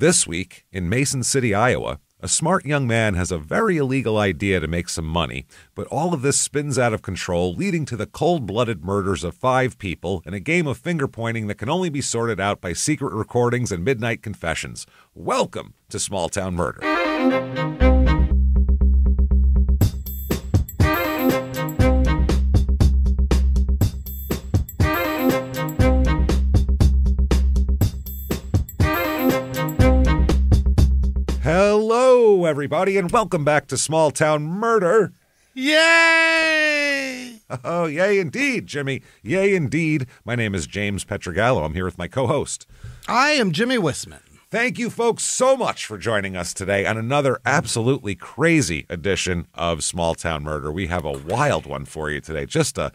This week, in Mason City, Iowa, a smart young man has a very illegal idea to make some money, but all of this spins out of control, leading to the cold-blooded murders of 5 people and a game of finger-pointing that can only be sorted out by secret recordings and midnight confessions. Welcome to Small Town Murder. Hello, everybody, and welcome back to Small Town Murder. Yay! Oh, yay indeed, Jimmy. Yay indeed. My name is James Petrogallo. I'm here with my co-host. I am Jimmy Wisman. Thank you, folks, so much for joining us today on another absolutely crazy edition of Small Town Murder. We have a wild one for you today. Just a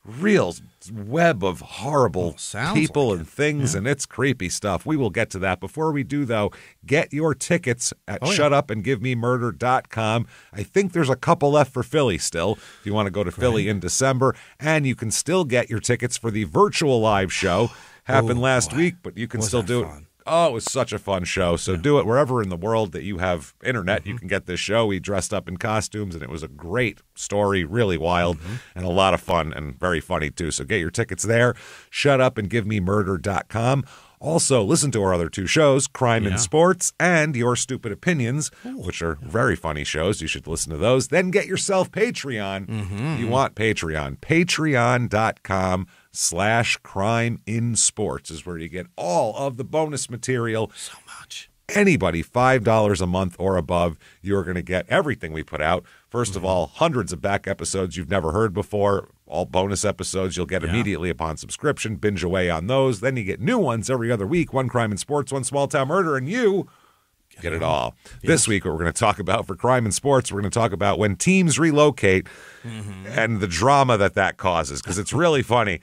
real web of horrible people and things, and it's creepy stuff. We will get to that. Before we do, though, get your tickets at shutupandgivememurder.com. I think there's a couple left for Philly still, if you want to go to Philly in December, and you can still get your tickets for the virtual live show. Happened last week, but you can still do it. Oh, it was such a fun show. So do it wherever in the world that you have internet. You can get this show. We dressed up in costumes, and it was a great story, really wild, and a lot of fun, and very funny, too. So get your tickets there, shutupandgivememurder.com. Also, listen to our other 2 shows, Crime and Sports and Your Stupid Opinions, which are very funny shows. You should listen to those. Then get yourself Patreon. You want Patreon. Patreon.com/CrimeInSports is where you get all of the bonus material. So much. Anybody, $5 a month or above, you're going to get everything we put out. First of all, hundreds of back episodes you've never heard before, all bonus episodes you'll get immediately upon subscription. Binge away on those. Then you get new ones every other week, 1 Crime and Sports, 1 Small Town Murder, and you get it all. This week, what we're going to talk about for Crime and Sports, we're going to talk about when teams relocate and the drama that causes, because it's really funny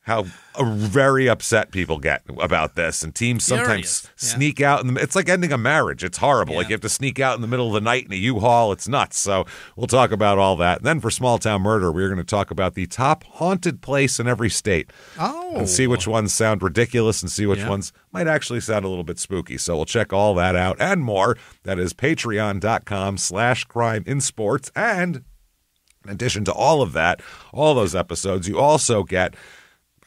how very upset people get about this, and teams sometimes sneak out. It's like ending a marriage. It's horrible. Like you have to sneak out in the middle of the night in a U-Haul. It's nuts. So we'll talk about all that. And then for Small Town Murder, we're going to talk about the top haunted place in every state. And see which ones sound ridiculous and see which ones might actually sound a little bit spooky. So we'll check all that out and more. That is patreon.com/CrimeInSports. And in addition to all of that, all those episodes, you also get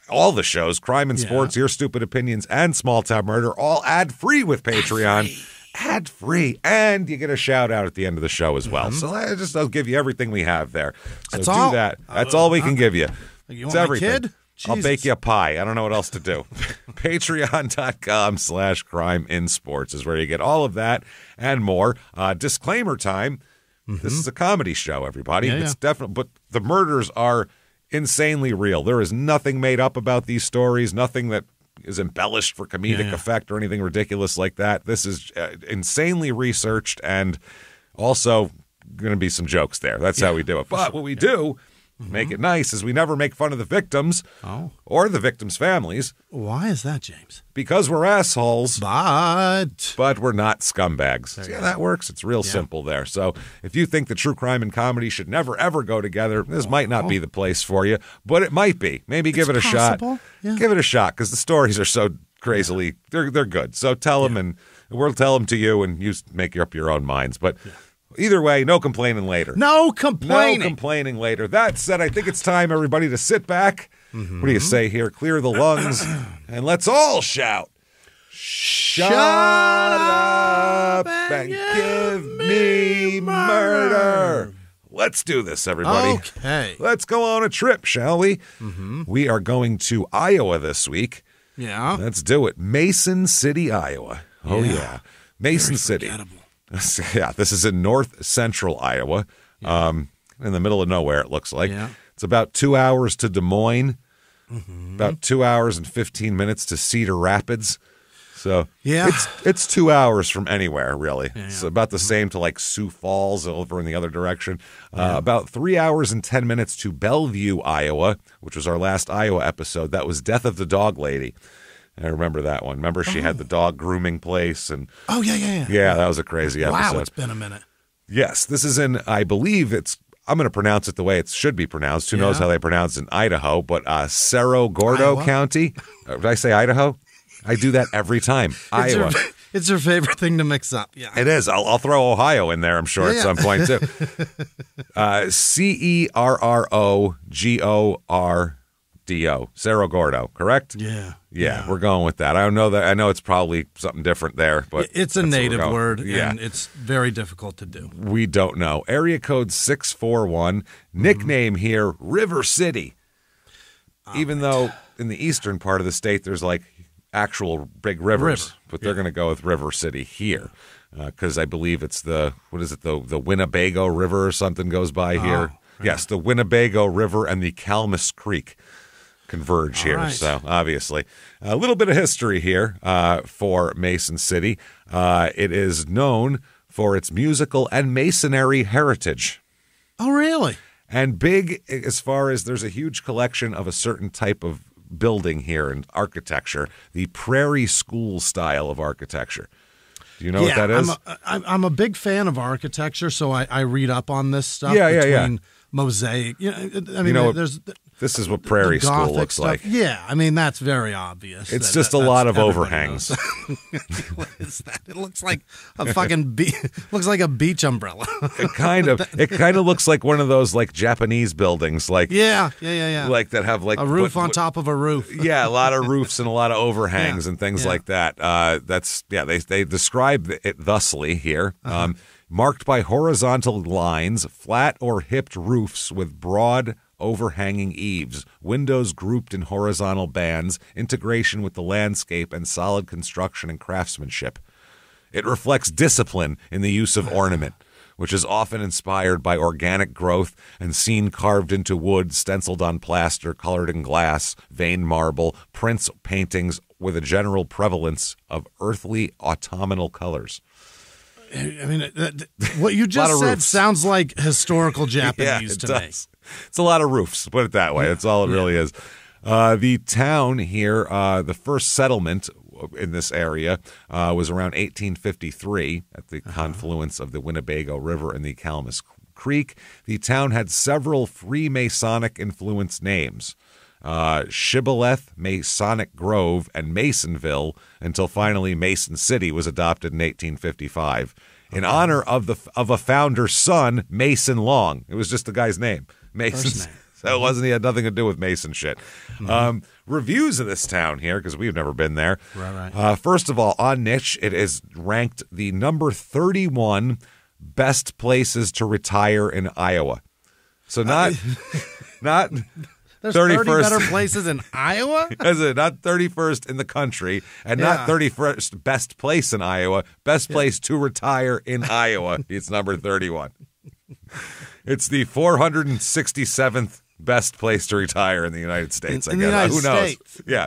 all the shows, Crime and Sports, Your Stupid Opinions, and Small Town Murder, all ad-free with Patreon. Ad-free. And you get a shout-out at the end of the show as well. So I'll give you everything we have there. So That's do all? that. That's all we can give you. You It's want everything. my kid? I'll Jesus. bake you a pie. I don't know what else to do. Patreon.com/CrimeInSports is where you get all of that and more. Disclaimer time. This is a comedy show, everybody. It's definitely, but the murders are insanely real. There is nothing made up about these stories, nothing that is embellished for comedic effect or anything ridiculous like that. This is insanely researched, and also going to be some jokes there. That's how we do it. But what we do, make it nice, is we never make fun of the victims or the victims' families. Why is that, James? Because we're assholes. But we're not scumbags. See how that works? It's real simple there. So if you think that true crime and comedy should never, ever go together, this might not be the place for you, but it might be. Maybe give it a shot. Give it a shot, because the stories are so crazily, they're good. So tell them, and we'll tell them to you, and you make up your own minds. But either way, no complaining later. No complaining. No complaining later. That said, I think it's time, everybody, to sit back. What do you say here? Clear the lungs, and let's all shout. Shut up and give me murder. Let's do this, everybody. Okay. Let's go on a trip, shall we? We are going to Iowa this week. Yeah. Let's do it. Mason City, Iowa. Oh, yeah. Mason City. Yeah, this is in north central Iowa, in the middle of nowhere, it looks like. It's about 2 hours to Des Moines, about 2 hours and 15 minutes to Cedar Rapids. So it's 2 hours from anywhere, really. It's about the same to like Sioux Falls over in the other direction. About 3 hours and 10 minutes to Bellevue, Iowa, which was our last Iowa episode. That was Death of the Dog Lady. I remember that one. Remember she had the dog grooming place, and yeah, that was a crazy episode. Wow, it's been a minute. Yes, this is in, I believe I'm going to pronounce it the way it should be pronounced. Who knows how they pronounce it in Idaho, but Cerro Gordo County. Did I say Idaho? I do that every time. Iowa. It's your favorite thing to mix up. Yeah. It is. I'll throw Ohio in there, I'm sure, at some point, too. Cerrogordo, Cerro Gordo, correct? Yeah. We're going with that. I don't know that. I know it's probably something different there, but it's a native word, Yeah. and it's very difficult to do. We don't know. Area code 641, nickname here, River City. Even though in the eastern part of the state there's like actual big rivers, but they're going to go with River City here because I believe it's the Winnebago River or something goes by here. Right. Yes, the Winnebago River and the Calmus Creek converge here. Right. So obviously a little bit of history here for Mason City. It is known for its musical and masonry heritage. Oh, really? And big as far as there's a huge collection of a certain type of building here and architecture, the Prairie School style of architecture. Do you know what that is? I'm a big fan of architecture, so I read up on this stuff. Yeah. Mosaic. There's this is what Prairie School looks stuff. like. Yeah, I mean, that's very obvious. It's just a lot of overhangs. What is that? It looks like a fucking looks like a beach umbrella. It kind of looks like one of those like Japanese buildings, like yeah, like that have like a roof on top of a roof. Yeah, a lot of roofs and a lot of overhangs and things like that. They describe it thusly here. Marked by horizontal lines, flat or hipped roofs with broad overhanging eaves, windows grouped in horizontal bands, integration with the landscape, and solid construction and craftsmanship. It reflects discipline in the use of ornament, which is often inspired by organic growth and seen carved into wood, stenciled on plaster, colored in glass, veined marble, prints, paintings with a general prevalence of earthly autumnal colors. I mean, what you just said sounds like historical Japanese to me. It's a lot of roofs, put it that way. That's all it really is. The town here, the first settlement in this area was around 1853 at the confluence of the Winnebago River and the Calmus Creek. The town had several Freemasonic-influenced names. Shibboleth, Masonic Grove, and Masonville, until finally Mason City was adopted in 1855 in honor of a founder's son, Mason Long. It was just the guy's name, Mason. So he had nothing to do with Mason shit. Reviews of this town here, because we've never been there. Right. First of all, on Niche, it is ranked the number 31 best places to retire in Iowa. So not There's 31st. 30 better places in Iowa? Not 31st in the country and not 31st best place in Iowa. Best place to retire in Iowa. It's number 31. It's the 467th best place to retire in the United States, I guess. Who knows? Yeah.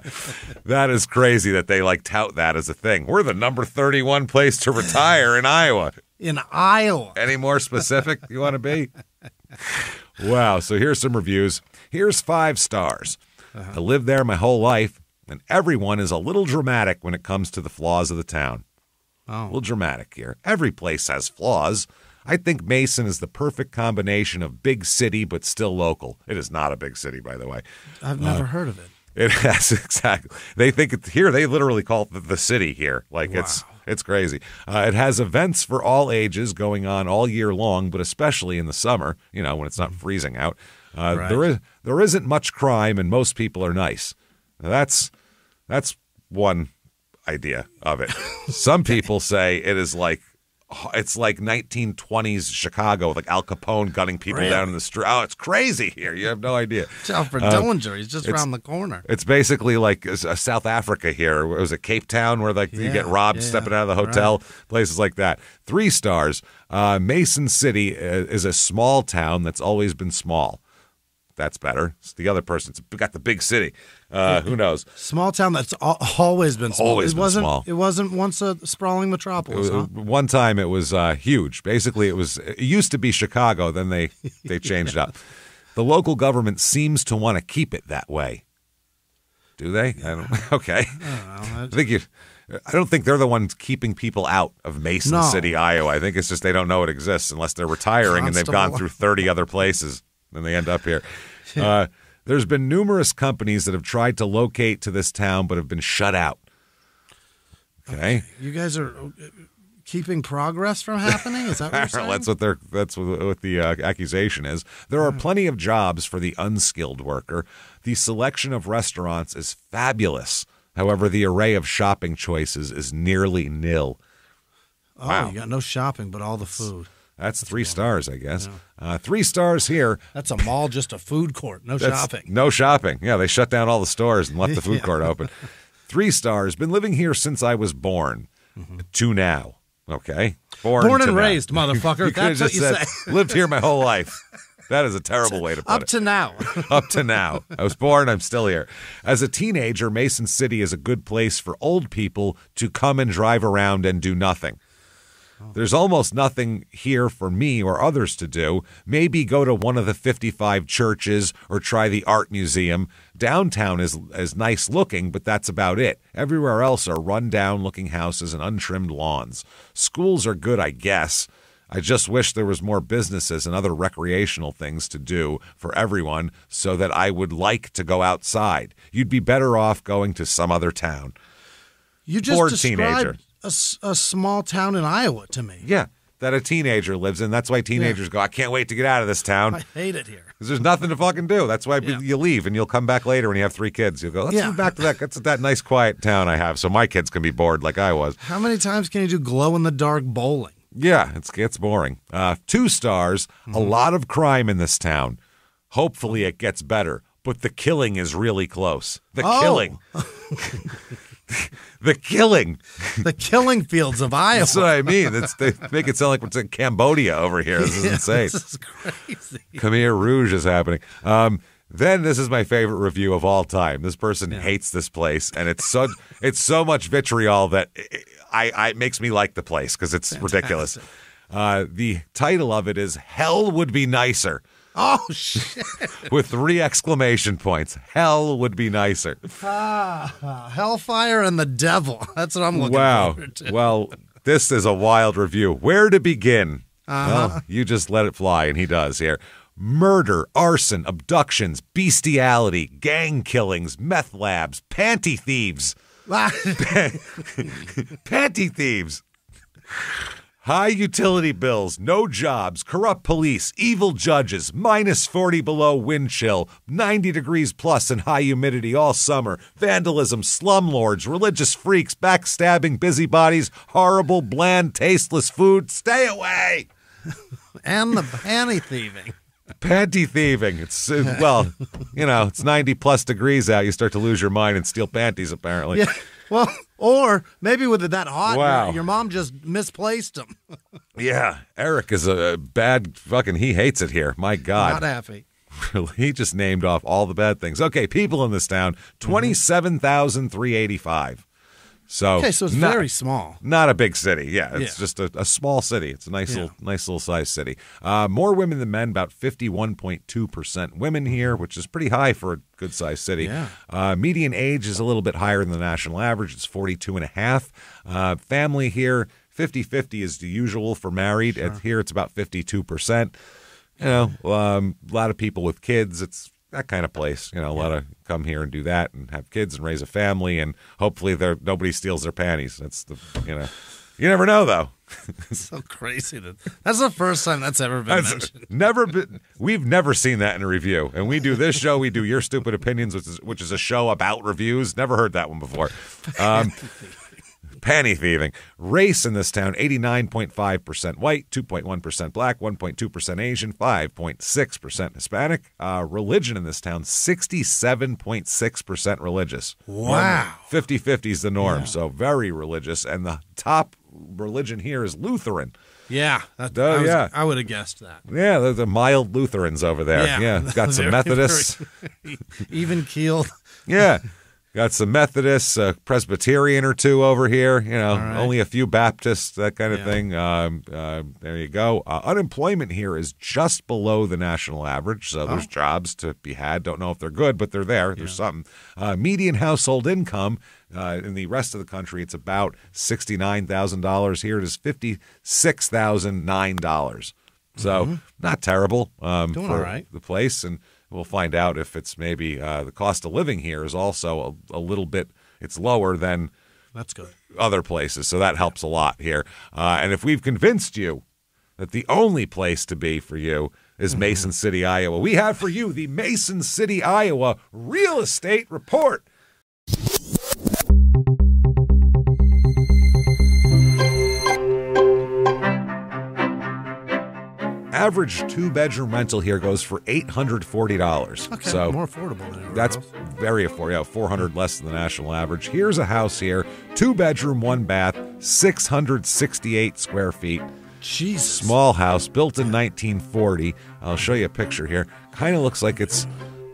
That is crazy that they tout that as a thing. We're the number 31 place to retire in Iowa. In Iowa. Any more specific you want to be? Wow. So here's some reviews. Here's 5 stars. I lived there my whole life, and everyone is a little dramatic when it comes to the flaws of the town. Oh. A little dramatic here. Every place has flaws. I think Mason is the perfect combination of big city but still local. It is not a big city, by the way. I've never heard of it. It has, exactly. They think it's here. They literally call it the city here. Like, wow. It's crazy. It has events for all ages going on all year long, but especially in the summer, when it's not freezing out. Right. There isn't much crime, and most people are nice. Now, that's one idea of it. Some people say it's like 1920s Chicago, like Al Capone gunning people down in the street. Oh, it's crazy here. You have no idea. It's Alfred Dillinger. He's just around the corner. It's basically like South Africa here. It was Cape Town where you get robbed stepping out of the hotel, places like that. 3 stars. Mason City is a small town that's always been small. That's better. It's the other person. It's got the big city. Who knows? Small town that's always been small. Always been small. It wasn't once a sprawling metropolis, huh? One time it was huge. Basically, it used to be Chicago. Then they changed up. The local government seems to want to keep it that way. Do they? Okay. I don't know. I don't think they're the ones keeping people out of Mason City, Iowa. I think it's just they don't know it exists unless they're retiring and they've gone through 30 other places. And they end up here. There's been numerous companies that have tried to locate to this town but have been shut out. Okay. You guys are keeping progress from happening? Is that what you're saying? That's what the accusation is. There are plenty of jobs for the unskilled worker. The selection of restaurants is fabulous. However, the array of shopping choices is nearly nil. Oh, wow. You got no shopping, but all the food. That's 3 stars, I guess. Yeah. 3 stars here. That's a mall, just a food court. No shopping. No shopping. Yeah, they shut down all the stores and left the food court open. 3 stars. Been living here since I was born to now. Okay. Born and now. raised, motherfucker. That's what you say. Lived here my whole life. That is a terrible way to put it. Up to now. Up to now. I was born, I'm still here. As a teenager, Mason City is a good place for old people to come and drive around and do nothing. There's almost nothing here for me or others to do. Maybe go to one of the 55 churches or try the art museum. Downtown is nice looking, but that's about it. Everywhere else are run-down looking houses and untrimmed lawns. Schools are good, I guess. I just wish there was more businesses and other recreational things to do for everyone so that I would like to go outside. You'd be better off going to some other town. You just Poor described teenager. A small town in Iowa to me. Yeah, that a teenager lives in. That's why teenagers go, I can't wait to get out of this town. I hate it here. Because there's nothing to fucking do. That's why you leave, and you'll come back later when you have 3 kids. You'll go, let's move back to that nice quiet town I have so my kids can be bored like I was. How many times can you do glow-in-the-dark bowling? Yeah, it gets boring. 2 stars, a lot of crime in this town. Hopefully it gets better, but the killing is really close. Killing. The killing. The killing fields of Iowa. That's what I mean. They make it sound like we're in Cambodia over here. This is insane. This is crazy. Khmer Rouge is happening. Then this is my favorite review of all time. This person hates this place, and it's so much vitriol that it makes me like the place because it's ridiculous. The title of it is "Hell Would Be Nicer." Oh, shit. With 3 exclamation points. Hell would be nicer. Hellfire and the devil. That's what I'm looking forward to. Well, this is a wild review. Where to begin? Well, you just let it fly, and he does here. Murder, arson, abductions, bestiality, gang killings, meth labs, panty thieves. Panty thieves. High utility bills, no jobs, corrupt police, evil judges, minus 40 below wind chill, 90 degrees plus and high humidity all summer, vandalism, slumlords, religious freaks, backstabbing busybodies, horrible, bland, tasteless food. Stay away! And the panty thieving. Panty thieving. It's, well, it's 90 plus degrees out. You start to lose your mind and steal panties, apparently. Yeah. Well, or maybe with it that hot, wow. Your mom just misplaced them. Yeah. Eric is a bad fucking, he hates it here. My God. Not happy. He just named off all the bad things. Okay, people in this town, 27,385. So it's very small. Not a big city. Yeah, it's just a small city. It's a nice little size city. More women than men, about 51.2% women here, which is pretty high for a good sized city. Yeah. Median age is a little bit higher than the national average. It's 42 and a half. Family here, 50-50 is the usual for married. Sure. Here it's about 52%. A lot of people with kids. It's that kind of place. A lot of come here and do that and have kids and raise a family, and hopefully nobody steals their panties. That's the you never know though. So crazy that's the first time that's ever been mentioned. We've never seen that in a review, and we do this show. We do Your Stupid Opinions, which is a show about reviews. Never heard that one before. Panty thieving. Race in this town, 89.5% white, 2.1% black, 1.2% Asian, 5.6% Hispanic. Religion in this town, 67.6% religious. Wow. 50-50 is the norm, so very religious. And the top religion here is Lutheran. Yeah. I would have guessed that. Yeah, the mild Lutherans over there. Yeah. Got some Methodists. Even keeled. Yeah. Got some Methodists, a Presbyterian or two over here, right. Only a few Baptists, that kind of thing. There you go. Unemployment here is just below the national average, so there's jobs to be had. Don't know if they're good, but they're there. There's something. Median household income in the rest of the country, it's about $69,000. Here it is $56,009. So not terrible Doing for all right. the place, and we'll find out if it's maybe the cost of living here is also a little bit, it's lower than That's good. other places. So that helps a lot here. And if we've convinced you that the only place to be for you is Mason City, Iowa, we have for you the Mason City, Iowa Real Estate Report. Average 2-bedroom rental here goes for $840. Okay, so more affordable than that's very affordable. Yeah, $400 less than the national average. Here's a house here, 2-bedroom, 1-bath, 668 square feet. Jesus. Small house, built in 1940. I'll show you a picture here. Kind of looks like it's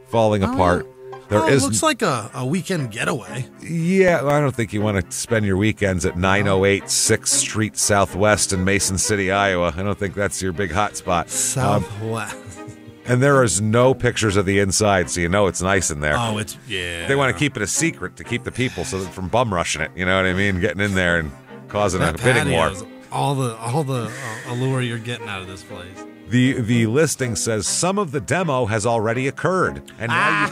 falling apart. It looks like a weekend getaway. Yeah, I don't think you want to spend your weekends at 908 6th Street Southwest in Mason City, Iowa. I don't think that's your big hot spot. Southwest. And there is no pictures of the inside, so you know it's nice in there. Oh, it's, yeah. They want to keep it a secret to keep the people from bum rushing it, you know what I mean? Getting in there and causing a bidding war. All the allure you're getting out of this place. The listing says some of the demo has already occurred, and now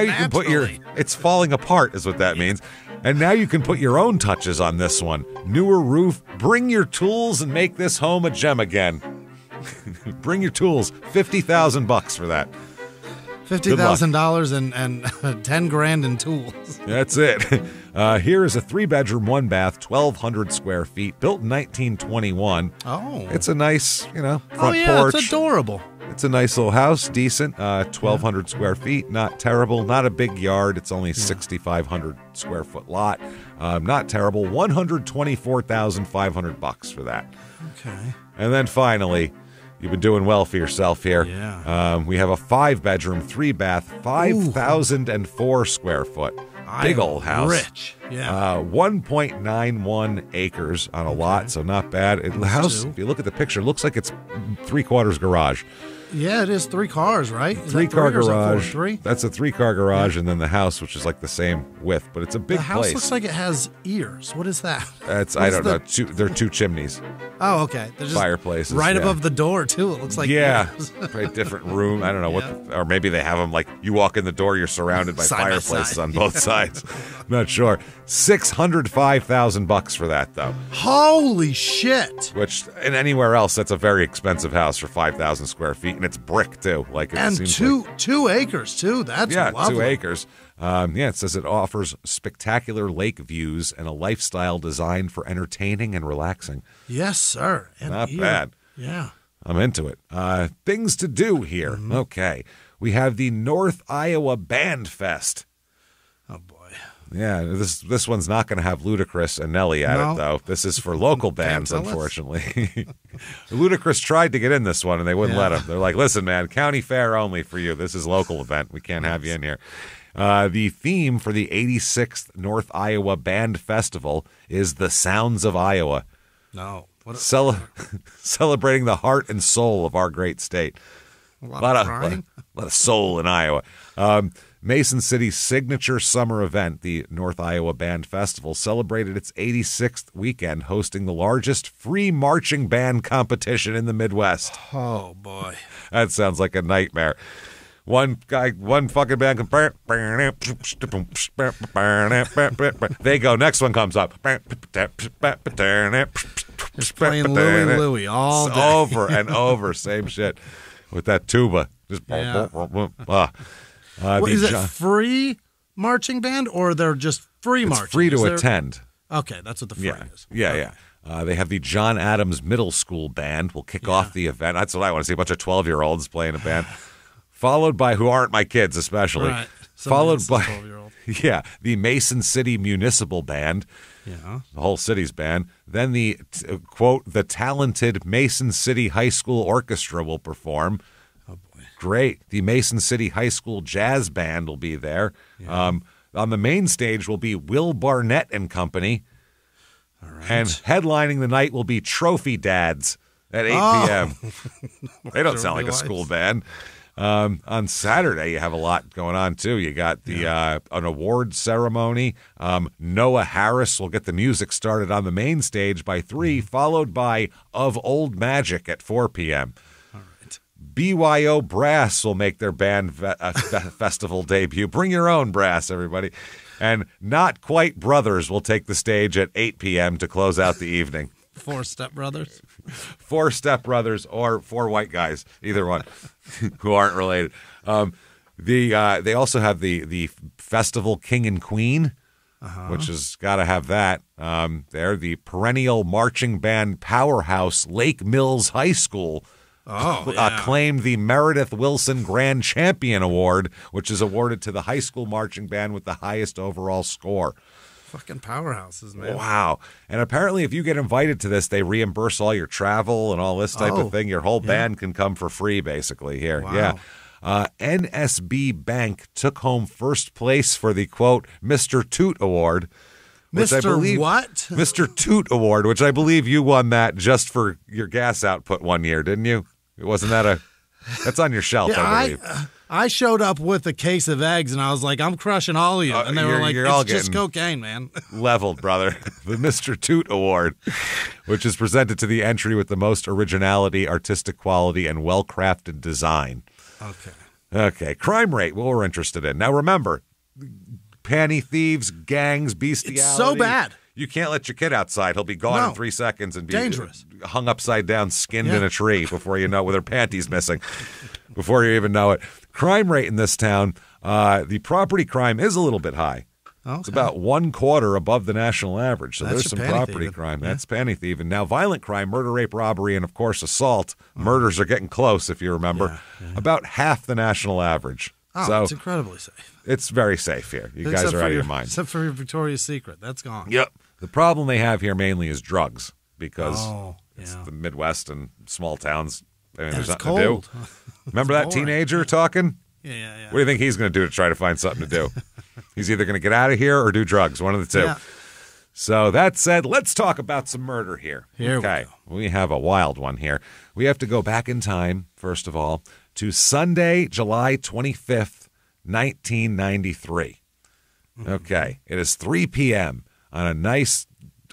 you can put your. It's falling apart, is what that means, and now you can put your own touches on this one. Newer roof. Bring your tools and make this home a gem again. Bring your tools. $50,000 for that. $50,000 and $10,000 in tools. That's it. Here is a 3-bedroom, 1-bath, 1,200 square feet, built in 1921. Oh, it's a nice, front porch. It's adorable. It's a nice little house, decent. 1,200 square feet, not terrible. Not a big yard. It's only a 6,500 square foot lot. Not terrible. $124,500 for that. Okay. And then finally, you've been doing well for yourself here. Yeah. We have a 5-bedroom, 3-bath, 5,004 square foot. Big old house. Rich. Yeah. 1.91 acres on a lot, so not bad. The house, if you look at the picture, looks like it's 3/4 garage. Yeah, it is 3 cars, right? Is 3-car that 3 garage. 3? That's a 3-car garage, and then the house, which is like the same width, but it's a big place. The house place. looks like it has ears. What is that? I don't know. They're 2 chimneys. Oh, okay. They're just fireplaces. Right above the door, too. It looks like ears. Very different room. I don't know or maybe they have them like you walk in the door, you're surrounded by fireplaces on both sides. Not sure. $605,000 for that, though. Holy shit! Which, and anywhere else, that's a very expensive house for 5,000 square feet, and it's brick too. And two acres too. That's lovely. 2 acres. It says it offers spectacular lake views and a lifestyle designed for entertaining and relaxing. Yes, sir. And not bad. Yeah, I'm into it. Things to do here. Mm-hmm. Okay, we have the North Iowa Band Fest. Oh boy. Yeah, this one's not going to have Ludacris and Nelly at it, though. This is for local bands, unfortunately. Ludacris tried to get in this one, and they wouldn't let him. They're like, listen, man, county fair only for you. This is a local event. We can't have you in here. The theme for the 86th North Iowa Band Festival is The Sounds of Iowa. No. Celebrating the heart and soul of our great state. A lot of soul in Iowa. Mason City's signature summer event, the North Iowa Band Festival, celebrated its 86th weekend, hosting the largest free marching band competition in the Midwest. Oh, boy. That sounds like a nightmare. One fucking band can... They go, next one comes up. Just playing Louie all day. Over and over, same shit. With that tuba. Just is it free marching band, or they're just free marching? It's free to attend. Okay, that's what the free is. Yeah. They have the John Adams Middle School Band will kick off the event. That's what I want to see, a bunch of 12-year-olds playing a band. Followed by, who aren't my kids especially, right. Followed by, the Mason City Municipal Band, the whole city's band. Then the, quote, the talented Mason City High School Orchestra will perform. Oh, boy. Great. The Mason City High School Jazz Band will be there. Yeah. On the main stage will be Will Barnett and Company. All right. And headlining the night will be Trophy Dads at 8 p.m. They don't sound like a school band. On Saturday, you have a lot going on, too. You got the an award ceremony. Noah Harris will get the music started on the main stage by 3, followed by Of Old Magic at 4 p.m. All right. BYO Brass will make their band festival debut. Bring your own brass, everybody. And Not Quite Brothers will take the stage at 8 p.m. to close out the evening. 4 Step Brothers. 4 Step Brothers or 4 white guys, either one, who aren't related. They also have the festival King and Queen, which has got to have that. They're the perennial marching band powerhouse Lake Mills High School. Claimed the Meredith Wilson Grand Champion Award, which is awarded to the high school marching band with the highest overall score. Fucking powerhouses, man. Wow. And apparently if you get invited to this, they reimburse all your travel and all this type of thing. Your whole band can come for free, basically, here. Wow. Yeah. NSB Bank took home first place for the, quote, Mr. Toot Award. Mr. What? Mr. Toot Award, which I believe you won that just for your gas output one year, didn't you? Wasn't that that's on your shelf, I believe. I showed up with a case of eggs, and I was like, I'm crushing all of you. And they were like, it's just cocaine, man. Leveled, brother. The Mr. Toot Award, which is presented to the entry with the most originality, artistic quality, and well-crafted design. Okay. Crime rate, what we're interested in. Now, remember, panty thieves, gangs, bestiality. It's so bad. You can't let your kid outside. He'll be gone in 3 seconds and be dangerous. Hung upside down, skinned in a tree before you know it, with her panties missing, before you even know it. Crime rate in this town, the property crime is a little bit high. Okay. It's about 1/4 above the national average. So That's there's some panty property thieving. crime. That's panty thieving. Now, violent crime, murder, rape, robbery, and, of course, assault. Murders are getting close, if you remember. About half the national average. Oh, so it's incredibly safe. It's very safe here. You guys are out of your mind. Except for your Victoria's Secret. That's gone. Yep. The problem they have here mainly is drugs, because it's yeah. the Midwest and small towns. I mean, there's it's nothing cold. to do. Remember that boring. teenager talking? Yeah. What do you think he's going to do to try to find something to do? He's either going to get out of here or do drugs, one of the two. Yeah. So that said, let's talk about some murder here. Here okay. We have a wild one here. We have to go back in time, first of all, to Sunday, July 25th, 1993. Okay. It is 3 p.m. on a nice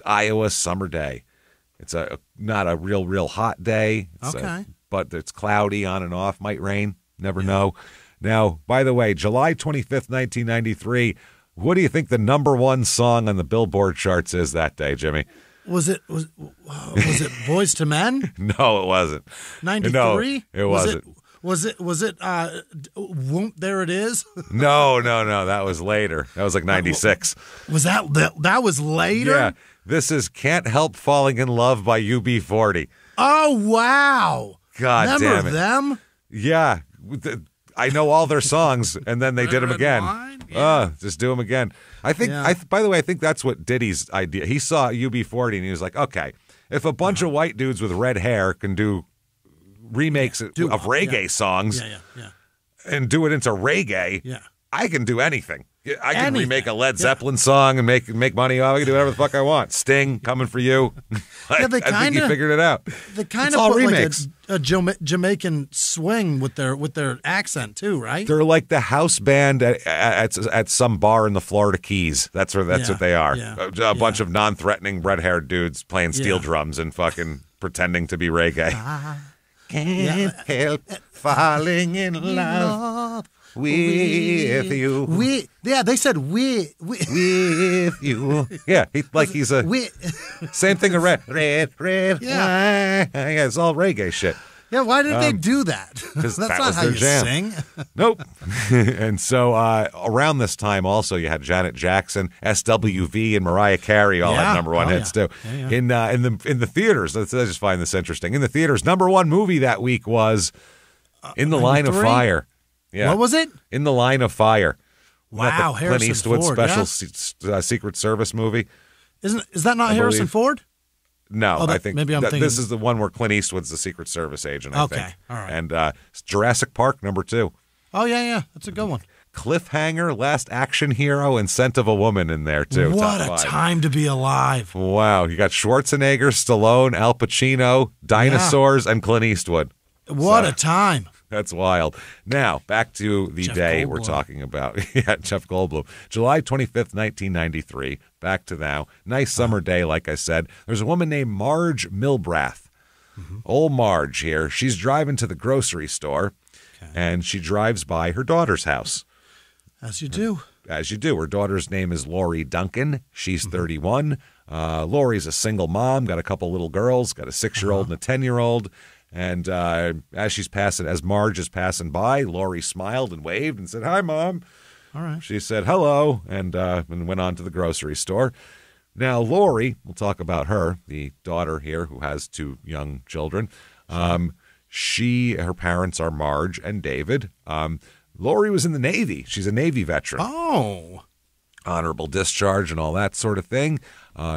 Iowa summer day. It's not a real hot day. But it's cloudy on and off. Might rain. Never know. Now, by the way, July 25th, 1993, what do you think the number one song on the Billboard charts is that day, Jimmy? Was it Boys to Men? No, it wasn't. 93? No, it wasn't. Was it Whoop, There It Is? No, that was later. That was like 96. Was that was later? Yeah. This is Can't Help Falling in Love by UB40. Oh, wow. God Remember damn it. them? Yeah. I know all their songs, and then they did them again. Just do them again. I think. Yeah. By the way, I think that's what Diddy's idea. He saw UB40 and he was like, "Okay, if a bunch of white dudes with red hair can do remakes of reggae songs, and do it into reggae, I can do anything. I can remake a Led Zeppelin song and make money off. I can do whatever the fuck I want. Sting, Coming for You. I think he figured it out. They kind of put like a Jamaican swing with their accent too, right? They're like the house band at some bar in the Florida Keys. That's what they are. Yeah. A bunch of non-threatening red-haired dudes playing steel drums and fucking pretending to be reggae. Can't help falling in love with you. They said with you. Yeah, he's a same thing. Red. Yeah, it's all reggae shit. Yeah, why did they do that? Because that's that not was how their you jam. sing. Nope. And so around this time, also you had Janet Jackson, SWV, and Mariah Carey all had number one hits too. Yeah. In the theaters, I just find this interesting. In the theaters, number one movie that week was In the Line of Fire. Yeah. What was it? In the Line of Fire. Wow, Clint Harrison Eastwood Ford, special Secret Service movie. Is that not Harrison Ford? No, I think maybe I'm thinking this is the one where Clint Eastwood's the Secret Service agent. I think. All right. And Jurassic Park number 2. Oh yeah, that's a good one. Cliffhanger, Last Action Hero, and Scent of a Woman in there too. What a time to be alive! Wow, you got Schwarzenegger, Stallone, Al Pacino, dinosaurs, and Clint Eastwood. What a time! That's wild. Now, back to the day we're talking about. Yeah, Jeff Goldblum. July 25th, 1993. Back to now. Nice summer day, like I said. There's a woman named Marge Milbrath. Old Marge here. She's driving to the grocery store, and she drives by her daughter's house. As you do. as you do. Her daughter's name is Lori Duncan. She's 31. Lori's a single mom, got a couple little girls, got a 6-year-old and a 10-year-old. And as Marge is passing by, Lori smiled and waved and said, "Hi, Mom." All right. She said hello and went on to the grocery store. Now, Lori, we'll talk about her, the daughter here who has 2 young children. Her parents are Marge and David. Lori was in the Navy. She's a Navy veteran. Oh. Honorable discharge and all that sort of thing.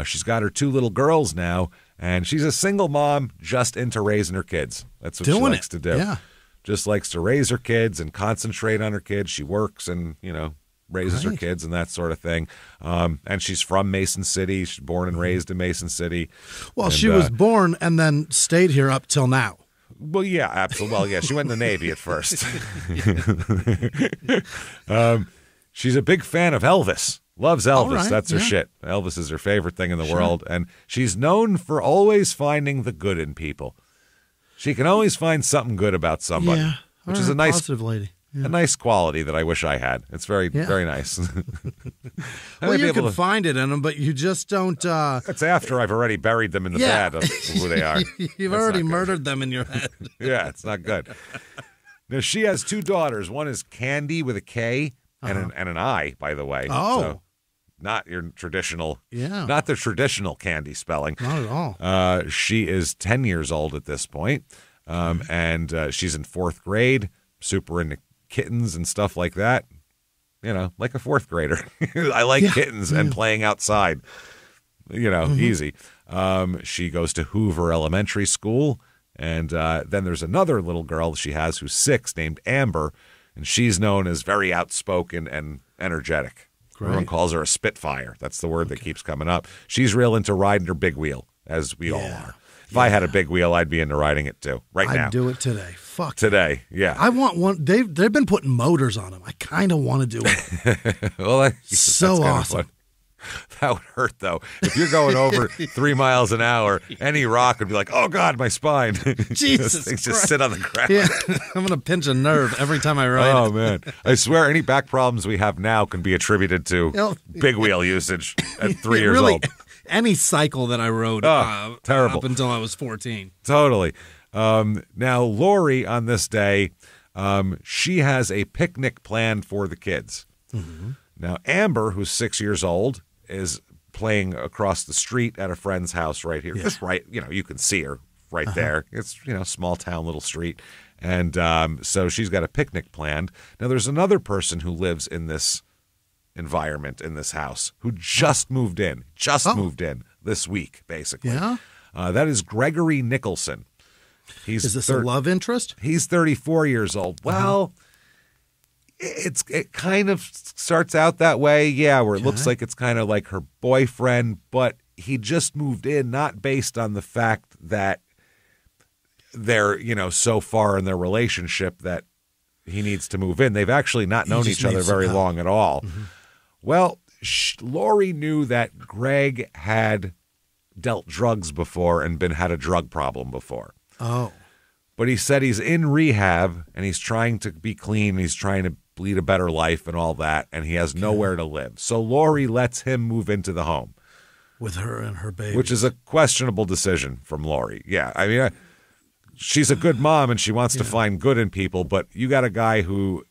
She's got her 2 little girls now, and she's a single mom just into raising her kids. That's what she likes to do. Yeah. Just likes to raise her kids and concentrate on her kids. She works and, raises her kids and that sort of thing. And she's from Mason City. She's born and raised in Mason City. Well, she was born and then stayed here up till now. Well, yeah, absolutely. Well, yeah, she went in the Navy at first. She's a big fan of Elvis. Loves Elvis. Right, That's her shit. Elvis is her favorite thing in the world. And she's known for always finding the good in people. She can always find something good about somebody, which is a nice, positive lady. Yeah. A nice quality that I wish I had. It's very nice. Well, you can find it in them, but you just don't. It's after I've already buried them in the bed of who they are. You've already murdered them in your head. Yeah, it's not good. Now, she has 2 daughters. One is Candy with a K and an I, by the way. Oh. So not your traditional, Yeah. not the traditional Candy spelling. Not at all. She is 10 years old at this point, and she's in 4th grade, super into kittens and stuff like that. Like a 4th grader. I like kittens and playing outside. Easy. She goes to Hoover Elementary School, and then there's another little girl she has who's 6 named Amber, and she's known as very outspoken and energetic. Great. Everyone calls her a Spitfire. That's the word that keeps coming up. She's real into riding her big wheel, as we all are. If I had a big wheel, I'd be into riding it too. Now. I'd do it today. Fuck. Today, yeah. I want one. They've been putting motors on them. I kind of want to do it. Well, that's so awesome. That would hurt, though. If you're going over 3 miles an hour, any rock would be like, "Oh God, my spine!" Jesus, things just sit on the ground. Yeah, I'm gonna pinch a nerve every time I ride. Oh man, I swear, any back problems we have now can be attributed to big wheel usage at 3 years old. Any cycle that I rode, terrible, up until I was 14. Totally. Now, Lori, on this day, she has a picnic planned for the kids. Mm-hmm. Now, Amber, who's 6 years old, is playing across the street at a friend's house right here. Just right, you can see her right there. It's, small town, little street. And so she's got a picnic planned. Now, there's another person who lives in this environment, in this house, who just moved in this week, basically. Yeah? That is Gregory Nicholson. Is this a love interest? He's 34 years old. Well, it kind of starts out that way, where it looks like it's kind of like her boyfriend, but he just moved in, not based on the fact that they're, so far in their relationship that he needs to move in. They've actually not known each other very long at all. Mm-hmm. Well, Lori knew that Greg had dealt drugs before and had a drug problem before. Oh. But he said he's in rehab and he's trying to be clean. He's trying to lead a better life and all that, and he has nowhere to live. So Lori lets him move into the home. With her and her baby. Which is a questionable decision from Lori. Yeah, I mean, she's a good mom and she wants to find good in people, but you got a guy who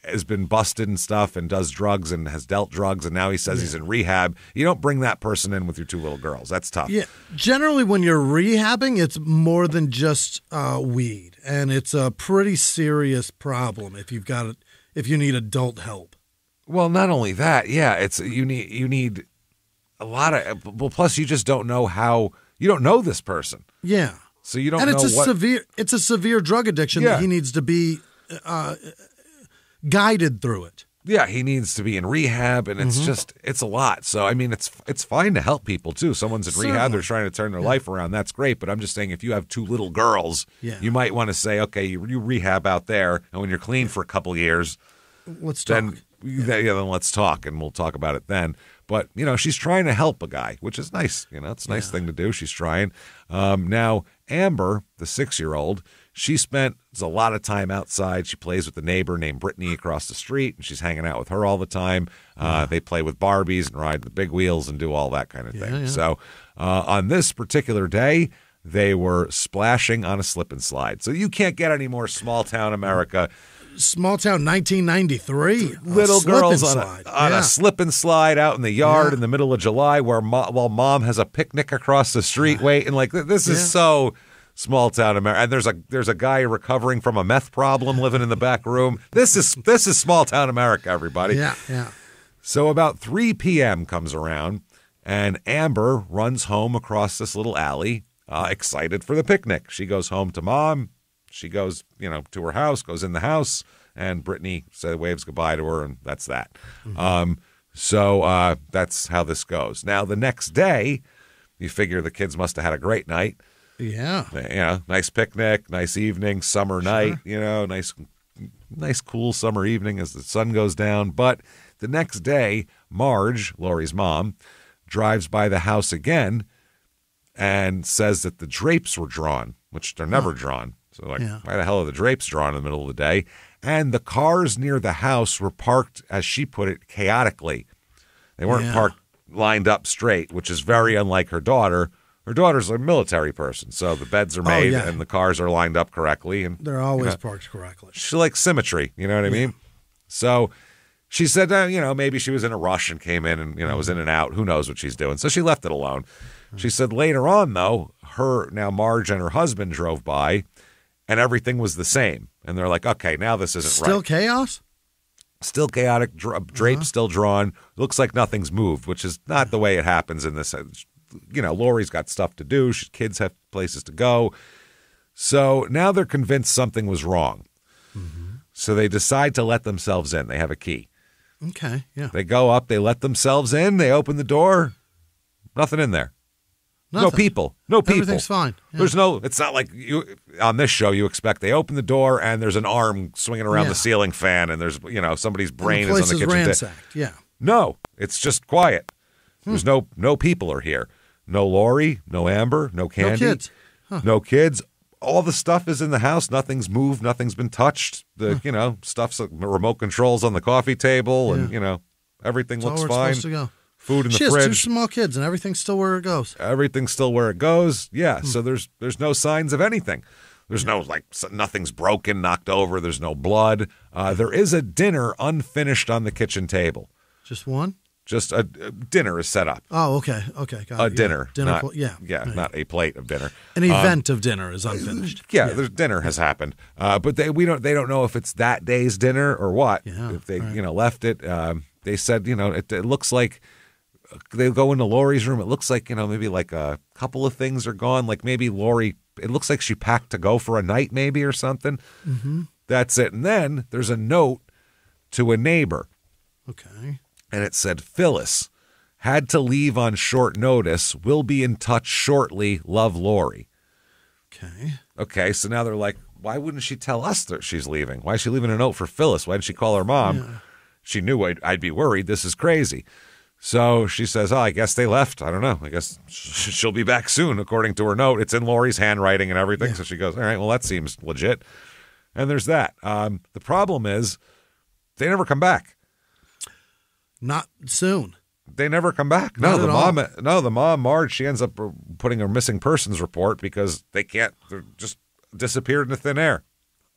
has been busted and stuff and does drugs and has dealt drugs, and now he says he's in rehab. You don't bring that person in with your 2 little girls. That's tough. Yeah, generally when you're rehabbing, it's more than just weed, and it's a pretty serious problem if you need adult help. Well, not only that, it's you need a lot of. Well, plus you just don't know you don't know this person. Yeah, so you don't. And it's know it's a severe drug addiction that he needs to be guided through it. Yeah, he needs to be in rehab, and it's a lot. So, I mean, it's fine to help people, too. Someone's in rehab, they're trying to turn their life around. That's great, but I'm just saying if you have 2 little girls, you might want to say, okay, you rehab out there, and when you're clean for a couple years, let's talk. Then let's talk, and we'll talk about it then. But, she's trying to help a guy, which is nice. It's a nice thing to do. She's trying. Now, Amber, the 6-year-old, she spent a lot of time outside. She plays with the neighbor named Brittany across the street, and she's hanging out with her all the time. They play with Barbies and ride the big wheels and do all that kind of thing. Yeah. So on this particular day, they were splashing on a slip and slide. So you can't get any more small-town America. Small-town 1993. Little girls on a slip and slide out in the yard in the middle of July while mom has a picnic across the street waiting. Like, this is so small-town America. And there's a guy recovering from a meth problem living in the back room. This is small-town America, everybody. Yeah. So about 3 p.m. comes around, and Amber runs home across this little alley, excited for the picnic. She goes home to mom. She goes, to her house, goes in the house, and Brittany waves goodbye to her, and that's that. Mm-hmm. So that's how this goes. Now, the next day, you figure the kids must have had a great night. Yeah. Nice picnic, nice evening, summer night, nice cool summer evening as the sun goes down. But the next day, Marge, Lori's mom, drives by the house again and says that the drapes were drawn, which they're never drawn. So, why the hell are the drapes drawn in the middle of the day? And the cars near the house were parked, as she put it, chaotically. They weren't parked lined up straight, which is very unlike her daughter. Her daughter's a military person, so the beds are made and the cars are lined up correctly. And they're always parked correctly. She likes symmetry, you know what I mean? So she said, maybe she was in a rush and came in and, was in and out. Who knows what she's doing? So she left it alone. She said later on, though, Marge and her husband drove by, and everything was the same. And they're like, okay, now this isn't right. Still chaos? Still chaotic, drapes still drawn. Looks like nothing's moved, which is not the way it happens in this. Lori's got stuff to do. Kids have places to go. So now they're convinced something was wrong. Mm-hmm. So they decide to let themselves in. They have a key. Okay, yeah. They go up, they let themselves in, they open the door. Nothing in there. Nothing. No people. Everything's fine. Yeah. It's not like on this show you expect they open the door and there's an arm swinging around the ceiling fan and there's, somebody's brain is on the kitchen ransacked. Yeah. No, it's just quiet. There's no people are here. No Lori, no Amber, no Candy. No kids. No kids. All the stuff is in the house. Nothing's moved. Nothing's been touched. Stuff's like remote controls on the coffee table and, everything looks fine. Supposed to go. Food in the fridge. She has 2 small kids, and everything's still where it goes. Everything's still where it goes. Yeah. So there's no signs of anything. There's no nothing's broken, knocked over. There's no blood. There is a dinner unfinished on the kitchen table. Just one. Just a dinner is set up. Oh, okay, got it. Dinner. Dinner. Right. Not a plate of dinner. An event of dinner is unfinished. There's dinner has happened, but they don't know if it's that day's dinner or what. Yeah, if they left it. They said it looks like. They go into Lori's room. It looks like, maybe like a couple of things are gone. Like maybe Lori, it looks like she packed to go for a night maybe or something. Mm-hmm. That's it. And then there's a note to a neighbor. Okay. And it said, Phyllis, had to leave on short notice. Will be in touch shortly. Love, Lori. Okay. So now they're like, why wouldn't she tell us that she's leaving? Why is she leaving a note for Phyllis? Why didn't she call her mom? Yeah. She knew I'd be worried. This is crazy. So she says, I guess they left. I don't know. I guess she'll be back soon, according to her note. It's in Lori's handwriting and everything. Yeah. So she goes, all right, well, that seems legit. And there's that. The problem is they never come back. Not soon. They never come back. Not The mom, Marge, she ends up putting a missing persons report because they're just disappeared into thin air.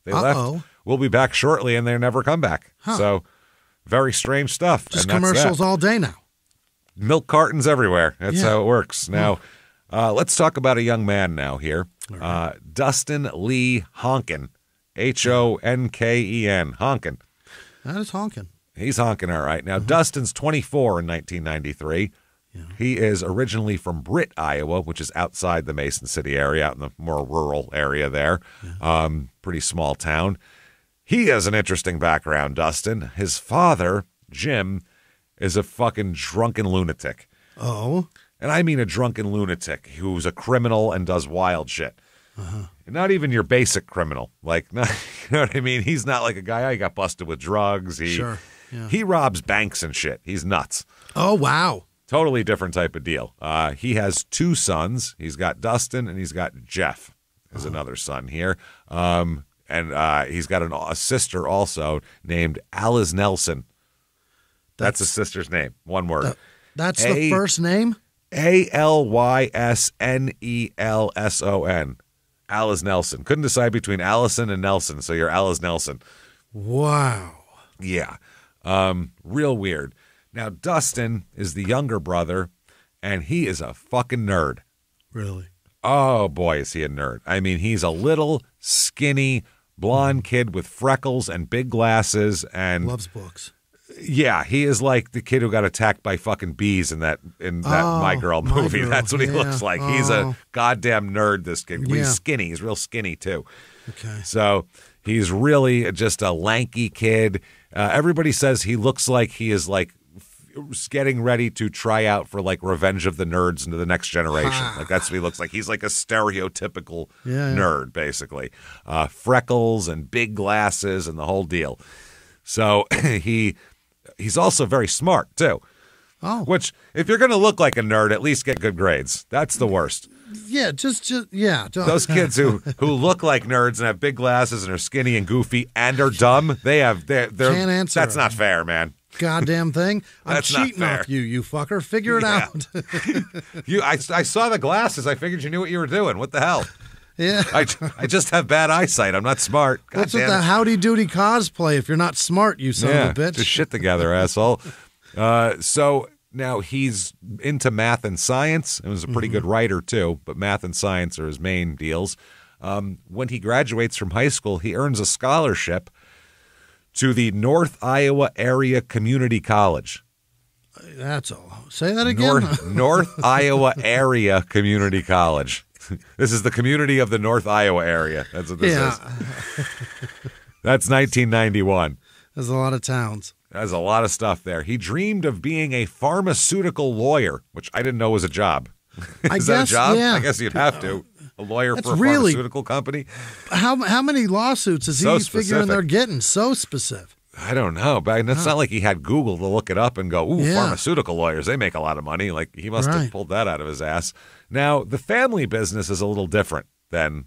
They left. We'll be back shortly, and they never come back. Huh. So very strange stuff. Just commercials all day now. Milk cartons everywhere. That's how it works. Now, let's talk about a young man now here. Right. Dustin Lee Honken. Honken. Honken. That is honking. He's honking all right. Now, Dustin's 24 in 1993. Yeah. He is originally from Britt, Iowa, which is outside the Mason City area, out in the more rural area there. Yeah. Pretty small town. He has an interesting background, Dustin. His father, Jim, is a fucking drunken lunatic. Oh? And I mean a drunken lunatic who's a criminal and does wild shit. Not even your basic criminal. You know what I mean? He's not like a guy, he got busted with drugs. Sure. Yeah. He robs banks and shit. He's nuts. Oh, wow. Totally different type of deal. He has 2 sons. He's got Dustin and he's got Jeff is another son here. And he's got a sister also named Alice Nelson. That's his sister's name. One word. That's the first name? Alysnelson. Alice Nelson. Couldn't decide between Allison and Nelson, so you're Alice Nelson. Wow. Yeah. Real weird. Now, Dustin is the younger brother, and he is a fucking nerd. Really? Oh, boy, is he a nerd. I mean, he's a little, skinny, blonde kid with freckles and big glasses. And loves books. Yeah, he is like the kid who got attacked by fucking bees in that My Girl movie. That's what he looks like. He's a goddamn nerd, this kid. He's skinny. He's real skinny, too. Okay. So he's really just a lanky kid. Everybody says he looks like he is like getting ready to try out for like Revenge of the Nerds into the next generation. Like that's what he looks like. He's like a stereotypical nerd, basically. Freckles and big glasses and the whole deal. So he's also very smart too. Oh, which if you're going to look like a nerd, at least get good grades. That's the worst. Yeah, just yeah. Those kids who look like nerds and have big glasses and are skinny and goofy and are dumb, they're can't answer. That's not fair, man. Goddamn thing! I'm That's cheating not fair. off you fucker. Figure it out. I saw the glasses. I figured you knew what you were doing. What the hell? Yeah. I just have bad eyesight. I'm not smart. God What's with damn the it. howdy doody cosplay if you're not smart, you son of a bitch? Just shit together, asshole. So now he's into math and science. He was a pretty good writer, too, but math and science are his main deals. When he graduates from high school, he earns a scholarship to the North Iowa Area Community College. That's all. Say that again. North Iowa Area Community College. This is the community of the North Iowa area. That's what this is. That's 1991. There's a lot of towns. There's a lot of stuff there. He dreamed of being a pharmaceutical lawyer, which I didn't know was a job. Is that a job? Yeah. I guess you'd have to. A lawyer for a pharmaceutical company? How many lawsuits is he figuring they're getting? So specific. I don't know, but it's not like he had Google to look it up and go, ooh, pharmaceutical lawyers, they make a lot of money. Like, he must have pulled that out of his ass. Now, the family business is a little different than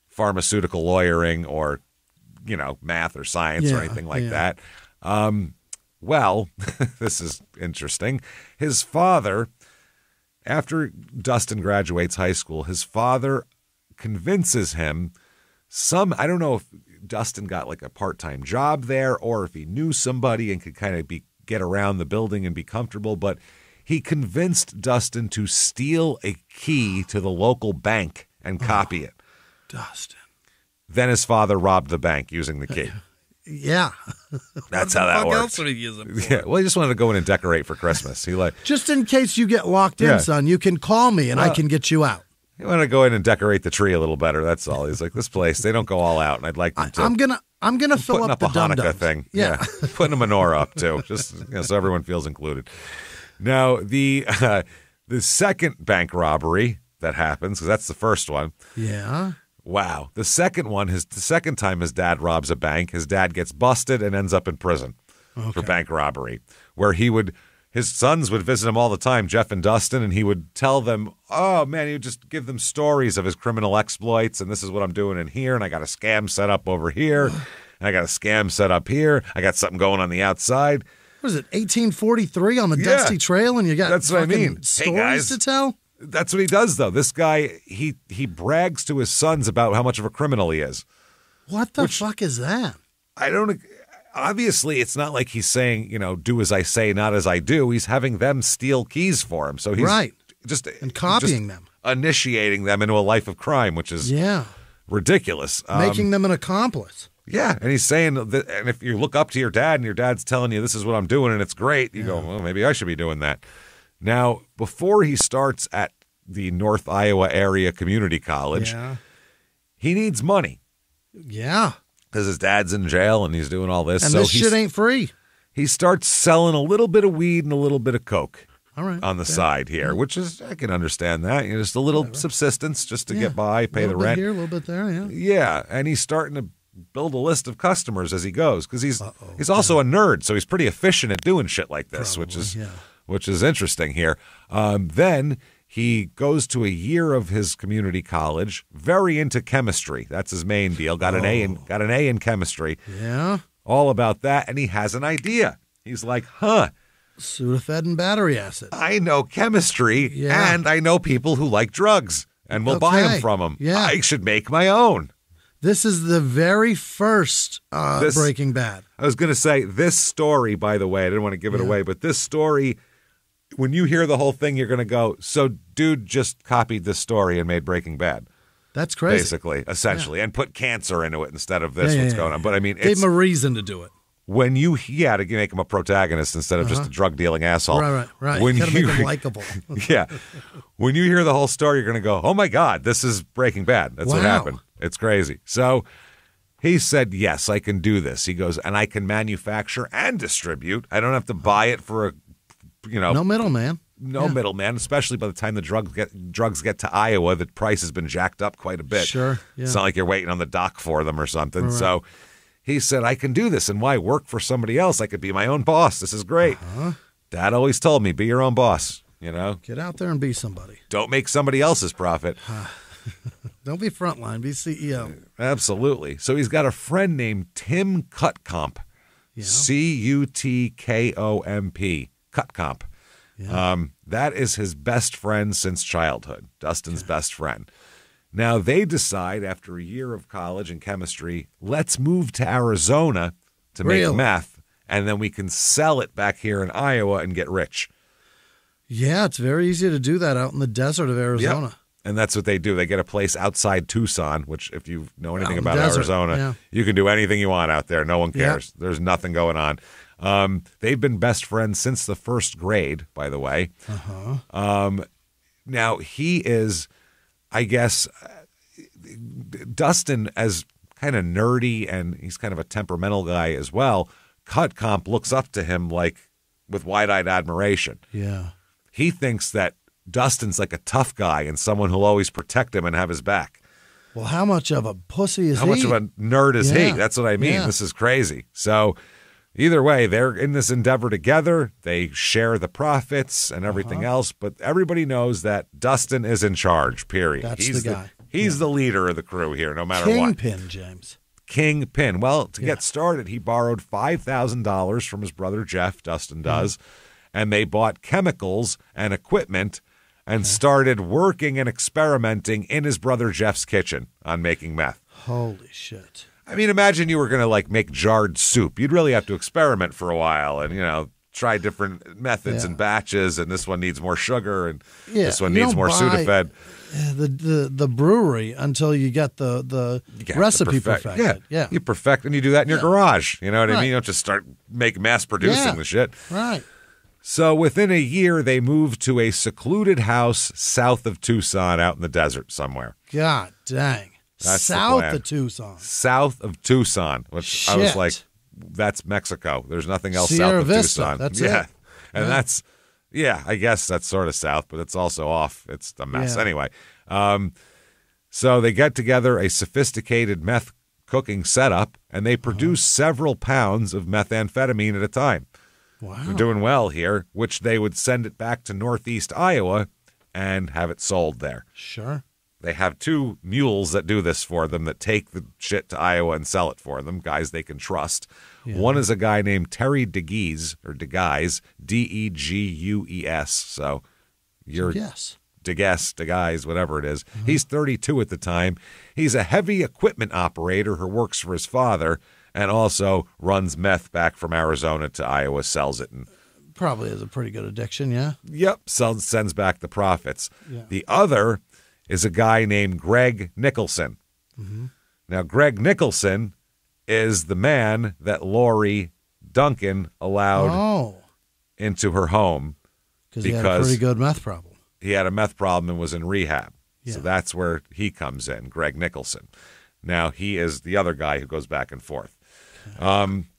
pharmaceutical lawyering or, math or science or anything like that. Well, this is interesting. His father, after Dustin graduates high school, his father convinces him I don't know if Dustin got like a part-time job there or if he knew somebody and could kind of get around the building and be comfortable, but he convinced Dustin to steal a key to the local bank and copy it. Dustin. Then his father robbed the bank using the key. Yeah. That's how that works. What else would he use it for? Yeah, well, he just wanted to go in and decorate for Christmas. Just in case you get locked in, son, you can call me and I can get you out. He wanted to go in and decorate the tree a little better. That's all. He's like, this place, they don't go all out, and I'd like them to. I'm gonna fill up the a Hanukkah dum-dums. thing. Yeah. Putting a menorah up too, just so everyone feels included. Now the second bank robbery that happens, because that's the first one. Yeah. Wow. The second one, the second time his dad robs a bank, his dad gets busted and ends up in prison for bank robbery, where his sons would visit him all the time, Jeff and Dustin, and he would tell them, oh, man, he would just give them stories of his criminal exploits, and this is what I'm doing in here, and I got a scam set up over here, and I got a scam set up here, I got something going on the outside. What is it, 1843 on the Dusty Trail, and you got that's what I mean. Stories hey guys, to tell? That's what he does, though. This guy, he brags to his sons about how much of a criminal he is. What the fuck is that? I don't... Obviously, it's not like he's saying, do as I say, not as I do. He's having them steal keys for him. So he's just copying them, initiating them into a life of crime, which is ridiculous. Making them an accomplice. Yeah, and he's saying that, and if you look up to your dad and your dad's telling you this is what I'm doing and it's great, you go, well, maybe I should be doing that. Now, before he starts at the North Iowa Area Community College, he needs money. Yeah. Because his dad's in jail and he's doing all this. And this shit ain't free. He starts selling a little bit of weed and a little bit of coke on the side here, which is, I can understand that. Just a little subsistence just to get by, pay the rent. A little bit here, a little bit there, Yeah, and he's starting to build a list of customers as he goes because he's also a nerd, so he's pretty efficient at doing shit like this, which is which is interesting here. Then he goes to a year of his community college, very into chemistry. That's his main deal. Got an A in chemistry. Yeah. All about that, and he has an idea. He's like, Sudafed and battery acid. I know chemistry, and I know people who like drugs, and we'll buy them from them. Yeah. I should make my own. This is the very first Breaking Bad. I was going to say, this story, by the way, I didn't want to give it away, but this story, when you hear the whole thing, you're going to go, so dude just copied this story and made Breaking Bad. That's crazy. Basically, essentially, and put cancer into it instead of this, what's going on. But I mean, gave him a reason to do it. When to make him a protagonist instead of just a drug-dealing asshole. Right. When you gotta make him likable. Yeah. When you hear the whole story, you're going to go, oh, my God, this is Breaking Bad. That's what happened. It's crazy. So he said, yes, I can do this. He goes, and I can manufacture and distribute. I don't have to buy it for a, no middleman. No middleman, especially by the time the drugs get to Iowa, the price has been jacked up quite a bit. Sure. Yeah. It's not like you're waiting on the dock for them or something. Right. So he said, I can do this, and why work for somebody else? I could be my own boss. This is great. Dad always told me, be your own boss, Get out there and be somebody. Don't make somebody else's profit. Don't be frontline, be CEO. Absolutely. So he's got a friend named Tim Cutcomp, Cutkomp, Cutcomp. Yeah. That is his best friend since childhood, Dustin's best friend. Now, they decide after a year of college and chemistry, let's move to Arizona to make meth, and then we can sell it back here in Iowa and get rich. Yeah, it's very easy to do that out in the desert of Arizona. Yep. And that's what they do. They get a place outside Tucson, which if you know anything about Arizona, you can do anything you want out there. No one cares. Yeah. There's nothing going on. They've been best friends since the first grade, by the way. Now, he is, I guess, Dustin, as kind of nerdy, and he's kind of a temperamental guy as well, Cutcomp looks up to him like with wide-eyed admiration. Yeah. He thinks that Dustin's like a tough guy and someone who'll always protect him and have his back. Well, how much of a pussy is he? How much of a nerd is he? That's what I mean. Yeah. This is crazy. So either way, they're in this endeavor together. They share the profits and everything else, but everybody knows that Dustin is in charge, period. That's the guy. He's the leader of the crew here, no matter what. Kingpin, James. Kingpin. Well, to get started, he borrowed $5,000 from his brother Jeff, Dustin does, and they bought chemicals and equipment and started working and experimenting in his brother Jeff's kitchen on making meth. Holy shit. I mean, imagine you were going to make jarred soup. You'd really have to experiment for a while and, try different methods and batches, and this one needs more sugar and this one needs more Sudafed. The brewery until you get the recipe perfected. Yeah. You perfect, and you do that in your garage. You know what I mean? You don't just start mass producing the shit. Right. So within a year, they moved to a secluded house south of Tucson out in the desert somewhere. God dang. That's south of Tucson. South of Tucson. Which I was like, that's Mexico. There's nothing else Sierra south of Vista. Tucson. That's it. And that's, I guess that's sort of south, but it's also off. It's a mess. Anyway, so they get together a sophisticated meth cooking setup, and they produce several pounds of methamphetamine at a time. Wow. They're doing well here, which they would send it back to northeast Iowa and have it sold there. Sure. They have 2 mules that do this for them, that take the shit to Iowa and sell it for them, guys they can trust. Yeah. One is a guy named Terry DeGues, Degues. So you're DeGues, whatever it is. He's 32 at the time. He's a heavy equipment operator who works for his father and also runs meth back from Arizona to Iowa, sells it. And probably is a pretty good addiction, yeah? Yep, sends back the profits. Yeah. The other is a guy named Greg Nicholson. Now, Greg Nicholson is the man that Lori Duncan allowed into her home because he had a pretty good meth problem. He had a meth problem and was in rehab. Yeah. So that's where he comes in, Greg Nicholson. Now, he is the other guy who goes back and forth.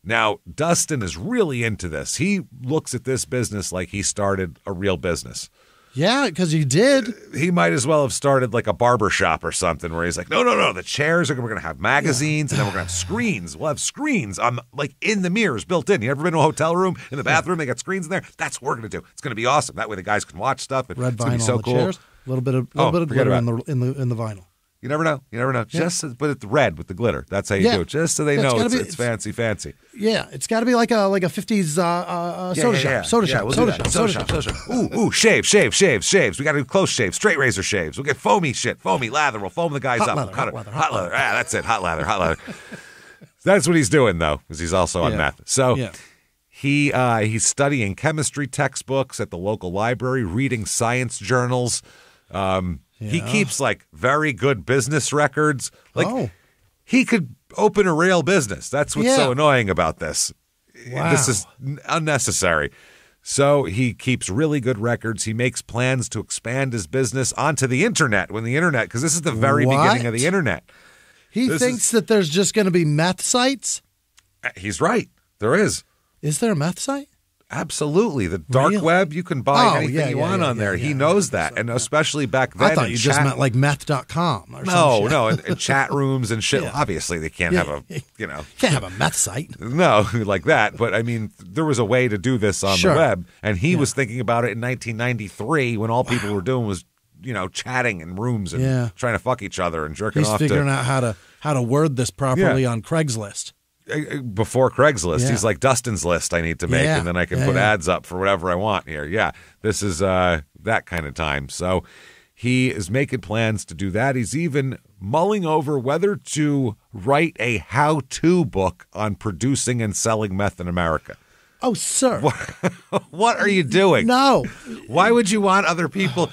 Now, Dustin is really into this. He looks at this business like he started a real business. Yeah, because he did. He might as well have started like a barber shop or something where he's like, no, the chairs we're going to have magazines and then we're going to have screens. We'll have screens on like in the mirrors built in. You ever been to a hotel room? In the bathroom, they got screens in there. That's what we're going to do. It's going to be awesome. That way the guys can watch stuff. Red It's going to be vinyl so on the cool. chairs. A little bit of glitter in the vinyl. You never know. Yeah. Just but it's red with the glitter. That's how you do it. Just so they know it's fancy. Yeah, it's got to be like a 50s soda shop. Ooh, shaves. We got to do close shaves, straight razor shaves. We'll get foamy lather. We'll foam the guys up. Hot leather. That's it. Hot leather. That's what he's doing though, because he's also on meth. So he's studying chemistry textbooks at the local library, reading science journals. He keeps like very good business records. Like he could open a real business. That's what's so annoying about this. Wow. This is unnecessary. So he keeps really good records. He makes plans to expand his business onto the internet because this is the very beginning of the internet. He thinks that there's just going to be meth sites? He's right. There is. Is there a meth site? Absolutely. The dark web, you can buy anything you want on there. He knows that. And especially back then. I thought you just meant like meth.com or something. No, and chat rooms and shit. Obviously, they can't have a, Can't have a meth site. No, like that. But I mean, there was a way to do this on the web. And he was thinking about it in 1993 when all people were doing was, chatting in rooms and trying to fuck each other and jerking off. He's figuring out how to word this properly on Craigslist. Before Craigslist. He's like, Dustin's list I need to make, and then I can put ads up for whatever I want here. Yeah, this is that kind of time. So he is making plans to do that. He's even mulling over whether to write a how-to book on producing and selling meth in America. Oh, sir. What are you doing? No. Why would you want other people?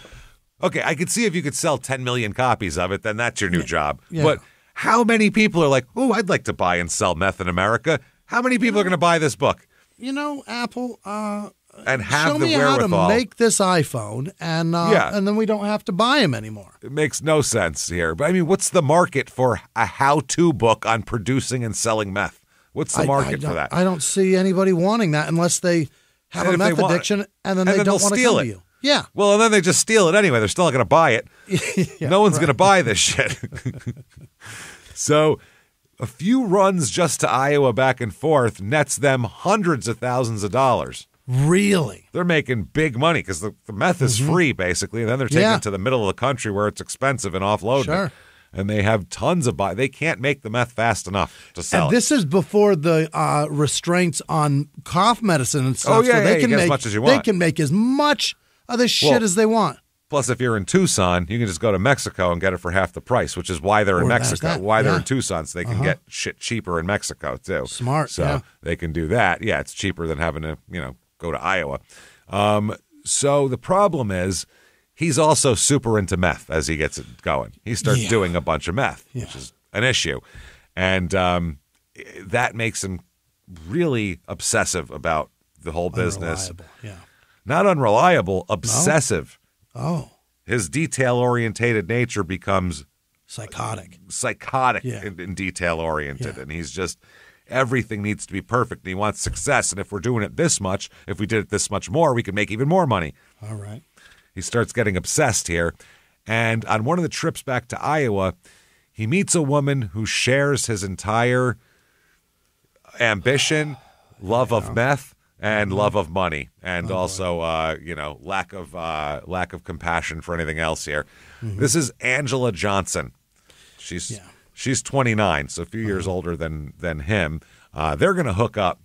Okay, I could see if you could sell 10 million copies of it, then that's your new job. Yeah. But how many people are like, oh, I'd like to buy and sell meth in America? How many people are going to buy this book? Apple, and have show the me wherewithal. How to make this iPhone, and then we don't have to buy them anymore. It makes no sense here. But I mean, what's the market for a how-to book on producing and selling meth? What's the market for that? I don't see anybody wanting that unless they have a meth addiction, and then they don't want to come to you. Yeah. Well, and then they just steal it anyway. They're still not going to buy it. No one's going to buy this shit. So a few runs just to Iowa back and forth nets them hundreds of thousands of dollars. Really? They're making big money because the meth is free, basically. And then they're taking it to the middle of the country where it's expensive and offloading it. And they have tons of They can't make the meth fast enough to sell. And this is before the restraints on cough medicine and stuff. Oh, yeah, they can make as much as you want. They can make as much of this shit as they want. Plus, if you're in Tucson, you can just go to Mexico and get it for half the price, which is why they're in Mexico. Why they're in Tucson, so they can get shit cheaper in Mexico, too. Smart, So they can do that. Yeah, it's cheaper than having to, go to Iowa. So the problem is he's also super into meth as he gets it going. He starts doing a bunch of meth, which is an issue. And that makes him really obsessive about the whole business. Not unreliable, obsessive. Oh. His detail-orientated nature becomes psychotic and detail-oriented. And he's just, everything needs to be perfect. And he wants success. And if we're doing it this much, if we did it this much more, we could make even more money. All right. He starts getting obsessed here. And on one of the trips back to Iowa, he meets a woman who shares his entire ambition, love of meth, and love of money, and also lack of compassion for anything else here. This is Angela Johnson. She's 29, so a few years older than him. They're going to hook up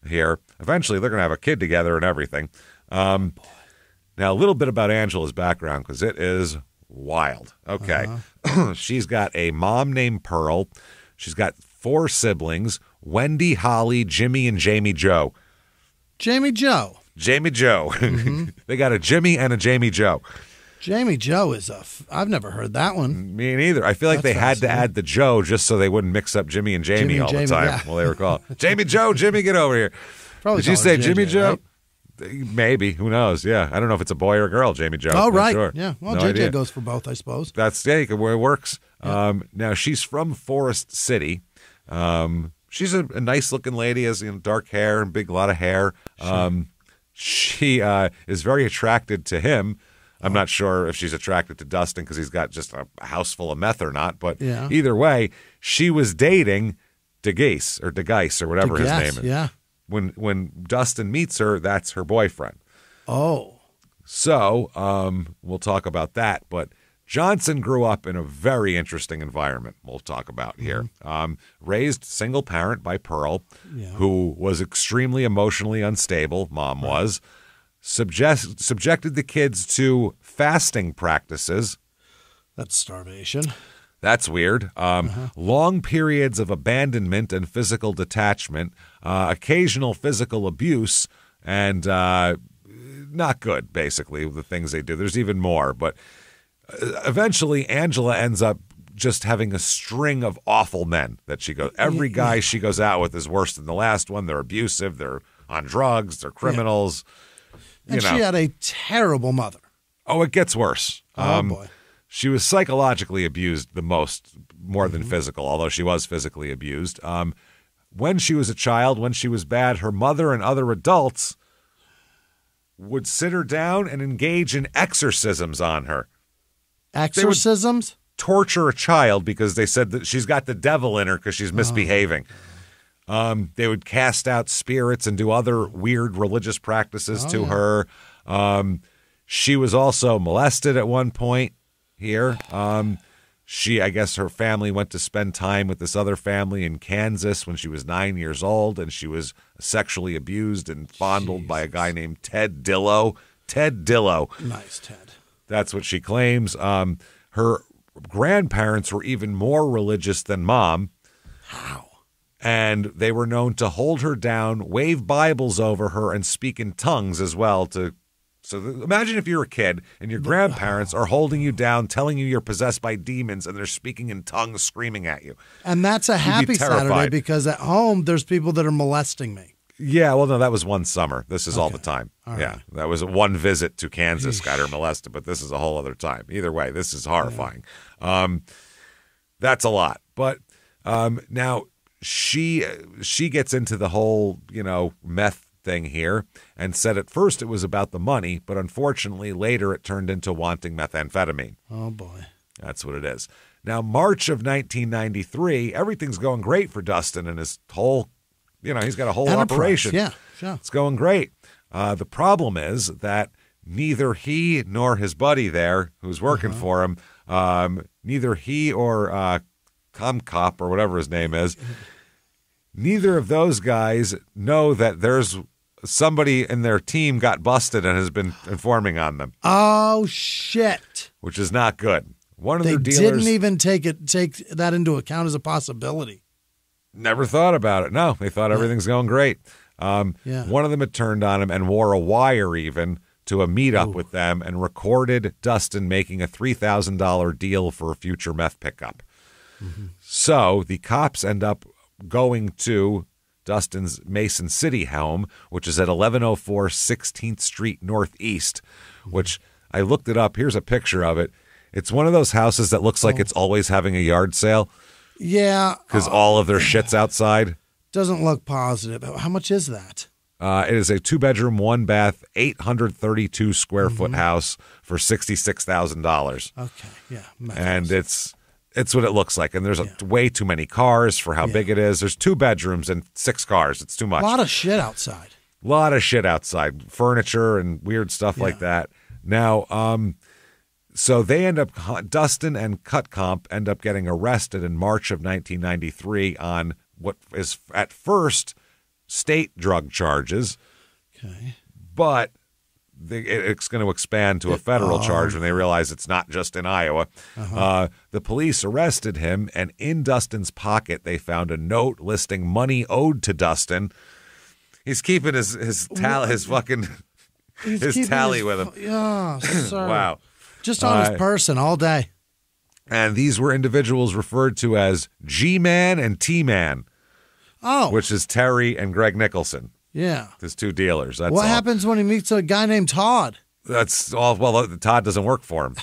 here. Eventually, they're going to have a kid together and everything. Now, a little bit about Angela's background, because it is wild. Okay. She's got a mom named Pearl. She's got 4 siblings, Wendy, Holly, Jimmy, and Jamie Joe. Jamie Joe. They got a Jimmy and a Jamie Joe. Jamie Joe is I've never heard that one. Me neither. I feel like they had to add the Joe just so they wouldn't mix up Jimmy and Jamie all the time. Well, they were called Jamie Joe. Jimmy, get over here. Probably did you say Jimmy Joe? Right? Maybe. Who knows? Yeah. I don't know if it's a boy or a girl, Jamie Joe. Oh, right. Sure. Yeah. Well, no JJ idea. goes for both, I suppose. That's it works. Yeah. Now, she's from Forest City. She's a nice-looking lady, has dark hair and lot of hair. Sure. She is very attracted to him. I'm not sure if she's attracted to Dustin because he's got just a house full of meth or not. But Yeah. either way, she was dating DeGeis or whatever his name is. Yeah. When Dustin meets her, that's her boyfriend. Oh. So we'll talk about that. But Johnson grew up in a very interesting environment we'll talk about here. Raised single parent by Pearl, who was extremely emotionally unstable, Mom was. Subjected the kids to fasting practices. That's starvation. That's weird. Long periods of abandonment and physical detachment, occasional physical abuse, and not good, basically, the things they do. There's even more, but eventually Angela ends up just having a string of awful men that she goes. Every guy she goes out with is worse than the last one. They're abusive. They're on drugs. They're criminals. And she had a terrible mother. Oh, it gets worse. Oh, boy. She was psychologically abused the most, more than physical, although she was physically abused. When she was a child, when she was bad, her mother and other adults would sit her down and engage in exorcisms on her. Exorcisms? Torture a child because they said that she's got the devil in her because she's misbehaving. They would cast out spirits and do other weird religious practices to her. She was also molested at one point here. I guess her family went to spend time with this other family in Kansas when she was 9 years old, and she was sexually abused and fondled by a guy named Ted Dillow. Ted Dillow. Nice, Ted. That's what she claims. Her grandparents were even more religious than Mom. How? And they were known to hold her down, wave Bibles over her, and speak in tongues as well. So imagine if you're a kid and your grandparents are holding you down, telling you you're possessed by demons, and they're speaking in tongues, screaming at you. And that's a happy Saturday because at home there's people that are molesting me. Yeah, well, no, that was one summer. This is all the time. All yeah, right. that was one visit to Kansas, got her molested, but this is a whole other time. Either way, this is horrifying. That's a lot. But now she gets into the whole, meth thing here and said at first it was about the money, but unfortunately later it turned into wanting methamphetamine. Oh, boy. That's what it is. Now, March of 1993, everything's going great for Dustin and his whole, he's got a whole operation. Yeah, sure. It's going great. The problem is that neither he nor his buddy there, who's working for him, neither he or Cop or whatever his name is, neither of those guys know that there's somebody in their team got busted and has been informing on them. Oh, shit. Which is not good. One of They their dealers didn't even take that into account as a possibility. never thought about it. No, they thought everything's going great. One of them had turned on him and wore a wire even to a meetup with them and recorded Dustin making a $3,000 deal for a future meth pickup. So the cops end up going to Dustin's Mason City home, which is at 1104 16th Street Northeast, which I looked it up. Here's a picture of it. It's one of those houses that looks like it's always having a yard sale. Yeah. Because all of their shit's outside. Doesn't look positive. How much is that? It is a 2-bedroom, 1-bath, 832 square foot house for $66,000. Okay, yeah. And it's what it looks like. And there's way too many cars for how big it is. There's 2 bedrooms and 6 cars. It's too much. A lot of shit outside. Furniture and weird stuff like that. Now, so they end up, Dustin and Cut Comp end up getting arrested in March of 1993 on what is at first state drug charges. Okay. But it's going to expand to a federal charge when they realize it's not just in Iowa. The police arrested him, and in Dustin's pocket, they found a note listing money owed to Dustin. He's keeping his tally with him. Yeah, sorry. Wow. Just on his person all day. And these were individuals referred to as G-Man and T-Man. Oh. Which is Terry and Greg Nicholson. Yeah. His 2 dealers. That's what all. happens when he meets a guy named Todd? That's all. Well, Todd doesn't work for him.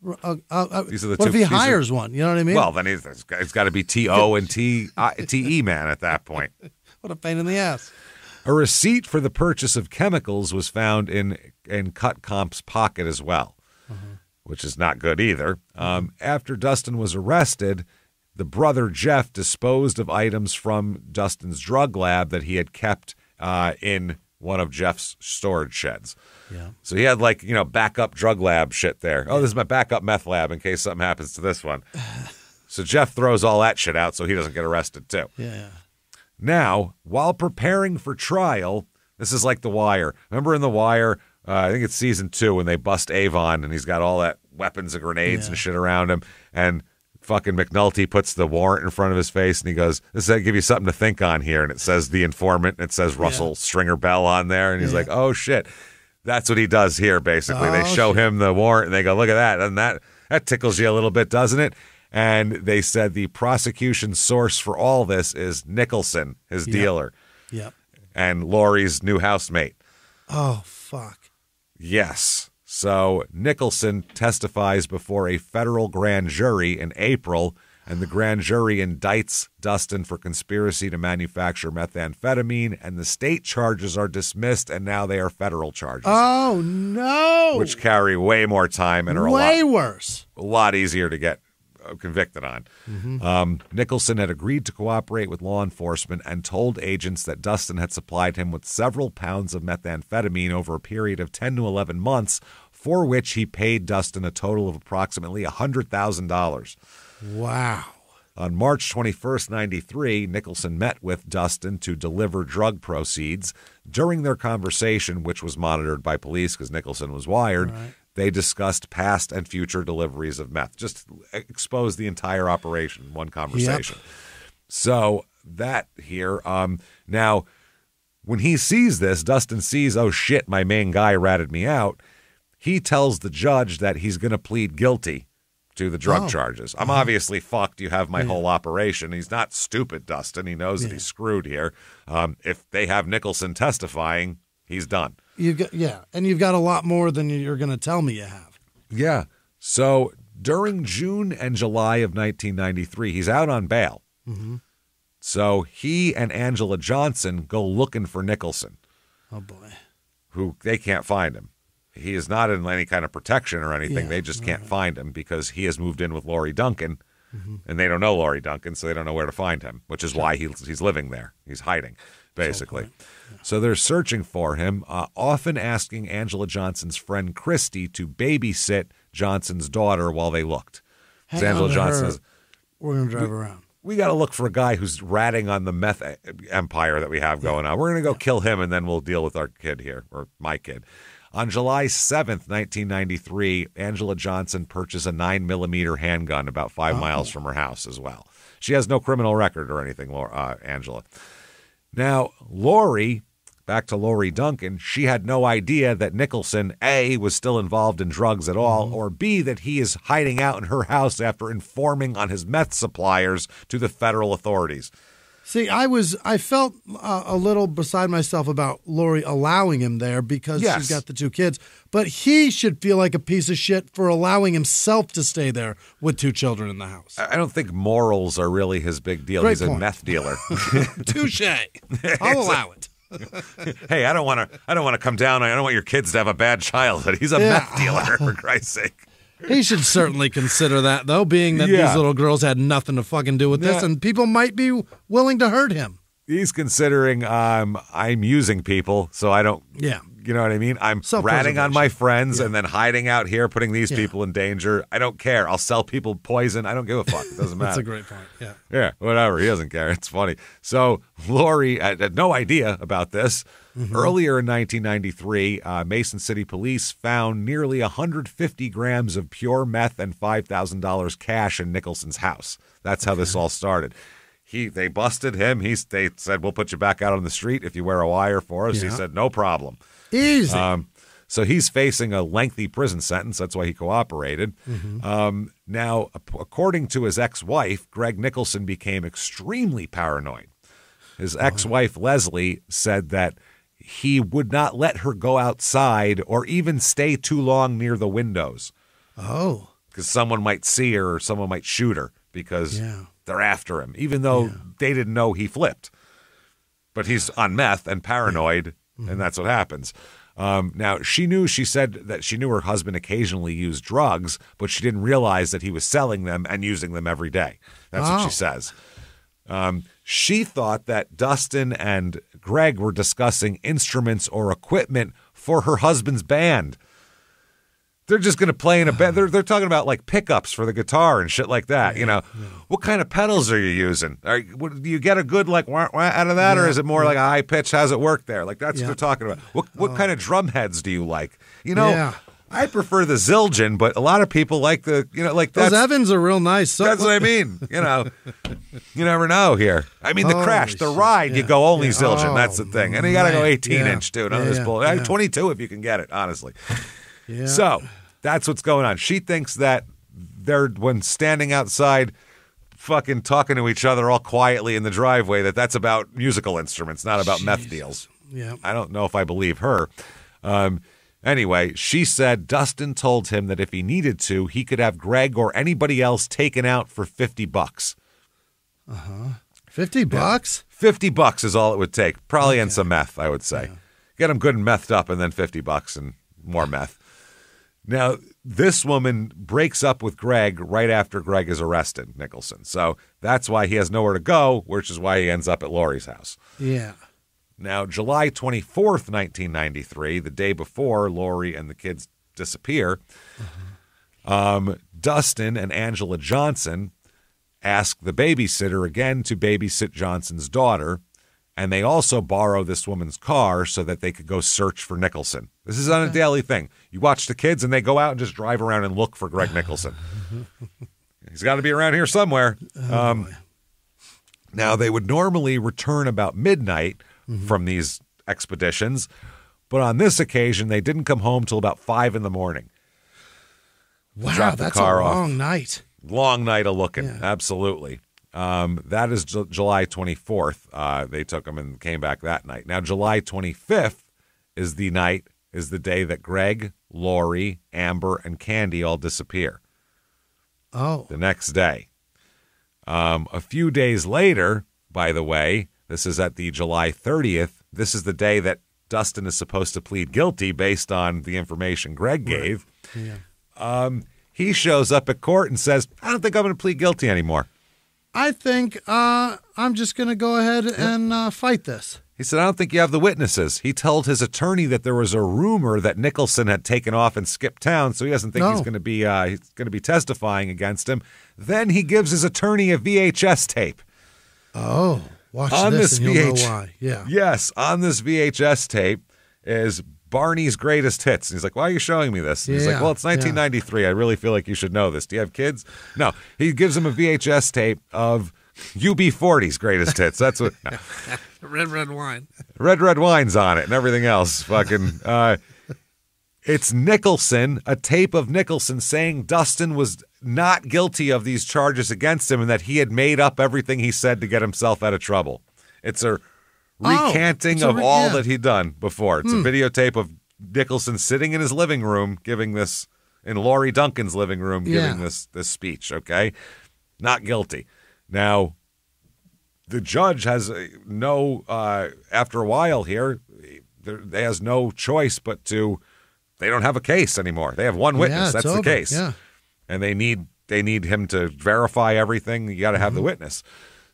These are the what if he hires one? You know what I mean? Well, then it's got to be T.O. and T.E. man at that point. What a pain in the ass. A receipt for the purchase of chemicals was found in Cut Comp's pocket as well. which is not good either. After Dustin was arrested, the brother Jeff disposed of items from Dustin's drug lab that he had kept in one of Jeff's storage sheds. Yeah. So he had backup drug lab shit there. Oh, this is my backup meth lab in case something happens to this one. So Jeff throws all that shit out so he doesn't get arrested too. Yeah. Now, while preparing for trial, this is like The Wire. Remember in The Wire, I think it's season 2, when they bust Avon and he's got all that weapons and grenades and shit around him, and fucking McNulty puts the warrant in front of his face and he goes, "This is give you something to think on here," and it says the informant and it says Russell Stringer Bell on there, and he's like, "Oh shit." That's what he does here, basically. They show him the warrant and they go, "Look at that." And that tickles you a little bit, doesn't it? And they said the prosecution source for all this is Nicholson, his dealer. Yep. And Lori's new housemate. Oh, fuck. Yes. So Nicholson testifies before a federal grand jury in April, and the grand jury indicts Dustin for conspiracy to manufacture methamphetamine, and the state charges are dismissed, and now they are federal charges. Oh, no. Which carry way more time and are way worse. A lot easier to get convicted on. Nicholson had agreed to cooperate with law enforcement and told agents that Dustin had supplied him with several pounds of methamphetamine over a period of 10 to 11 months, for which he paid Dustin a total of approximately $100,000. Wow. On March 21st, 93, Nicholson met with Dustin to deliver drug proceeds. During their conversation, which was monitored by police because Nicholson was wired, they discussed past and future deliveries of meth. Just expose the entire operation in one conversation. Yep. So that here, now, when he sees this, Dustin sees, oh shit, my main guy ratted me out. He tells the judge that he's going to plead guilty to the drug charges. I'm obviously fucked. You have my whole operation. He's not stupid, Dustin. He knows that he's screwed here. If they have Nicholson testifying, he's done. And you've got a lot more than you're going to tell me you have. Yeah. So during June and July of 1993, he's out on bail. So he and Angela Johnson go looking for Nicholson. Oh, boy. Who they can't find him. He is not in any kind of protection or anything. They just can't find him because he has moved in with Lori Duncan, and they don't know Lori Duncan, so they don't know where to find him, which is why he's living there. He's hiding, basically. So they're searching for him, often asking Angela Johnson's friend Christy to babysit Johnson's daughter while they looked. Angela Johnson says, "We're going to drive around. We got to look for a guy who's ratting on the meth empire that we have going on. We're going to go kill him, and then we'll deal with our kid here, or my kid." On July 7th, 1993, Angela Johnson purchased a 9mm handgun about 5 miles from her house as well. She has no criminal record or anything, Angela. Now, Lori, back to Lori Duncan, she had no idea that Nicholson, A, was still involved in drugs at all, or B, that he is hiding out in her house after informing on his meth suppliers to the federal authorities. See, I felt a little beside myself about Lori allowing him there because she's got the 2 kids. But he should feel like a piece of shit for allowing himself to stay there with 2 children in the house. I don't think morals are really his big deal. He's a meth dealer. Touche. I'll allow it. Hey, I don't want to come down. I don't want your kids to have a bad childhood. He's a meth dealer, for Christ's sake. He should certainly consider that, though, being that these little girls had nothing to fucking do with this, and people might be willing to hurt him. He's considering I'm using people, so I don't. Yeah. You know what I mean? I'm ratting on my friends and then hiding out here, putting these people in danger. I don't care. I'll sell people poison. I don't give a fuck. It doesn't matter. That's a great point. Yeah. Yeah, whatever. He doesn't care. It's funny. So Lori had no idea about this. Earlier in 1993, Mason City Police found nearly 150 grams of pure meth and $5,000 cash in Nicholson's house. That's how this all started. They busted him. They said, "We'll put you back out on the street if you wear a wire for us." He said, "No problem." Easy. So he's facing a lengthy prison sentence. That's why he cooperated. Now, according to his ex-wife, Greg Nicholson became extremely paranoid. His ex-wife, Leslie, said that he would not let her go outside or even stay too long near the windows. Oh. Because someone might see her or someone might shoot her because they're after him, even though they didn't know he flipped. But he's on meth and paranoid, and that's what happens. Now, she said that she knew her husband occasionally used drugs, but she didn't realize that he was selling them and using them every day. That's what she says. She thought that Dustin and Greg were discussing instruments or equipment for her husband's band. They're just going to play in a band. They're talking about like pickups for the guitar and shit like that. What kind of pedals are you using? Do you get a good like wah, wah out of that, or is it more like a high pitch? How's it work there? Like that's what they're talking about. What kind of drum heads do you like? I prefer the Zildjian, but a lot of people like the those Evans are real nice. That's what I mean. You never know here. I mean, the Crash, the Ride, you go only Zildjian. That's the thing, and you got to go 18-inch, dude. On this bull, 22 if you can get it. Honestly. Yeah. So that's what's going on. She thinks that when standing outside fucking talking to each other all quietly in the driveway, that's about musical instruments, not about meth deals. Yeah. I don't know if I believe her. Anyway, she said Dustin told him that if he needed to, he could have Greg or anybody else taken out for $50. $50? $50 is all it would take. Probably and some meth, I would say. Yeah. Get him good and methed up and then $50 and more meth. Now, this woman breaks up with Greg right after Greg is arrested, Nicholson. So that's why he has nowhere to go, which is why he ends up at Lori's house. Yeah. Now, July 24th, 1993, the day before Lori and the kids disappear, Dustin and Angela Johnson ask the babysitter again to babysit Johnson's daughter, and they also borrow this woman's car so that they could go search for Nicholson. This is on a daily thing. You watch the kids, and they go out and just drive around and look for Greg Nicholson. He's got to be around here somewhere. Now, they would normally return about midnight from these expeditions, but on this occasion, they didn't come home till about 5 in the morning. Wow, that's a long night. Long night of looking, absolutely. That is July 24th. They took them and came back that night. Now, July 25th is the day that Greg, Lori, Amber, and Candy all disappear. Oh. The next day. A few days later, by the way, this is at the July 30th. This is the day that Dustin is supposed to plead guilty based on the information Greg gave. Yeah. He shows up at court and says, I don't think I'm going to plead guilty anymore. I think I'm just going to go ahead and fight this. He said, I don't think you have the witnesses. He told his attorney that there was a rumor that Nicholson had taken off and skipped town, so he doesn't think he's going to be testifying against him. Then he gives his attorney a VHS tape. Oh, watch on this and you'll know why. Yeah. Yes, on this VHS tape is Barney's Greatest Hits. And he's like, why are you showing me this? And he's like, well, it's 1993. I really feel like you should know this. Do you have kids? No. He gives him a VHS tape of UB40's Greatest Hits. That's what. No. Red wine. Red wine's on it and everything else. Fucking. It's Nicholson, a tape of Nicholson saying Dustin was not guilty of these charges against him and that he had made up everything he said to get himself out of trouble. It's a recanting of all that he'd done before. It's a videotape of Nicholson sitting in his living room giving this, in Laurie Duncan's living room, giving this speech, okay? Not guilty. Now, the judge has after a while here, they has no choice but to, they don't have a case anymore. They have one witness. That's the case. Yeah. And they need him to verify everything. You got to have the witness.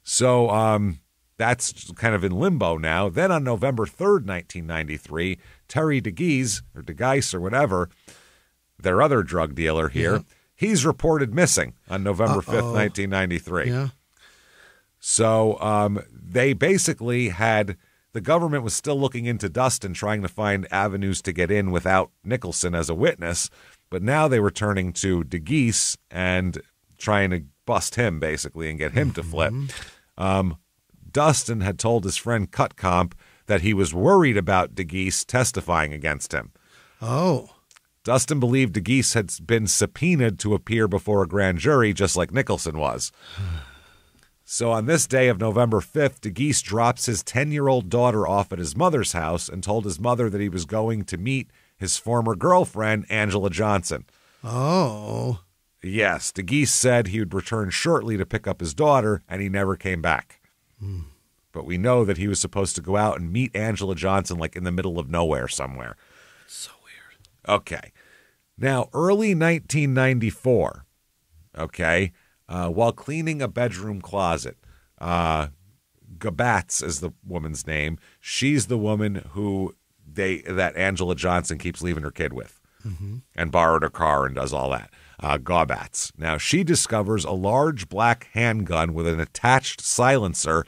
So, that's kind of in limbo now. Then on November 3rd, 1993, Terry DeGeis or whatever, their other drug dealer here, he's reported missing on November 5th, 1993. Yeah. So they basically the government was still looking into Dustin, trying to find avenues to get in without Nicholson as a witness. But now they were turning to DeGeis and trying to bust him, basically, and get him to flip. Dustin had told his friend Cutcomp that he was worried about DeGeis testifying against him. Oh. Dustin believed DeGeis had been subpoenaed to appear before a grand jury, just like Nicholson was. So on this day of November 5th, DeGeis drops his 10-year-old daughter off at his mother's house and told his mother that he was going to meet his former girlfriend, Angela Johnson. Oh. Yes, DeGeis said he would return shortly to pick up his daughter, and he never came back. But we know that he was supposed to go out and meet Angela Johnson like in the middle of nowhere somewhere. So weird. Okay. Now, early 1994, okay, while cleaning a bedroom closet, Gabatz is the woman's name. She's the woman who that Angela Johnson keeps leaving her kid with and borrowed her car and does all that. Gabatz. Now, she discovers a large black handgun with an attached silencer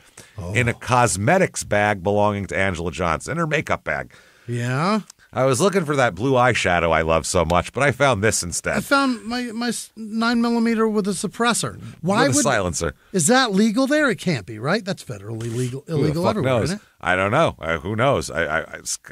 in a cosmetics bag belonging to Angela Johnson, her makeup bag. Yeah? I was looking for that blue eyeshadow I love so much, but I found this instead. I found my 9mm with a suppressor. Why with a silencer. Is that legal there? It can't be, right? That's federally illegal everywhere, knows? isn't it? I don't know. Who knows?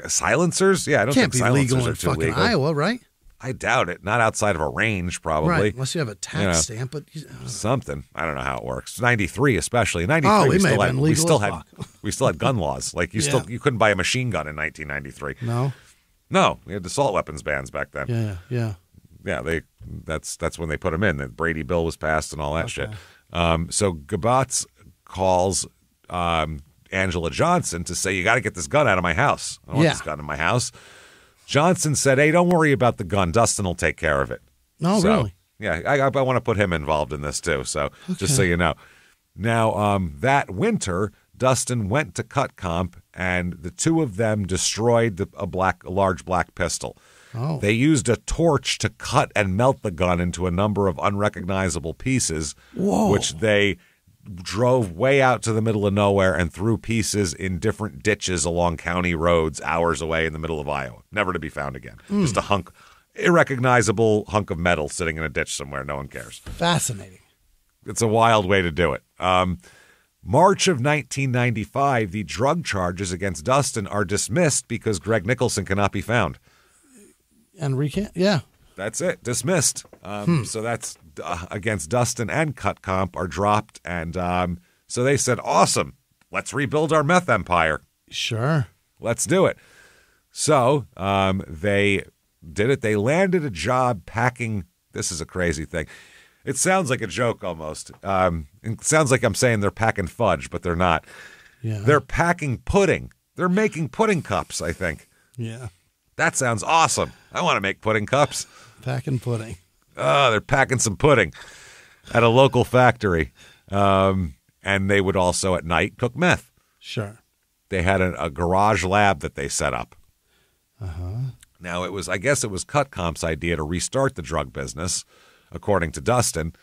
Silencers? Yeah, I don't think silencers legal in are too fucking legal. Iowa, right? I doubt it. Not outside of a range, probably. Right, unless you have a tax stamp. But something. I don't know how it works. 93 especially. 93 we still had gun laws. Like you couldn't buy a machine gun in 1993. No, we had assault weapons bans back then. Yeah. That's when they put them in. The Brady bill was passed and all that shit. So Gabatz calls Angela Johnson to say, you got to get this gun out of my house. I don't want this gun in my house. Johnson said, hey, don't worry about the gun. Dustin will take care of it. No, really? Yeah, I want to put him involved in this too. So just so you know. Now, that winter, Dustin went to Cut Comp, and the two of them destroyed a large black pistol. Oh. They used a torch to cut and melt the gun into a number of unrecognizable pieces, which they drove way out to the middle of nowhere and threw pieces in different ditches along county roads hours away in the middle of Iowa, never to be found again. Just a irrecognizable hunk of metal sitting in a ditch somewhere. No one cares. Fascinating. It's a wild way to do it. March of 1995, the drug charges against Dustin are dismissed because Greg Nicholson cannot be found. And recant? Yeah. That's it. Dismissed. So that's against Dustin and Cut Comp are dropped. And so they said, awesome. Let's rebuild our meth empire. Sure. Let's do it. So they did it. They landed a job packing. This is a crazy thing. It sounds like a joke almost. It sounds like I'm saying they're packing fudge, but they're not. Yeah. They're packing pudding. They're making pudding cups, I think. Yeah. That sounds awesome. I want to make pudding cups. Packing pudding. Oh, they're packing some pudding at a local factory. And they would also at night cook meth. Sure. They had a garage lab that they set up. Now, I guess it was Cut Comp's idea to restart the drug business, according to Dustin.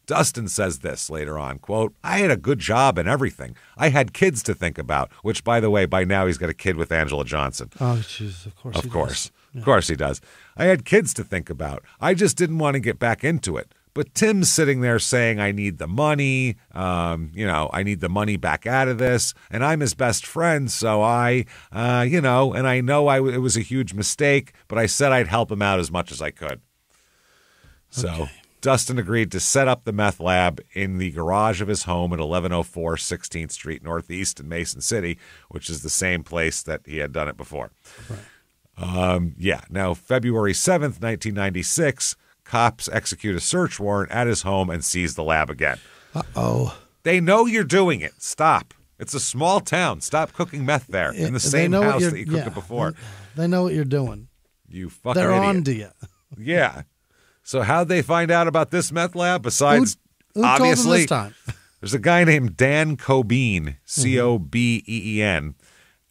Dustin says this later on, quote, I had a good job and everything. I had kids to think about, which, by the way, by now he's got a kid with Angela Johnson. Oh, jeez, of course he does. Of course he does. I had kids to think about. I just didn't want to get back into it. But Tim's sitting there saying, I need the money, I need the money back out of this, and I'm his best friend, so and I know it was a huge mistake, but I said I'd help him out as much as I could. So Dustin agreed to set up the meth lab in the garage of his home at 1104 16th Street Northeast in Mason City, which is the same place that he had done it before. Right. Now, February 7th, 1996, cops execute a search warrant at his home and seize the lab again. Uh-oh. They know you're doing it. Stop. It's a small town. Stop cooking meth there in the same house that you cooked it before. They know what you're doing. You fucking They're idiot. on to you. Yeah. So how'd they find out about this meth lab besides who obviously told them this time? There's a guy named Dan Cobeen, Cobeen,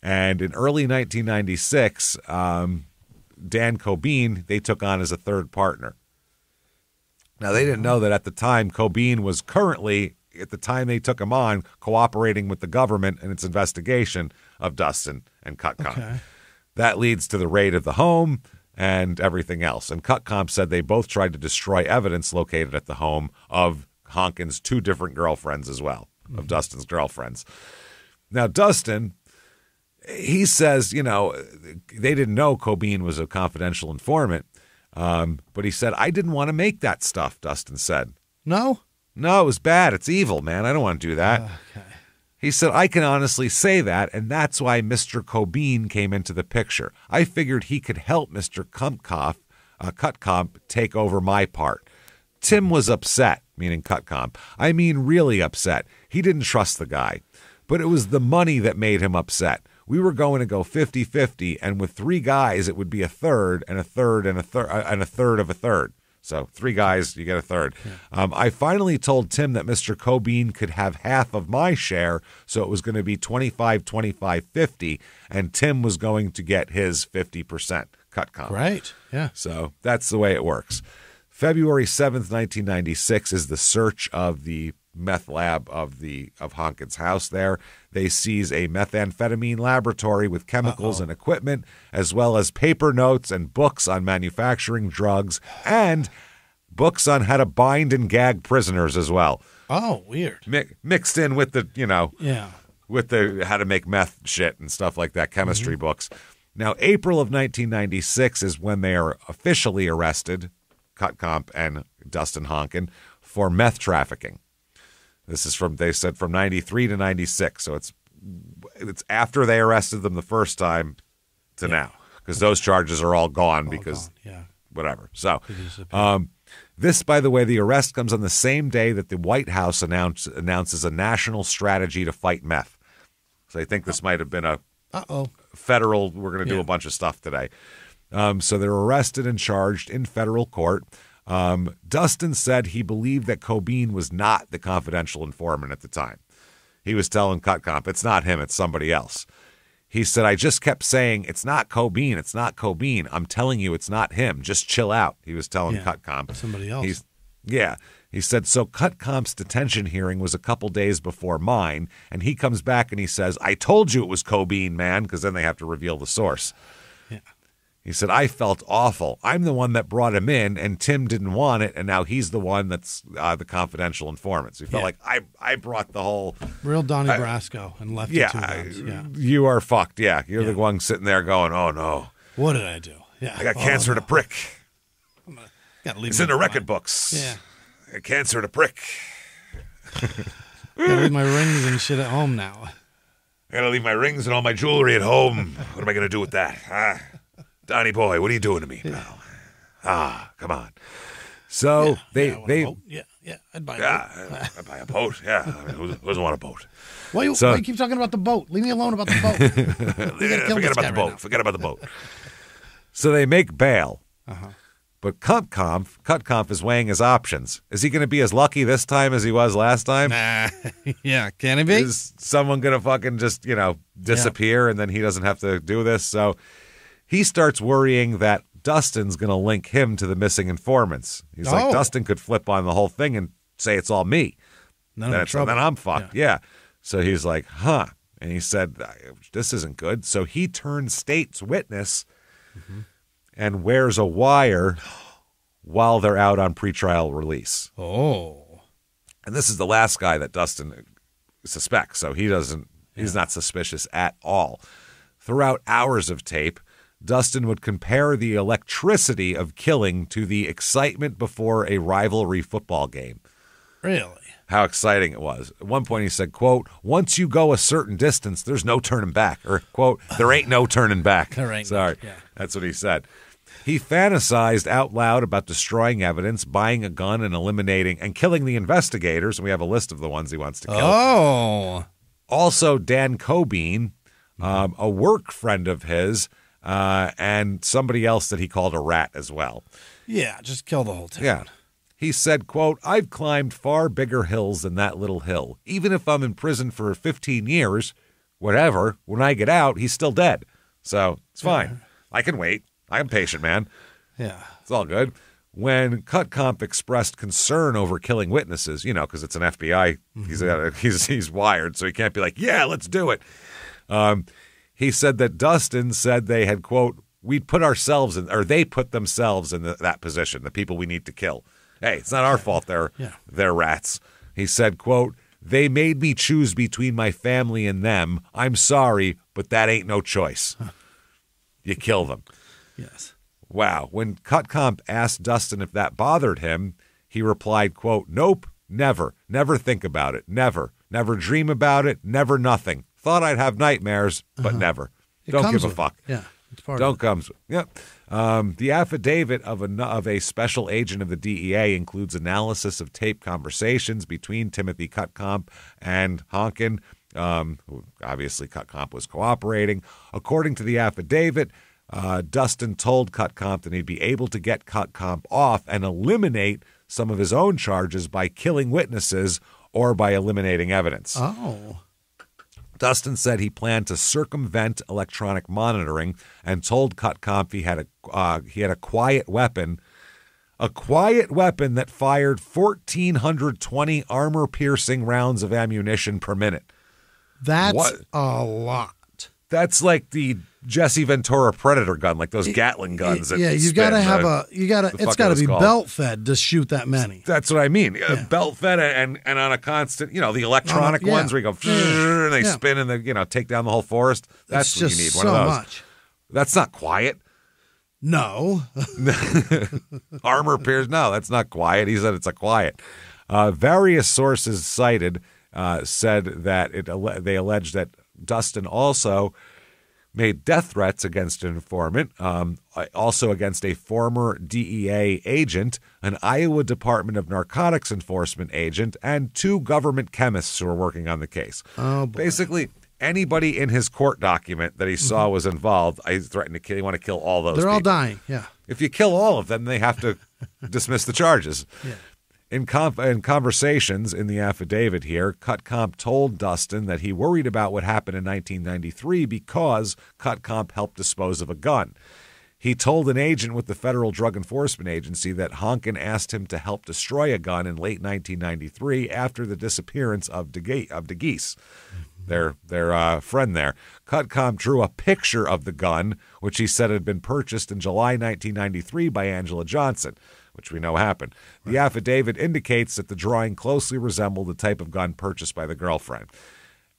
and in early 1996, Dan Cobeen they took on as a third partner. Now, they didn't know that at the time, Cobeen was currently, at the time they took him on, cooperating with the government in its investigation of Dustin and Cut Comp. Okay. That leads to the raid of the home and everything else. And Cut Comp said they both tried to destroy evidence located at the home of Honkin's two different girlfriends as well, of Dustin's girlfriends. Now, Dustin, he says, they didn't know Cobeen was a confidential informant. But he said, I didn't want to make that stuff, Dustin said. No, it was bad. It's evil, man. I don't want to do that. Okay. He said, I can honestly say that, and that's why Mr. Cobeen came into the picture. I figured he could help Mr. Cut Comp take over my part. Tim was upset, meaning Cut Comp. I mean, really upset. He didn't trust the guy. But it was the money that made him upset. we were going to go 50-50, and with 3 guys, it would be a third and a third and a third and a third of a third. So 3 guys, you get a third. Yeah. I finally told Tim that Mr. Cobean could have half of my share, so it was going to be 25, 25, 50, and Tim was going to get his 50% cut comp. Right, yeah. So that's the way it works. February 7th, 1996 is the search of the meth lab of Honkin's house there. They seize a methamphetamine laboratory with chemicals and equipment, as well as paper notes and books on manufacturing drugs and books on how to bind and gag prisoners as well. Oh, weird. Mixed in with the, with the how to make meth shit and stuff like that, chemistry books. Now, April of 1996 is when they are officially arrested, Cut Comp and Dustin Honkin, for meth trafficking. This is they said from 93 to 96. So it's after they arrested them the first time to now, because those charges are all gone whatever. So this, by the way, the arrest comes on the same day that the White House announces a national strategy to fight meth. So I think this might have been a federal, we're going to do a bunch of stuff today. So they're arrested and charged in federal court. Dustin said he believed that Cobean was not the confidential informant at the time. He was telling Cut Comp, it's not him, it's somebody else. He said, I just kept saying, it's not Cobean, it's not Cobean. I'm telling you, it's not him. Just chill out. He was telling Cut Comp. Somebody else. He said, so Cut Comp's detention hearing was a couple days before mine, and he comes back and he says, I told you it was Cobean, man, because then they have to reveal the source. Yeah. He said, I felt awful. I'm the one that brought him in, and Tim didn't want it, and now he's the one that's the confidential informant. So he felt like, I brought the whole... Real Donnie Brasco and left it to guns. Yeah, you are fucked. Yeah, you're the one sitting there going, oh, no. What did I do? Yeah, I got cancer to prick. It's in the record books. Yeah. I got cancer to prick. Gotta leave my rings and shit at home now. I gotta leave my rings and all my jewelry at home. What am I gonna do with that? Donnie boy, what are you doing to me? Yeah. Come on. So they I'd buy a boat. I'd buy a boat. Yeah, I mean, who doesn't want a boat? Why you keep talking about the boat? Leave me alone about the boat. Forget about the boat. Forget about the boat. So they make bail. But Cut Comp is weighing his options. Is he going to be as lucky this time as he was last time? Yeah, can he be? Is someone going to fucking just, disappear and then he doesn't have to do this? So he starts worrying that Dustin's going to link him to the missing informants. He's like, Dustin could flip on the whole thing and say it's all me. Then I'm fucked. Yeah. So he's like, huh. And he said, this isn't good. So he turns state's witness and wears a wire while they're out on pretrial release. Oh. And this is the last guy that Dustin suspects. So he's not suspicious at all. Throughout hours of tape, Dustin would compare the electricity of killing to the excitement before a rivalry football game. Really? How exciting it was. At one point he said, quote, once you go a certain distance, there's no turning back. Or, quote, there ain't no turning back. Sorry. That's what he said. He fantasized out loud about destroying evidence, buying a gun, and eliminating and killing the investigators. And we have a list of the ones he wants to kill. Oh. Also, Dan Cobean, a work friend of his, and somebody else that he called a rat as well. Yeah, just kill the whole town. Yeah. He said, quote, I've climbed far bigger hills than that little hill. Even if I'm in prison for 15 years, whatever, when I get out, he's still dead. So it's fine. I can wait. I'm patient, man. Yeah. It's all good. When Cut Comp expressed concern over killing witnesses, because it's an FBI, he's wired, so he can't be like, yeah, let's do it. He said that Dustin said they had, quote, they put themselves in that position, the people we need to kill. Hey, it's not our fault they're rats. He said, quote, they made me choose between my family and them. I'm sorry, but that ain't no choice. You kill them. Yes. Wow. When Cut Comp asked Dustin if that bothered him, he replied, quote, nope, never. Never think about it. Never. Never dream about it. Never nothing. Thought I'd have nightmares, but never. Don't give a fuck. Yeah. It's part Don't come. Yep. The affidavit of a special agent of the DEA includes analysis of tape conversations between Timothy Cut Comp and Honkin, who obviously Cut Comp was cooperating. According to the affidavit, Dustin told Cut Comp that he'd be able to get Cut Comp off and eliminate some of his own charges by killing witnesses or by eliminating evidence. Oh. Dustin said he planned to circumvent electronic monitoring and told Cut Comp he had a quiet weapon. A quiet weapon that fired 1,420 armor-piercing rounds of ammunition per minute. That's a lot. That's like the Jesse Ventura Predator gun, like those Gatling guns. Yeah, you got to have it's got to be belt-fed to shoot that many. That's what I mean. Yeah. Belt-fed and on a constant, the electronic ones where you go, and they spin and they, take down the whole forest. That's what you need, one of those. Much. That's not quiet. No. Armor pierced. No, that's not quiet. He said it's a quiet. Various sources cited said that they alleged that Dustin also made death threats against an informant, also against a former DEA agent, an Iowa Department of Narcotics Enforcement agent, and 2 government chemists who were working on the case. Oh, boy. Basically, anybody in his court document that he saw was involved, I threatened to kill. You want to kill all those people. They're all dying, yeah. If you kill all of them, they have to dismiss the charges. Yeah. In conversations in the affidavit here, Cut Comp told Dustin that he worried about what happened in 1993 because Cut Comp helped dispose of a gun. He told an agent with the Federal Drug Enforcement Agency that Honkin asked him to help destroy a gun in late 1993 after the disappearance of DeGeese. Their friend there. Cut Comp drew a picture of the gun, which he said had been purchased in July 1993 by Angela Johnson, which we know happened. The affidavit indicates that the drawing closely resembled the type of gun purchased by the girlfriend.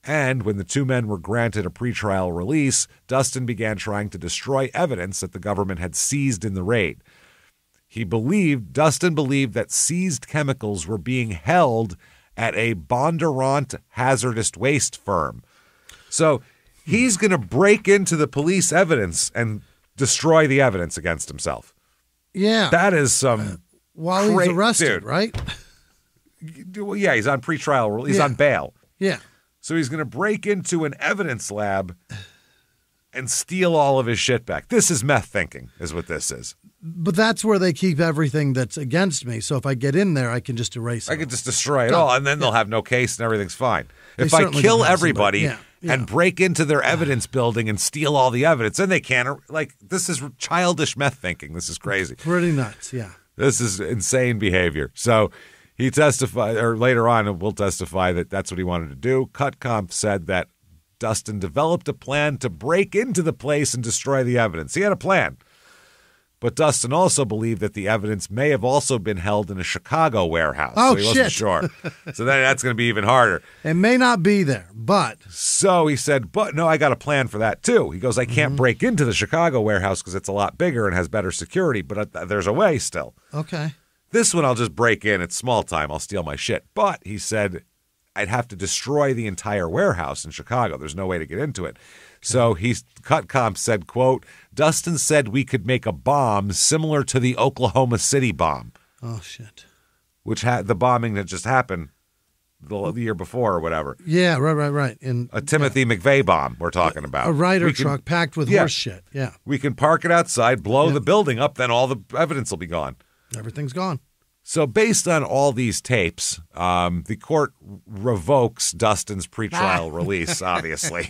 And when the 2 men were granted a pretrial release, Dustin began trying to destroy evidence that the government had seized in the raid. Dustin believed that seized chemicals were being held at a Bondurant hazardous waste firm. So he's going to break into the police evidence and destroy the evidence against himself. Yeah. That is some while he's arrested, right? Well, yeah, he's on pretrial. He's on bail. Yeah. So he's going to break into an evidence lab and steal all of his shit back. This is meth thinking, is what this is. But that's where they keep everything that's against me. So if I get in there, I can just erase it. I can just destroy it all, and then they'll have no case and everything's fine. If I kill everybody and break into their evidence building and steal all the evidence, then they can't. This is childish meth thinking. This is crazy. Pretty nuts, yeah. This is insane behavior. So he testified, or later on will testify that that's what he wanted to do. Cut Comp said that Dustin developed a plan to break into the place and destroy the evidence. He had a plan. But Dustin also believed that the evidence may have also been held in a Chicago warehouse. Oh, so he wasn't sure. So then that's going to be even harder. It may not be there, but. So he said, but no, I got a plan for that too. He goes, I can't break into the Chicago warehouse because it's a lot bigger and has better security, but there's a way still. Okay. This one I'll just break in. It's small time. I'll steal my shit. But he said, I'd have to destroy the entire warehouse in Chicago. There's no way to get into it. So Cut Comp said, quote, Dustin said we could make a bomb similar to the Oklahoma City bomb. Oh, shit. Which had the bombing that just happened the year before or whatever. Yeah, right. A Timothy McVeigh bomb we're talking about. A Ryder truck packed with horse shit, yeah. We can park it outside, blow the building up, then all the evidence will be gone. Everything's gone. So based on all these tapes, the court revokes Dustin's pretrial release, obviously,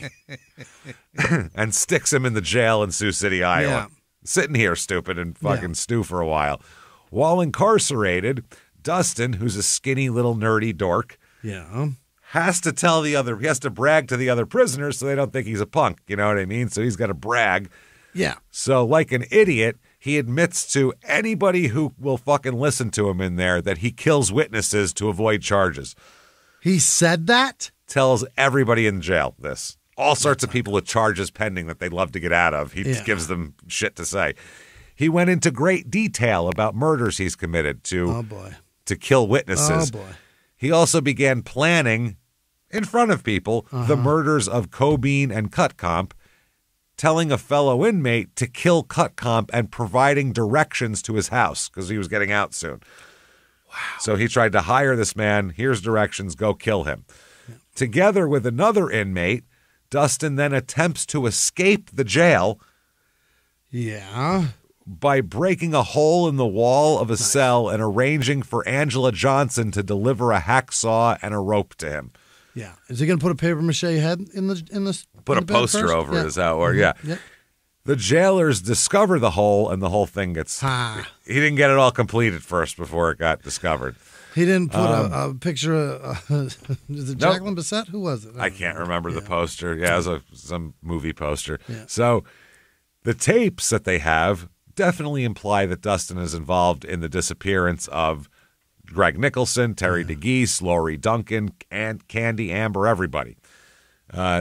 and sticks him in the jail in Sioux City, Iowa. Yeah. Sitting here stupid and fucking stew for a while. While incarcerated, Dustin, who's a skinny little nerdy dork, has to brag to the other prisoners so they don't think he's a punk. You know what I mean? So he's got to brag. Yeah. So like an idiot, he admits to anybody who will fucking listen to him in there that he kills witnesses to avoid charges. He said that? Tells everybody in jail this. All sorts of people with charges pending that they'd love to get out of. He gives them shit to say. He went into great detail about murders he's committed to kill witnesses. Oh, boy. He also began planning, in front of people, the murders of Cobean and Cut Comp, telling a fellow inmate to kill Cut Comp and providing directions to his house because he was getting out soon. Wow. So he tried to hire this man. Here's directions. Go kill him. Together with another inmate, Dustin then attempts to escape the jail. Yeah. By breaking a hole in the wall of a cell and arranging for Angela Johnson to deliver a hacksaw and a rope to him. Yeah. Is he going to put a paper mache head in the Put in a the poster first? over Yeah. it, is that or yeah. Yep. The jailers discover the hole and the whole thing gets he didn't get it all completed first before it got discovered. He didn't put a picture of is it Jacqueline Bisset? Who was it? I can't remember the poster. Yeah, it was some movie poster. Yeah. So the tapes that they have definitely imply that Dustin is involved in the disappearance of Greg Nicholson, Terry DeGeese, Lori Duncan, and Candy, Amber, everybody.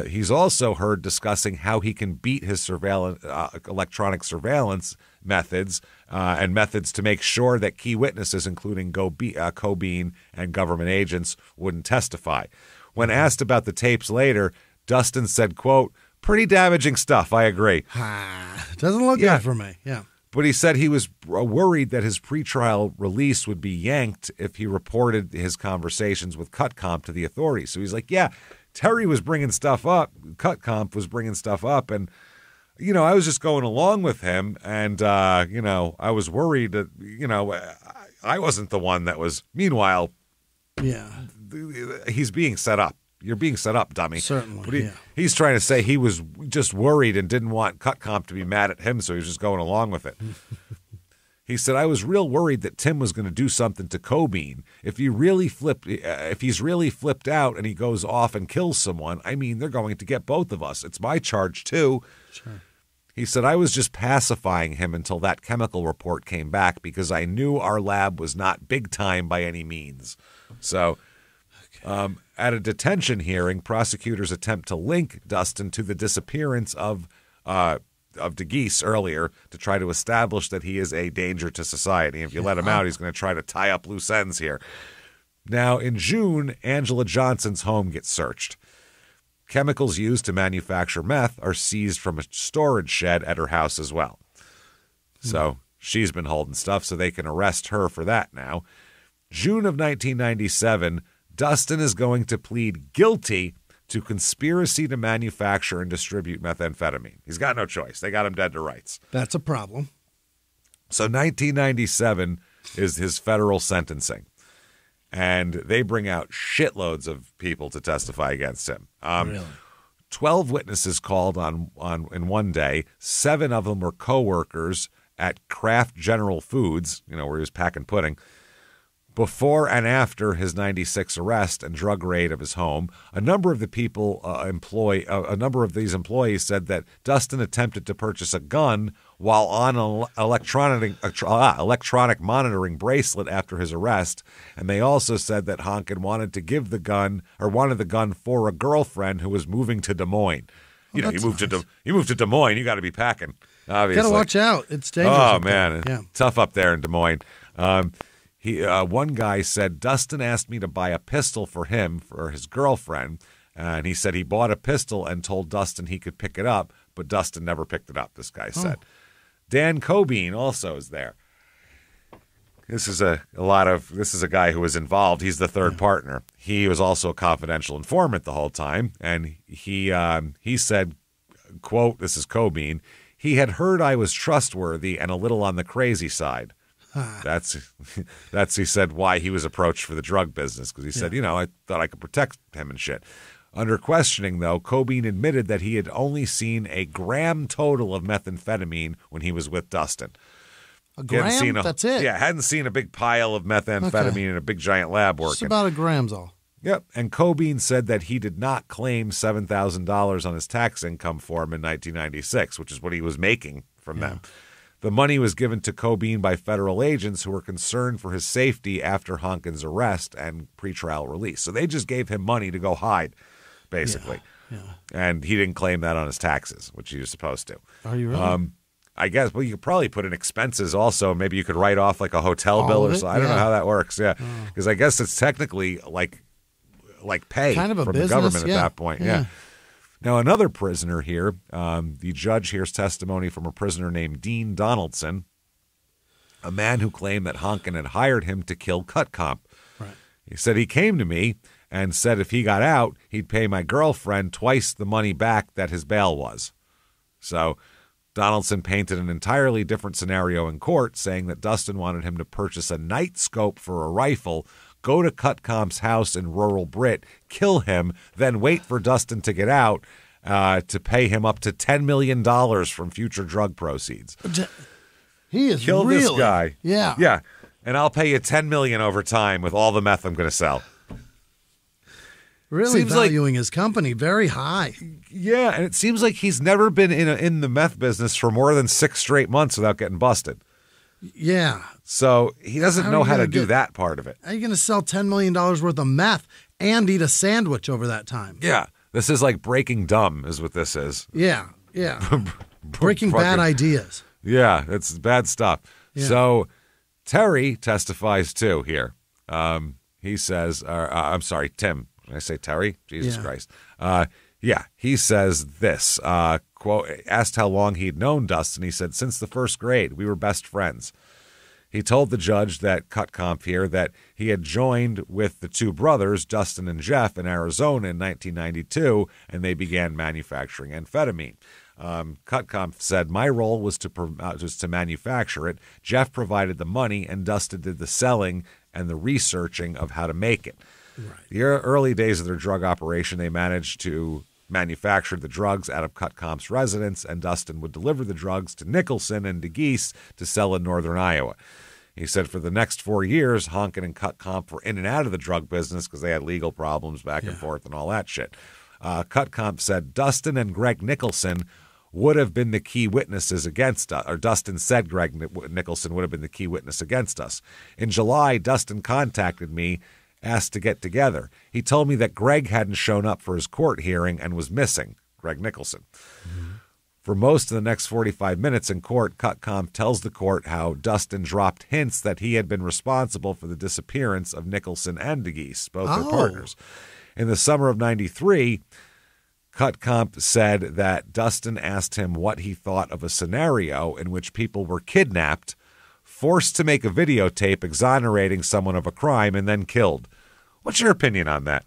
He's also heard discussing how he can beat his electronic surveillance methods and methods to make sure that key witnesses, including Cobain and government agents, wouldn't testify. When asked about the tapes later, Dustin said, quote, "Pretty damaging stuff, I agree." Doesn't look good for me. Yeah. But he said he was worried that his pretrial release would be yanked if he reported his conversations with Cutcomp to the authorities. So he's like, yeah, Terry was bringing stuff up. Cutcomp was bringing stuff up. And, you know, I was just going along with him. And, you know, I was worried that, you know, I wasn't the one that was. Meanwhile, he's being set up. You're being set up, dummy. Certainly, But he's trying to say he was just worried and didn't want Cutcomp to be mad at him, so he was just going along with it. He said, "I was real worried that Tim was going to do something to Cobain. If he's really flipped out and he goes off and kills someone, I mean, they're going to get both of us. It's my charge too." Sure. He said, "I was just pacifying him until that chemical report came back because I knew our lab was not big time by any means." So. At a detention hearing, prosecutors attempt to link Dustin to the disappearance of DeGeese earlier to try to establish that he is a danger to society. If you let him out, he's going to try to tie up loose ends here. Now, in June, Angela Johnson's home gets searched. Chemicals used to manufacture meth are seized from a storage shed at her house as well. So she's been holding stuff, so they can arrest her for that now. June of 1997, Dustin is going to plead guilty to conspiracy to manufacture and distribute methamphetamine. He's got no choice. They got him dead to rights. That's a problem. So 1997 is his federal sentencing. And they bring out shitloads of people to testify against him. Really? 12 witnesses called on in one day. 7 of them were co-workers at Kraft General Foods, you know, where he was packing pudding. Before and after his 96 arrest and drug raid of his home, a number of the people a number of these employees said that Dustin attempted to purchase a gun while on an electronic monitoring bracelet after his arrest, and they also said that Honkin wanted the gun for a girlfriend who was moving to Des Moines. You know, you moved to Des Moines, you got to be packing. Obviously, got to watch out. It's dangerous. Oh man, tough up there in Des Moines. One guy said, Dustin asked me to buy a pistol for him, for his girlfriend, and he said he bought a pistol and told Dustin he could pick it up, but Dustin never picked it up, this guy said. Dan Cobain also is there. This is a guy who was involved. He's the third partner. He was also a confidential informant the whole time, and he said, quote, this is Cobain, he had heard I was trustworthy and a little on the crazy side. That's he said why he was approached for the drug business, because he said, you know, I thought I could protect him and shit. Under questioning, though, Cobain admitted that he had only seen a gram total of methamphetamine when he was with Dustin. A gram? That's it? Yeah, hadn't seen a big pile of methamphetamine in a big giant lab working. Just about a gram's all. Yep, and Cobain said that he did not claim $7,000 on his tax income form in 1996, which is what he was making from them. The money was given to Cobain by federal agents who were concerned for his safety after Honkin's arrest and pretrial release. So they just gave him money to go hide, basically. And he didn't claim that on his taxes, which he was supposed to. Are you really? I guess, well, you could probably put in expenses also. Maybe you could write off like a hotel bill or something. I don't know how that works, because I guess it's technically like pay kind of a from business, the government at that point. Now, another prisoner here, the judge hears testimony from a prisoner named Dean Donaldson, a man who claimed that Honkin had hired him to kill Cutcomp. Right. He said, he came to me and said if he got out, he'd pay my girlfriend twice the money back that his bail was. So Donaldson painted an entirely different scenario in court, saying that Dustin wanted him to purchase a night scope for a rifle, go to Cutcomp's house in rural Brit, kill him, then wait for Dustin to get out to pay him up to $10 million from future drug proceeds. He is Kill really, this guy. Yeah. Yeah. And I'll pay you $10 million over time with all the meth I'm going to sell. Really seems valuing his company very high. Yeah, and it seems like he's never been in the meth business for more than 6 straight months without getting busted. Yeah. So he doesn't know how to do that part of it. How are you going to sell $10 million worth of meth and eat a sandwich over that time? Yeah. This is like Breaking Dumb is what this is. Yeah. Breaking bad ideas. Yeah, it's bad stuff. Yeah. So Terry testifies too here. He says, I'm sorry, Tim. Did I say Terry? Jesus Christ. He says this, quote, asked how long he'd known Dustin. He said, since the first grade, we were best friends. He told the judge that Cutcomp here that he had joined with the two brothers, Dustin and Jeff, in Arizona in 1992, and they began manufacturing amphetamine. Cutcomp said, my role was to manufacture it. Jeff provided the money, and Dustin did the selling and the researching of how to make it. Right. The early days of their drug operation, they managed to manufacture the drugs out of Cutcomp's residence, and Dustin would deliver the drugs to Nicholson and DeGeese to sell in northern Iowa. He said for the next 4 years, Honkin and Cutcomp were in and out of the drug business because they had legal problems back and forth and all that shit. Cutcomp said Dustin and Greg Nicholson would have been the key witnesses against us, or Dustin said Greg Nicholson would have been the key witness against us. In July, Dustin contacted me, asked to get together. He told me that Greg hadn't shown up for his court hearing and was missing, Greg Nicholson. Mm-hmm. For most of the next 45 minutes in court, Cutcomp tells the court how Dustin dropped hints that he had been responsible for the disappearance of Nicholson and DeGeese, both their partners. In the summer of 93, Cutcomp said that Dustin asked him what he thought of a scenario in which people were kidnapped, forced to make a videotape exonerating someone of a crime, and then killed. What's your opinion on that?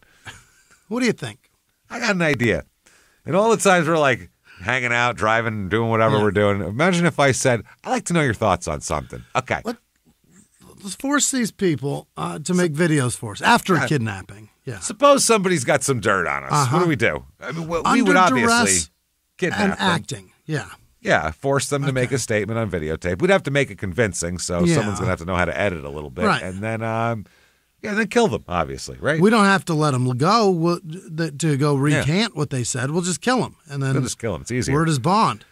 What do you think? I got an idea. And all the times we're like hanging out, driving, doing whatever we're doing. Imagine if I said, I'd like to know your thoughts on something. Okay. Let's force these people to make videos for us after a kidnapping. Yeah. Suppose somebody's got some dirt on us. What do we do? I mean, we would obviously kidnap and them. acting. Yeah. Yeah, force them to make a statement on videotape. We'd have to make it convincing, so someone's going to have to know how to edit a little bit. Right. And then, then kill them, obviously, right? We don't have to let them go to go recant what they said. We'll just kill them. And then we'll just kill them. It's easier. Word is bond.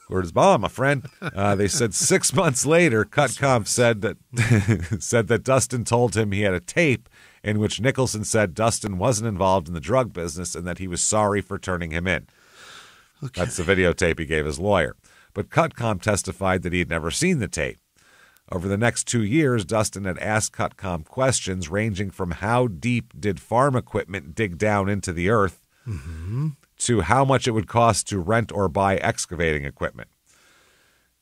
Word is bond, my friend. They said 6 months later, Cutcomp said that Dustin told him he had a tape in which Nicholson said Dustin wasn't involved in the drug business and that he was sorry for turning him in. Okay. That's the videotape he gave his lawyer. But Cutcomp testified that he had never seen the tape. Over the next 2 years, Dustin had asked Cutcomp questions ranging from how deep did farm equipment dig down into the earth to how much it would cost to rent or buy excavating equipment.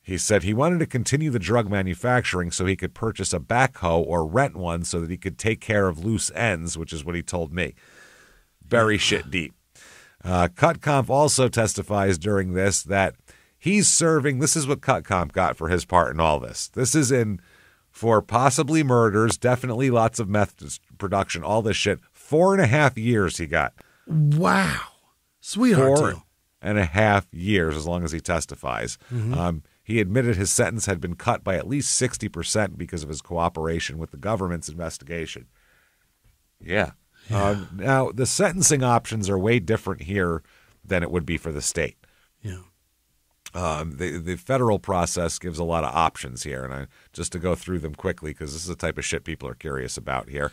He said he wanted to continue the drug manufacturing so he could purchase a backhoe or rent one so that he could take care of loose ends, which is what he told me. Very shit deep. Cutcomp also testifies during this that he's serving, this is what Cutcomp got for his part in all this. This is in for possibly murders, definitely lots of meth production, all this shit. 4.5 years he got. Wow. Sweetheart. 4.5 years as long as he testifies. He admitted his sentence had been cut by at least 60% because of his cooperation with the government's investigation. Yeah. Now, the sentencing options are way different here than it would be for the state. Yeah. The federal process gives a lot of options here, and just to go through them quickly because this is the type of shit people are curious about here.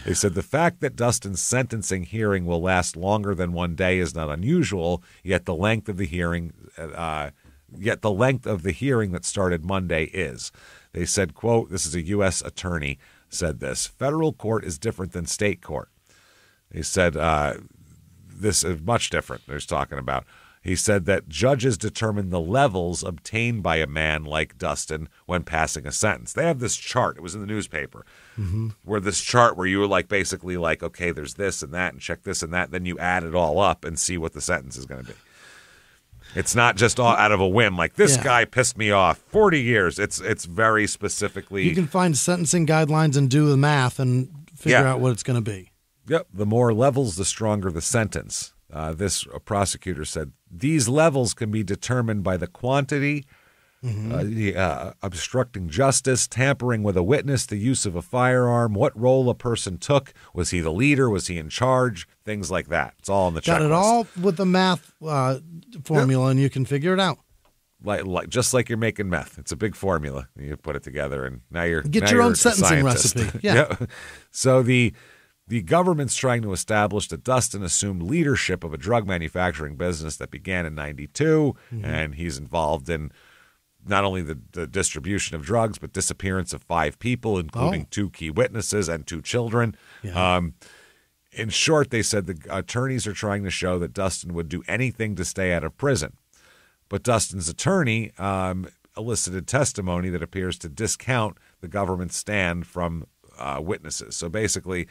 They said the fact that Dustin's sentencing hearing will last longer than 1 day is not unusual, yet the length of the hearing that started Monday is. They said, quote, this is a U.S. attorney said this, federal court is different than state court. They said this is much different. They're talking about. He said that judges determine the levels obtained by a man like Dustin when passing a sentence. They have this chart. It was in the newspaper. Where this chart where you were like basically like, okay, there's this and that and check this and that. Then you add it all up and see what the sentence is going to be. It's not just all out of a whim. Like this guy pissed me off 40 years. It's very specifically. You can find sentencing guidelines and do the math and figure out what it's going to be. Yep. The more levels, the stronger the sentence. This prosecutor said these levels can be determined by the quantity, obstructing justice, tampering with a witness, the use of a firearm, what role a person took. Was he the leader? Was he in charge? Things like that. It's all in the checklist. Got it all with the math formula, and you can figure it out. Like just like you're making meth. It's a big formula. You put it together, and now you're get your own sentencing recipe. Yeah. So the government's trying to establish that Dustin assumed leadership of a drug manufacturing business that began in 92, and he's involved in not only the distribution of drugs, but disappearance of 5 people, including 2 key witnesses and 2 children. Yeah. In short, they said the attorneys are trying to show that Dustin would do anything to stay out of prison. But Dustin's attorney elicited testimony that appears to discount the government's stand from witnesses. So basically,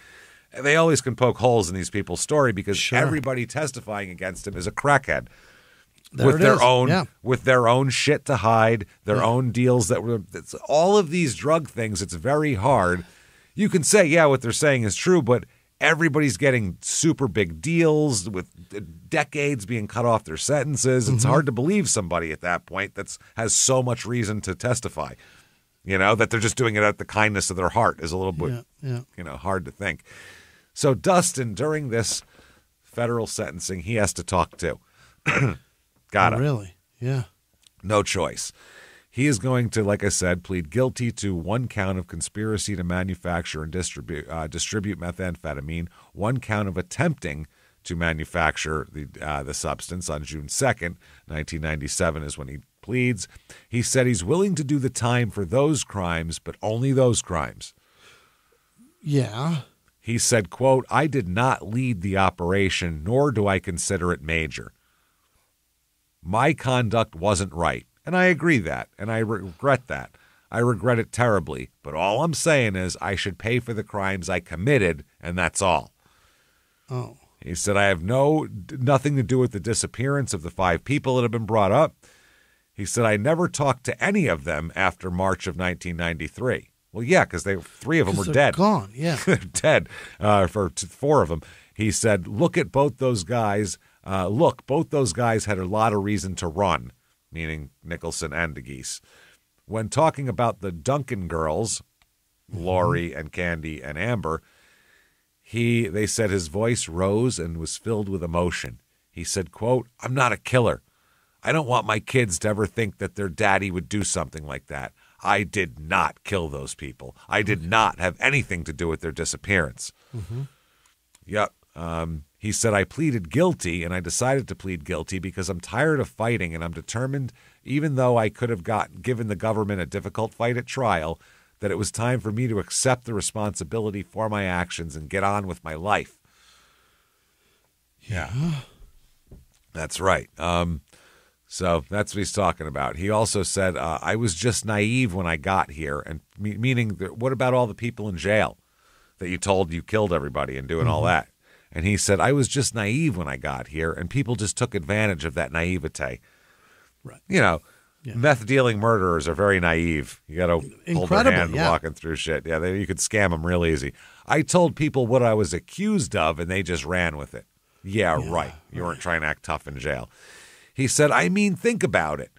they always can poke holes in these people's story because everybody testifying against him is a crackhead with their own shit to hide, their own deals that were all of these drug things. It's very hard. You can say, what they're saying is true, but everybody's getting super big deals with decades being cut off their sentences. It's hard to believe somebody at that point has so much reason to testify. That they're just doing it out the kindness of their heart is a little bit, hard to think. So Dustin, during this federal sentencing, he has to talk too. Got him. Really? Yeah. No choice. He is going to, like I said, plead guilty to 1 count of conspiracy to manufacture and distribute methamphetamine, 1 count of attempting to manufacture the substance on June 2nd, 1997 is when he pleads. He said he's willing to do the time for those crimes, but only those crimes. Yeah. He said, quote, I did not lead the operation, nor do I consider it major. My conduct wasn't right. And I agree that, and I regret that. I regret it terribly. But all I'm saying is I should pay for the crimes I committed, and that's all. Oh. He said, I have nothing to do with the disappearance of the 5 people that have been brought up. He said, I never talked to any of them after March of 1993. Well, yeah, because 3 of them were dead. Gone, yeah. They're dead for 4 of them. He said, look at both those guys. Both those guys had a lot of reason to run, meaning Nicholson and DeGeese. When talking about the Duncan girls, Lori and Candy and Amber, they said his voice rose and was filled with emotion. He said, quote, I'm not a killer. I don't want my kids to ever think that their daddy would do something like that. I did not kill those people. I did not have anything to do with their disappearance. Yep. He said, I pleaded guilty, and I decided to plead guilty because I'm tired of fighting, and I'm determined, even though I could have given the government a difficult fight at trial, that it was time for me to accept the responsibility for my actions and get on with my life. Yeah. That's right. So that's what he's talking about. He also said, I was just naive when I got here, and meaning, what about all the people in jail that you told you killed everybody and doing all that? And he said, I was just naive when I got here, and people just took advantage of that naivete. Right. Meth-dealing murderers are very naive. You got to hold their hand walking through shit. Yeah, you could scam them real easy. I told people what I was accused of, and they just ran with it. Yeah, right. You weren't trying to act tough in jail. He said, think about it.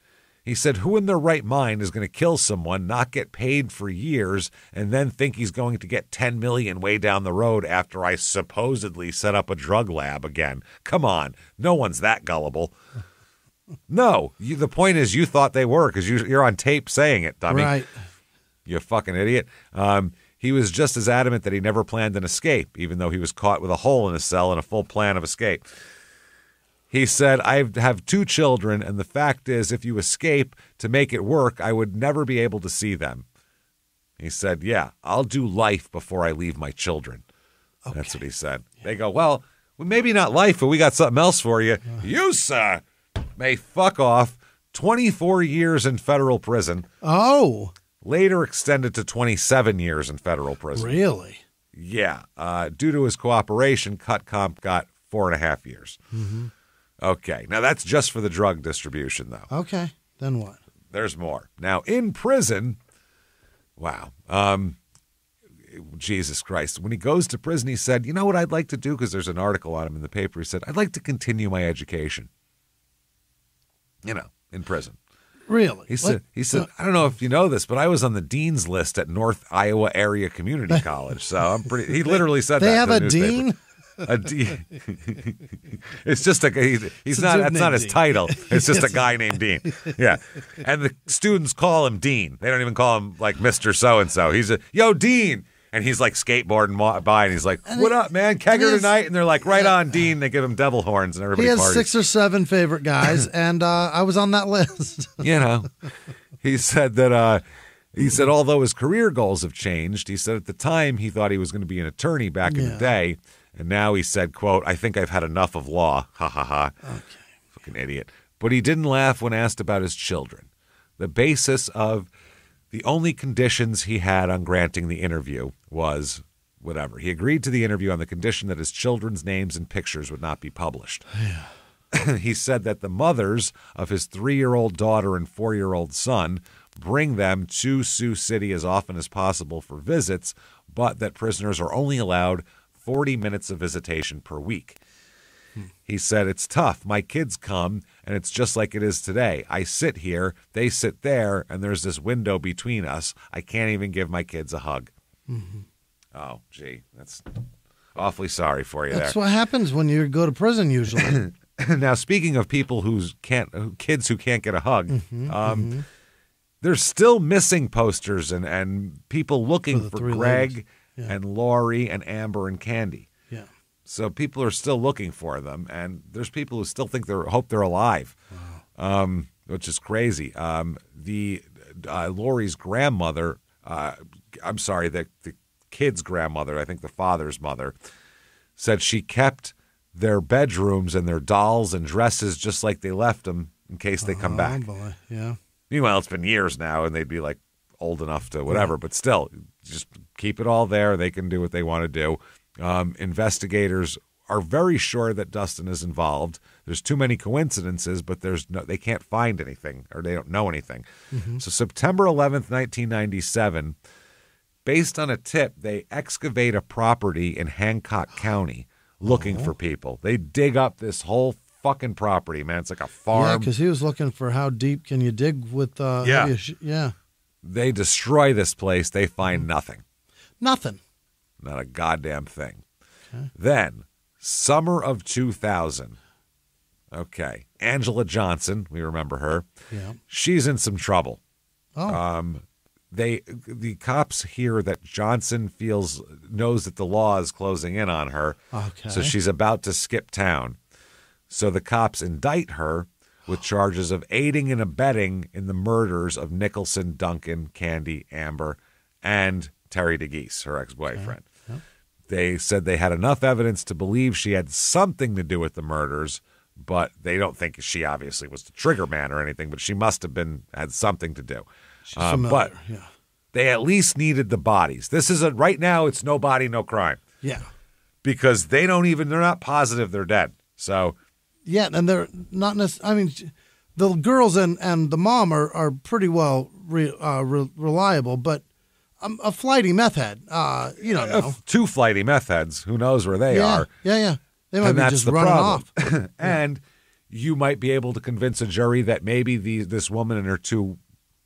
He said, who in their right mind is going to kill someone, not get paid for years, and then think he's going to get $10 million way down the road after I supposedly set up a drug lab again? Come on. No one's that gullible. No. The point is you thought they were because you're on tape saying it, dummy. Right. You fucking idiot. He was just as adamant that he never planned an escape, even though he was caught with a hole in his cell and a full plan of escape. He said, I have 2 children, and the fact is, if you escape to make it work, I would never be able to see them. He said, yeah, I'll do life before I leave my children. Okay. That's what he said. Yeah. They go, well, maybe not life, but we got something else for you. You, sir. may fuck off. 24 years in federal prison. Oh. Later extended to 27 years in federal prison. Really? Yeah. Due to his cooperation, Cutcomb got 4.5 years. Mm-hmm. Okay. Now, that's just for the drug distribution, though. Okay. Then what? There's more. Now, in prison, wow. Jesus Christ. When he goes to prison, he said, you know what I'd like to do? Because there's an article on him in the paper. He said, I'd like to continue my education. You know, in prison. Really? He said, I don't know if you know this, but I was on the dean's list at North Iowa Area Community College. So I'm pretty, he literally said they that. They have a dean? A dean. It's just he's not, that's not his Dean. title. It's just a guy named Dean. Yeah. And the students call him Dean. They don't even call him like Mr. So-and-so. He's yo, Dean. And he's like skateboarding by, and he's like, what up, man? Kegger tonight? And they're like, right on, Dean. They give him devil horns, and everybody parties. He has 6 or 7 favorite guys, and I was on that list. You know, he said that, although his career goals have changed, he said at the time he thought he was going to be an attorney back in the day. And now he said, quote, I think I've had enough of law. Ha, ha, ha. Okay. Fucking idiot. But he didn't laugh when asked about his children. The basis of the only conditions he had on granting the interview was whatever. He agreed to the interview on the condition that his children's names and pictures would not be published. Yeah. He said that the mothers of his 3-year-old daughter and 4-year-old son bring them to Sioux City as often as possible for visits, but that prisoners are only allowed 40 minutes of visitation per week. He said, it's tough. My kids come, and it's just like it is today. I sit here, they sit there, and there's this window between us. I can't even give my kids a hug. Mm-hmm. Oh, gee, that's awfully sorry for you. That's there. what happens when you go to prison usually. Now, speaking of people kids who can't get a hug, there's still missing posters and people looking for Greg and Lori and Amber and Candy. So people are still looking for them, and there's people who still hope they're alive, which is crazy. Lori's grandmother, the kid's grandmother, I think the father's mother, said she kept their bedrooms and their dolls and dresses just like they left them in case they come back. Boy. Yeah. Meanwhile, it's been years now, and they'd be like old enough to whatever, but still, just keep it all there. They can do what they want to do. Investigators are very sure that Dustin is involved. There's too many coincidences, but they can't find anything, or they don't know anything. Mm-hmm. So September 11th, 1997, based on a tip, they excavate a property in Hancock County looking for people. They dig up this whole fucking property, man. It's like a farm. Yeah, because he was looking for how deep can you dig with yeah. They destroy this place. They find nothing. Nothing. Not a goddamn thing. Okay. Then, summer of 2000. Okay. Angela Johnson, we remember her. Yeah. She's in some trouble. Oh. The cops hear that Johnson knows that the law is closing in on her. Okay. So she's about to skip town. So the cops indict her with charges of aiding and abetting in the murders of Nicholson, Duncan, Candy, Amber, and Terry DeGeese, her ex-boyfriend. Okay. Yep. They said they had enough evidence to believe she had something to do with the murders, but they don't think she obviously was the trigger man or anything, but she must have had something to do. But they at least needed the bodies. This is right now, it's no body, no crime. Yeah. Because they're not positive they're dead. So. Yeah, and they're not necessarily, I mean, the girls and the mom are pretty well reliable, but a flighty meth head, you don't know. 2 flighty meth heads. Who knows where they are? Yeah. They might be just running off. And you might be able to convince a jury that maybe this woman and her 2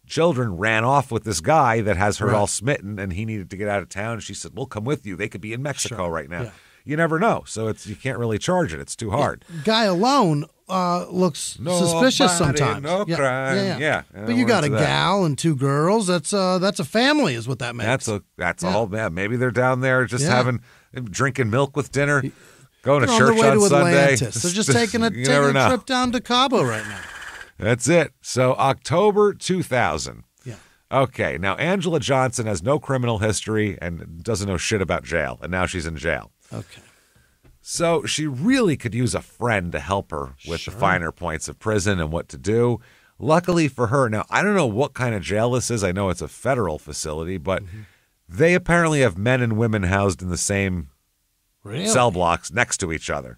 children ran off with this guy that has her all smitten, and he needed to get out of town. She said, we'll come with you. They could be in Mexico right now. Yeah. You never know. So you can't really charge it. It's too hard. Guy alone looks suspicious sometimes. No crime. Yeah. But you got a gal and 2 girls. That's a family, is what that makes. That's all. Yeah, maybe they're down there just drinking milk with dinner, going to church on Sunday. Atlantis. They're just taking a trip down to Cabo right now. That's it. So October 2000. Yeah. Okay. Now Angela Johnson has no criminal history and doesn't know shit about jail, and now she's in jail. Okay. So she really could use a friend to help her with the finer points of prison and what to do. Luckily for her, now, I don't know what kind of jail this is. I know it's a federal facility, but they apparently have men and women housed in the same cell blocks next to each other.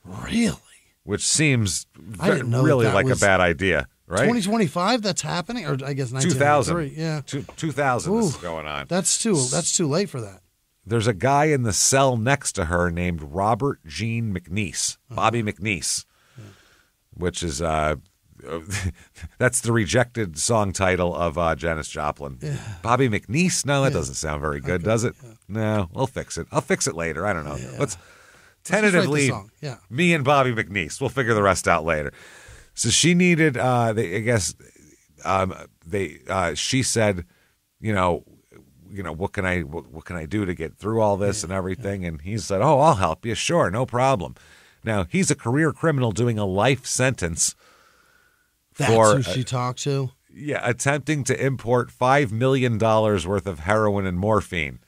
Really? Which seems really like a bad idea, right? 2025, that's happening? Or I guess 1993. 2000. Yeah. 2000 this is going on. That's too late for that. There's a guy in the cell next to her named Robert Gene McNeese, Bobby McNeese, which is... that's the rejected song title of Janis Joplin. Yeah. Bobby McNeese? No, that doesn't sound very good, does it? Yeah. No, we'll fix it. I'll fix it later. I don't know. Let's tentatively, me and Bobby McNeese. We'll figure the rest out later. So she needed, she said, what can I do to get through all this and everything? And he said, oh, I'll help you. Sure, no problem. Now, he's a career criminal doing a life sentence. That's who she talked to? Yeah, attempting to import $5 million worth of heroin and morphine.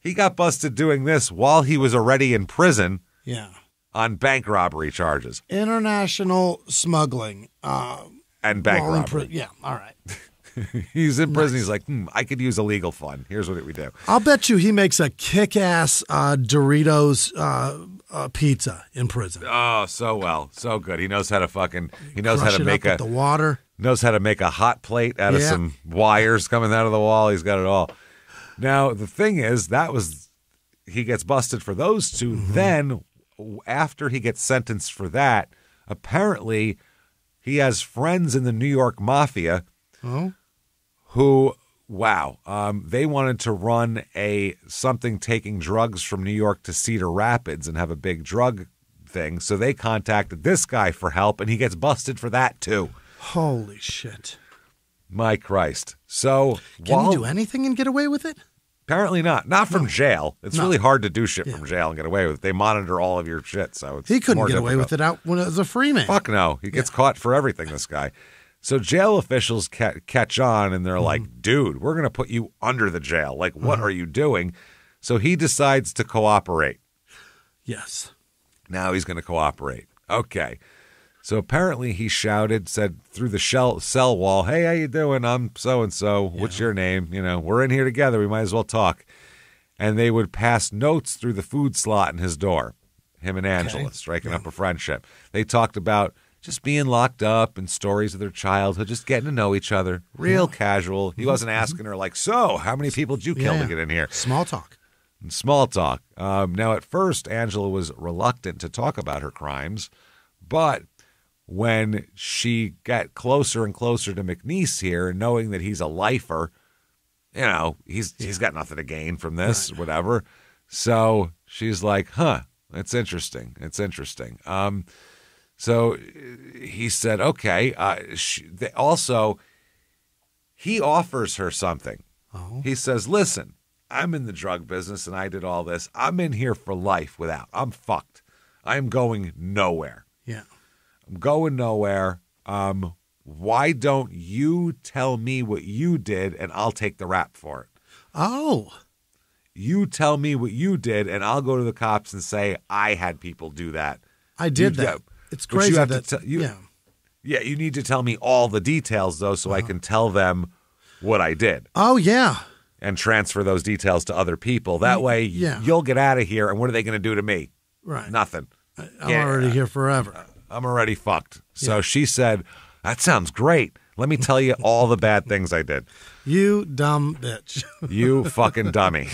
He got busted doing this while he was already in prison on bank robbery charges. International smuggling. And bank robbery. All right. He's in prison. Nice. He's like, I could use a legal fund. Here's what we do. I'll bet you he makes a kick-ass Doritos pizza in prison. Oh, so well. So good. He knows how to make the water. Knows how to make a hot plate out of some wires coming out of the wall. He's got it all. Now, the thing is, he gets busted for those two. Mm-hmm. Then, after he gets sentenced for that, apparently he has friends in the New York Mafia who, they wanted to run something taking drugs from New York to Cedar Rapids and have a big drug thing. So they contacted this guy for help, and he gets busted for that too. Holy shit. My Christ. So can you do anything and get away with it? Apparently not. Not from jail. It's really hard to do shit from jail and get away with it. They monitor all of your shit, so it's he couldn't get away difficult. With it out when it was a free man. Fuck no. He gets caught for everything, this guy. So jail officials catch on, and they're like, dude, we're going to put you under the jail. Like, what are you doing? So he decides to cooperate. Yes. Now he's going to cooperate. Okay. So apparently he said through the cell wall, hey, how you doing? I'm so-and-so. What's your name? We're in here together. We might as well talk. And they would pass notes through the food slot in his door, him and Angela, striking up a friendship. They talked about just being locked up and stories of their childhood, just getting to know each other. Real casual. He wasn't asking her like, so how many people did you kill to get in here? Small talk. Now, at first, Angela was reluctant to talk about her crimes, but when she got closer and closer to McNeese here, knowing that he's a lifer, he's got nothing to gain from this, whatever. So she's like, it's interesting. So he said, okay. He offers her something. He says, listen, I'm in the drug business and I did all this. I'm in here for life without. I'm fucked. I'm going nowhere. Yeah. I'm going nowhere. Why don't you tell me what you did and I'll take the rap for it? Oh. You tell me what you did and I'll go to the cops and say I had people do that. I did that. It's crazy you need to tell me all the details, though, so I can tell them what I did. Oh, yeah. And transfer those details to other people. That way, you'll get out of here, and what are they going to do to me? Right. Nothing. I'm already here forever. I'm already fucked. So she said, that sounds great. Let me tell you all the bad things I did. You dumb bitch. You fucking dummy.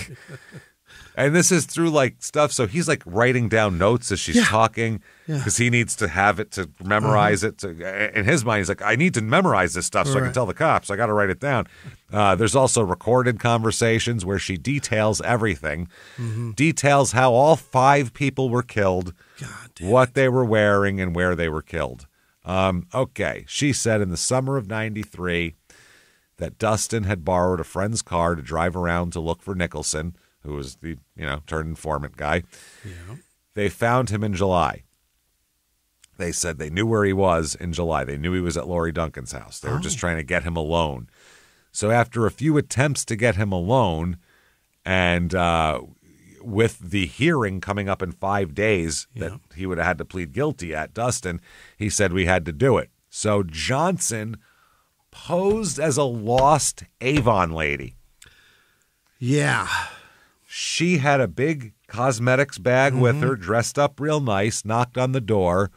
And this is through stuff. So he's writing down notes as she's talking because he needs to have it to memorize it. In his mind, he's like, I need to memorize this stuff so I can tell the cops. I got to write it down. There's also recorded conversations where she details everything, details how all 5 people were killed, what they were wearing, and where they were killed. Okay. She said in the summer of 93 that Dustin had borrowed a friend's car to drive around to look for Nicholson, who was the, turned informant guy. Yeah. They found him in July. They said they knew where he was in July. They knew he was at Lori Duncan's house. They were just trying to get him alone. So after a few attempts to get him alone and with the hearing coming up in 5 days that he would have had to plead guilty at, Dustin, he said we had to do it. So Johnson posed as a lost Avon lady. Yeah. She had a big cosmetics bag with her, dressed up real nice, knocked on the door,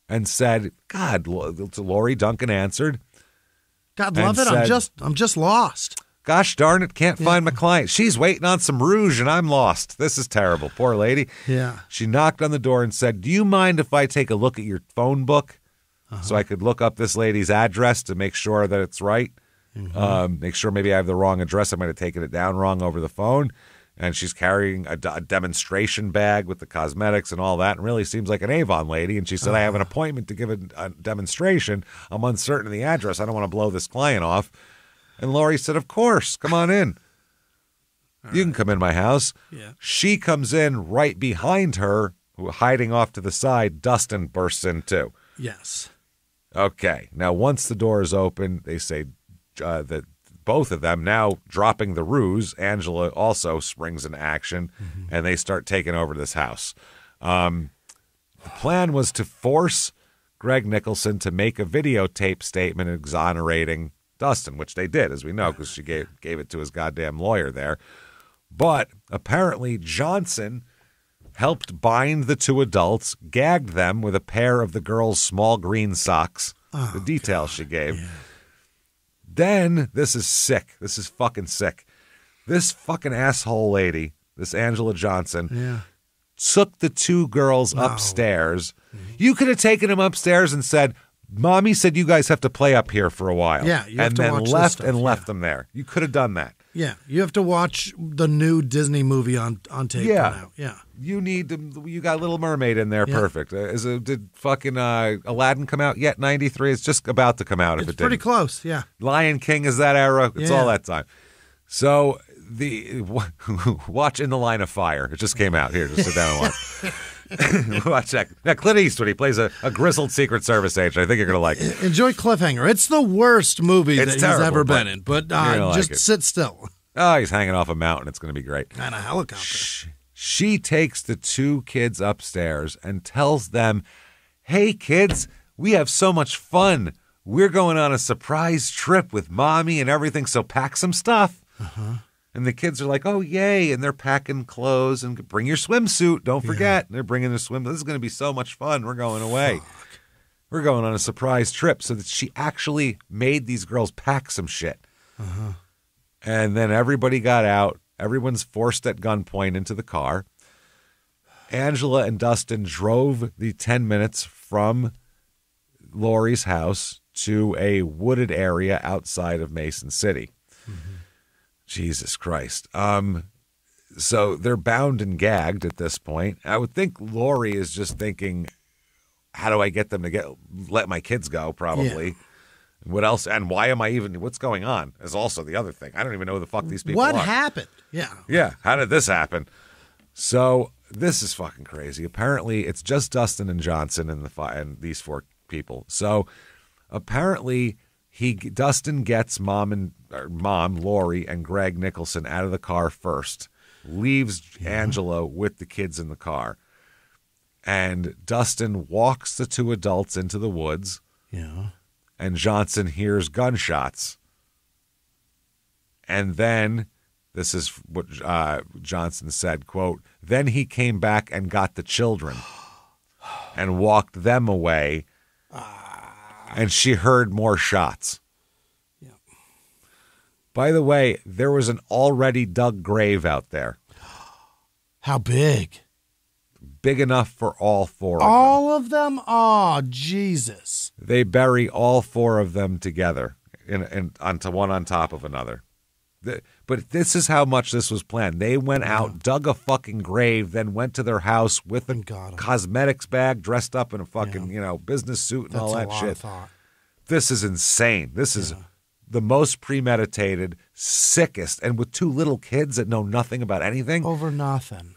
and said, God, Lori Duncan answered. God love it. Said, I'm just lost. Gosh darn it, can't find my client. She's waiting on some rouge and I'm lost. This is terrible. Poor lady. Yeah. She knocked on the door and said, do you mind if I take a look at your phone book so I could look up this lady's address to make sure that it's right? Make sure maybe I have the wrong address. I might have taken it down wrong over the phone. And she's carrying a demonstration bag with the cosmetics and all that, and really seems like an Avon lady. And she said, I have an appointment to give a demonstration. I'm uncertain of the address. I don't want to blow this client off. And Lori said, of course, come on in. You can come in my house. Yeah. She comes in right behind her, hiding off to the side. Dustin bursts in too. Yes. Okay. Now, once the door is open, they say that both of them now dropping the ruse. Angela also springs into action, and they start taking over this house. The plan was to force Greg Nicholson to make a videotape statement exonerating Dustin, which they did, as we know, because she gave it to his goddamn lawyer there. But apparently Johnson helped bind the two adults, gagged them with a pair of the girl's small green socks, the details she gave. Yeah. Then, this is sick. This is fucking sick. This fucking asshole lady, this Angela Johnson, took the two girls upstairs. You could have taken them upstairs and said, Mommy said you guys have to play up here for a while. Yeah, you have and to then watch left this and stuff, left them there. You could have done that. Yeah, you have to watch the new Disney movie on tape now. Yeah. You need to. You got Little Mermaid in there. Yeah. Perfect. Did fucking Aladdin come out yet? 93. It's just about to come out. If it didn't. Pretty close. Yeah. Lion King is that era. It's all that time. So watch In the Line of Fire. It just came out. Here, just sit down and watch. Watch that. Now, Clint Eastwood. He plays a grizzled Secret Service agent. I think you're gonna like it. Enjoy Cliffhanger. It's the worst movie that he's ever been in. But just sit still. Oh, he's hanging off a mountain. It's going to be great. And a helicopter. She takes the two kids upstairs and tells them, hey, kids, we have so much fun. We're going on a surprise trip with Mommy and everything, so pack some stuff. And the kids are like, oh, yay. And they're packing clothes and bring your swimsuit. Don't forget. And they're bringing their swim. This is going to be so much fun. We're going away. We're going on a surprise trip. So that she actually made these girls pack some shit. And then everybody got out. Everyone's forced at gunpoint into the car. Angela and Dustin drove the 10 minutes from Lori's house to a wooded area outside of Mason City. Jesus Christ. So they're bound and gagged at this point. I would think Lori is just thinking, how do I get them to let my kids go, probably. Yeah. What else? And why am I even? What's going on? Is also the other thing. I don't even know who the fuck these people are. What happened? Yeah. Yeah. How did this happen? So this is fucking crazy. Apparently, it's just Dustin and Johnson and these four people. So apparently, Dustin gets Mom, Lori, and Greg Nicholson out of the car first. Leaves Angela with the kids in the car, and Dustin walks the two adults into the woods. Yeah. And Johnson hears gunshots. And then, this is what Johnson said, quote, then he came back and got the children and walked them away. And she heard more shots. Yeah. By the way, there was an already dug grave out there. How big? Big enough for all four of them. All of them? Oh, Jesus. They bury all four of them together onto one on top of another. But this is how much this was planned. They went out, dug a fucking grave, then went to their house with a cosmetics bag, dressed up in a fucking, business suit and all that shit. This is insane. This is the most premeditated, sickest, and with two little kids that know nothing about anything. Over nothing.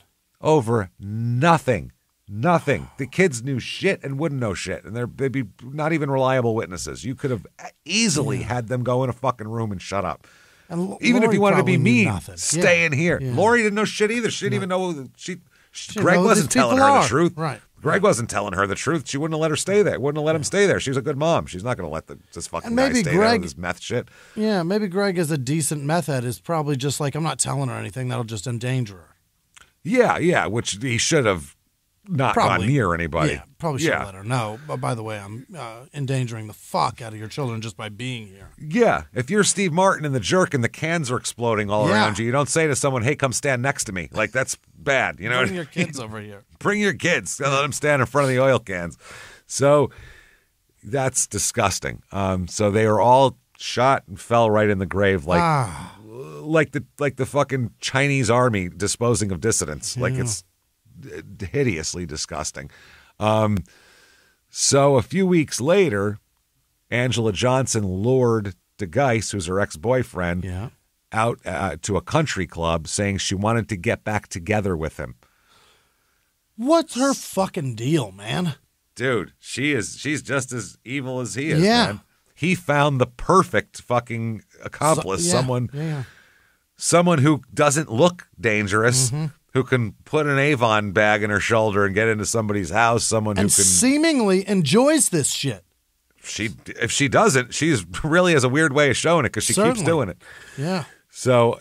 Nothing. The kids knew shit and wouldn't know shit, and they'd be not even reliable witnesses. You could have easily had them go in a fucking room and shut up. And even if you wanted to be mean, nothing. stay in here. Yeah. Lori didn't know shit either. She didn't even know Greg wasn't telling her the truth. Right. Greg wasn't telling her the truth. She wouldn't have let her stay there. Wouldn't have let him stay there. She was a good mom. She's not going to let this fucking guy stay there with this meth shit. Yeah, maybe Greg is a decent meth head. Is probably just like, I'm not telling her anything. That'll just endanger her. Yeah, which he should have not gone near anybody. Yeah, probably should have let her know. But by the way, I'm endangering the fuck out of your children just by being here. Yeah, if you're Steve Martin and the jerk and the cans are exploding all around you, you don't say to someone, hey, come stand next to me. Like, that's bad. You know, bring your kids over here. Bring your kids. Let them stand in front of the oil cans. So that's disgusting. So they are all shot and fell right in the grave like the fucking Chinese army disposing of dissidents. Like, it's hideously disgusting. So a few weeks later, Angela Johnson lured DeGeis, who's her ex-boyfriend, out to a country club saying she wanted to get back together with him. What's her fucking deal, man? Dude, she's just as evil as he is, man. He found the perfect fucking accomplice, someone who doesn't look dangerous, who can put an Avon bag in her shoulder and get into somebody's house, someone who can seemingly enjoys this shit. If she doesn't, she's really has a weird way of showing it because she keeps doing it. Yeah. So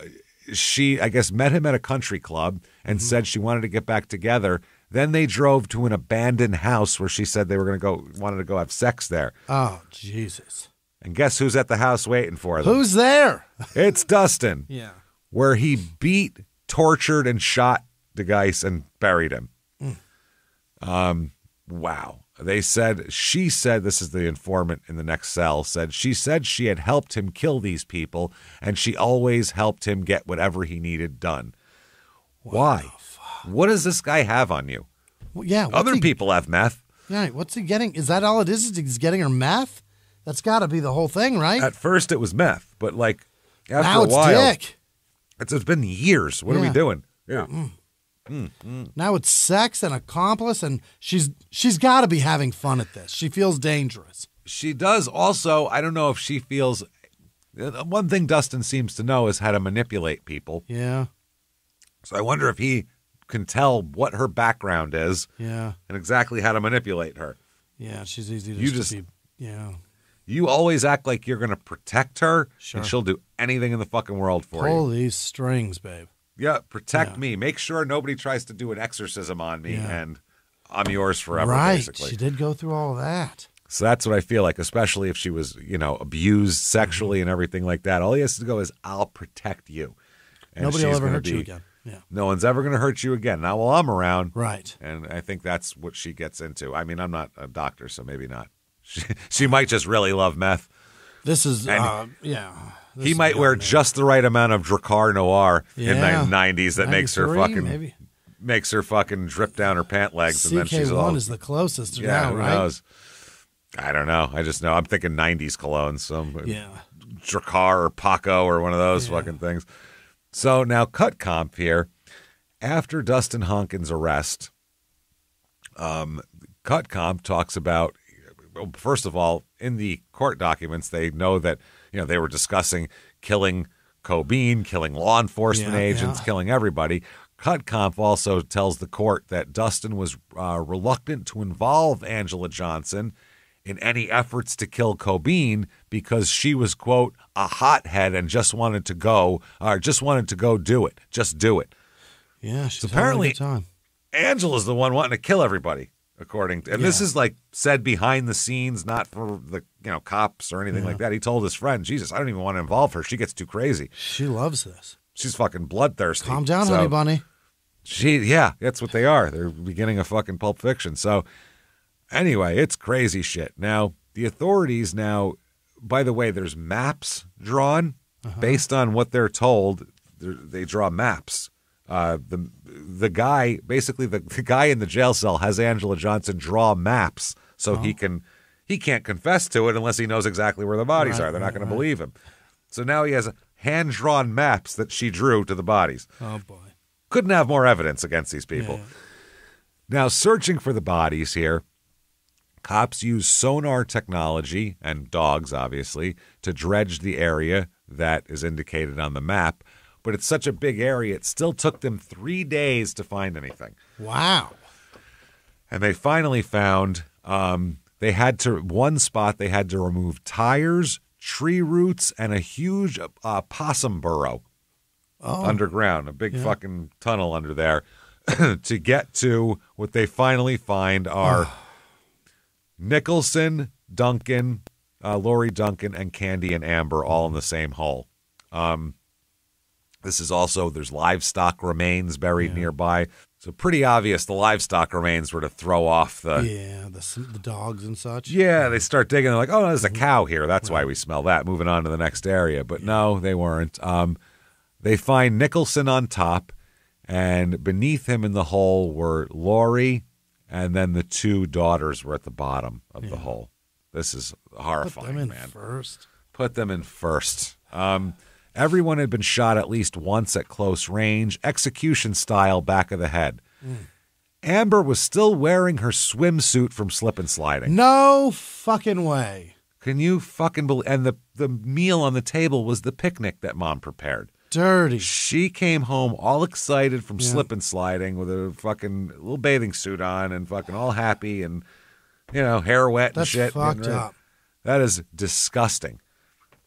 she, I guess, met him at a country club and said she wanted to get back together. Then they drove to an abandoned house where she said they were wanted to go have sex there. Oh, Jesus. And guess who's at the house waiting for them? Who's there? It's Dustin. Yeah. Where he beat, tortured, and shot DeGeis and buried him. Wow. She said, this is the informant in the next cell, she said she had helped him kill these people, and she always helped him get whatever he needed done. Why? What does this guy have on you? Well, yeah. Other people have meth. Yeah. What's he getting? Is that all it is? He's getting her meth? That's got to be the whole thing, right? At first it was meth, but like after now a while. Dick. It's been years. What are we doing? Yeah. Now it's sex and accomplice, and she's got to be having fun at this. She feels dangerous. She does. Also, I don't know if she feels. One thing Dustin seems to know is how to manipulate people. Yeah. So I wonder if he can tell what her background is. Yeah. And exactly how to manipulate her. Yeah, she's easy to yeah. You always act like you're going to protect her, sure. And she'll do anything in the fucking world for you. Pull these strings, babe. Yeah, protect me. Make sure nobody tries to do an exorcism on me, and I'm yours forever, right. basically. She did go through all of that. So that's what I feel like, especially if she was, abused sexually and everything like that. All he has to go is, I'll protect you. And nobody will ever hurt you again. Yeah. No one's ever going to hurt you again. Now, while I'm around. Right. And I think that's what she gets into. I mean, I'm not a doctor, so maybe not. She might just really love meth. This is, He might wear just the right amount of Dracar Noir in the 90s that makes her fucking drip down her pant legs. And then she's all, is the closest now, right? Who knows? I don't know. I just know. I'm thinking 90s cologne. Dracar or Paco or one of those fucking things. So now cut comp here. After Dustin Honkin's arrest, cut comp talks about, first of all, in the court documents, they know that, they were discussing killing Cobain, killing law enforcement agents, killing everybody. Cut comp also tells the court that Dustin was reluctant to involve Angela Johnson in any efforts to kill Cobain because she was, quote, a hothead and just wanted to go do it. Just do it. Yeah, she's apparently having a good time. Angela's the one wanting to kill everybody. This is like said behind the scenes, not for the cops or anything like that. He told his friend, Jesus, I don't even want to involve her. She gets too crazy. She loves this. She's fucking bloodthirsty. Calm down, honey bunny. That's what they are. They're beginning of fucking Pulp Fiction. So anyway, it's crazy shit. Now, the authorities by the way, there's maps drawn based on what they're told. They draw maps. The guy, basically the guy in the jail cell has Angela Johnson draw maps so he can't confess to it unless he knows exactly where the bodies are. They're not going to believe him. So now he has hand-drawn maps that she drew to the bodies. Oh, boy. Couldn't have more evidence against these people. Yeah. Now, searching for the bodies here, cops use sonar technology and dogs, obviously, to dredge the area. that is indicated on the map. But it's such a big area, it still took them 3 days to find anything. Wow. And they finally found one spot they had to remove tires, tree roots, and a huge possum burrow underground, a big fucking tunnel under there to get to what they finally find are Nicholson, Duncan, Lori Duncan, and Candy and Amber all in the same hole. This is also, there's livestock remains buried nearby. So pretty obvious the livestock remains were to throw off the... Yeah, the dogs and such. Yeah, they start digging. They're like, oh, there's a cow here. That's why we smell that. Moving on to the next area. But no, they weren't. They find Nicholson on top, and beneath him in the hole were Lori, and then the 2 daughters were at the bottom of the hole. This is horrifying, Put them in man. first. Put them in first. Everyone had been shot at least once at close range, execution style, back of the head. Amber was still wearing her swimsuit from Slip and Sliding. No fucking way. Can you fucking believe? And the meal on the table was the picnic that Mom prepared. Dirty. She came home all excited from Slip and Sliding with a fucking little bathing suit on and fucking all happy and, hair wet and shit. That's fucked up. That is disgusting.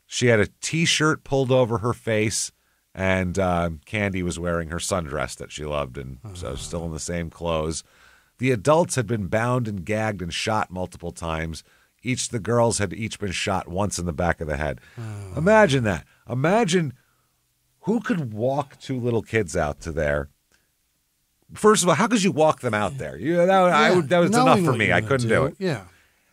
She had a T-shirt pulled over her face, and Candy was wearing her sundress that she loved, and so still in the same clothes. The adults had been bound and gagged and shot multiple times. The girls had each been shot once in the back of the head. Imagine that. Imagine who could walk 2 little kids out to there. First of all, how could you walk them out there? That was enough for me. I couldn't do it. Yeah.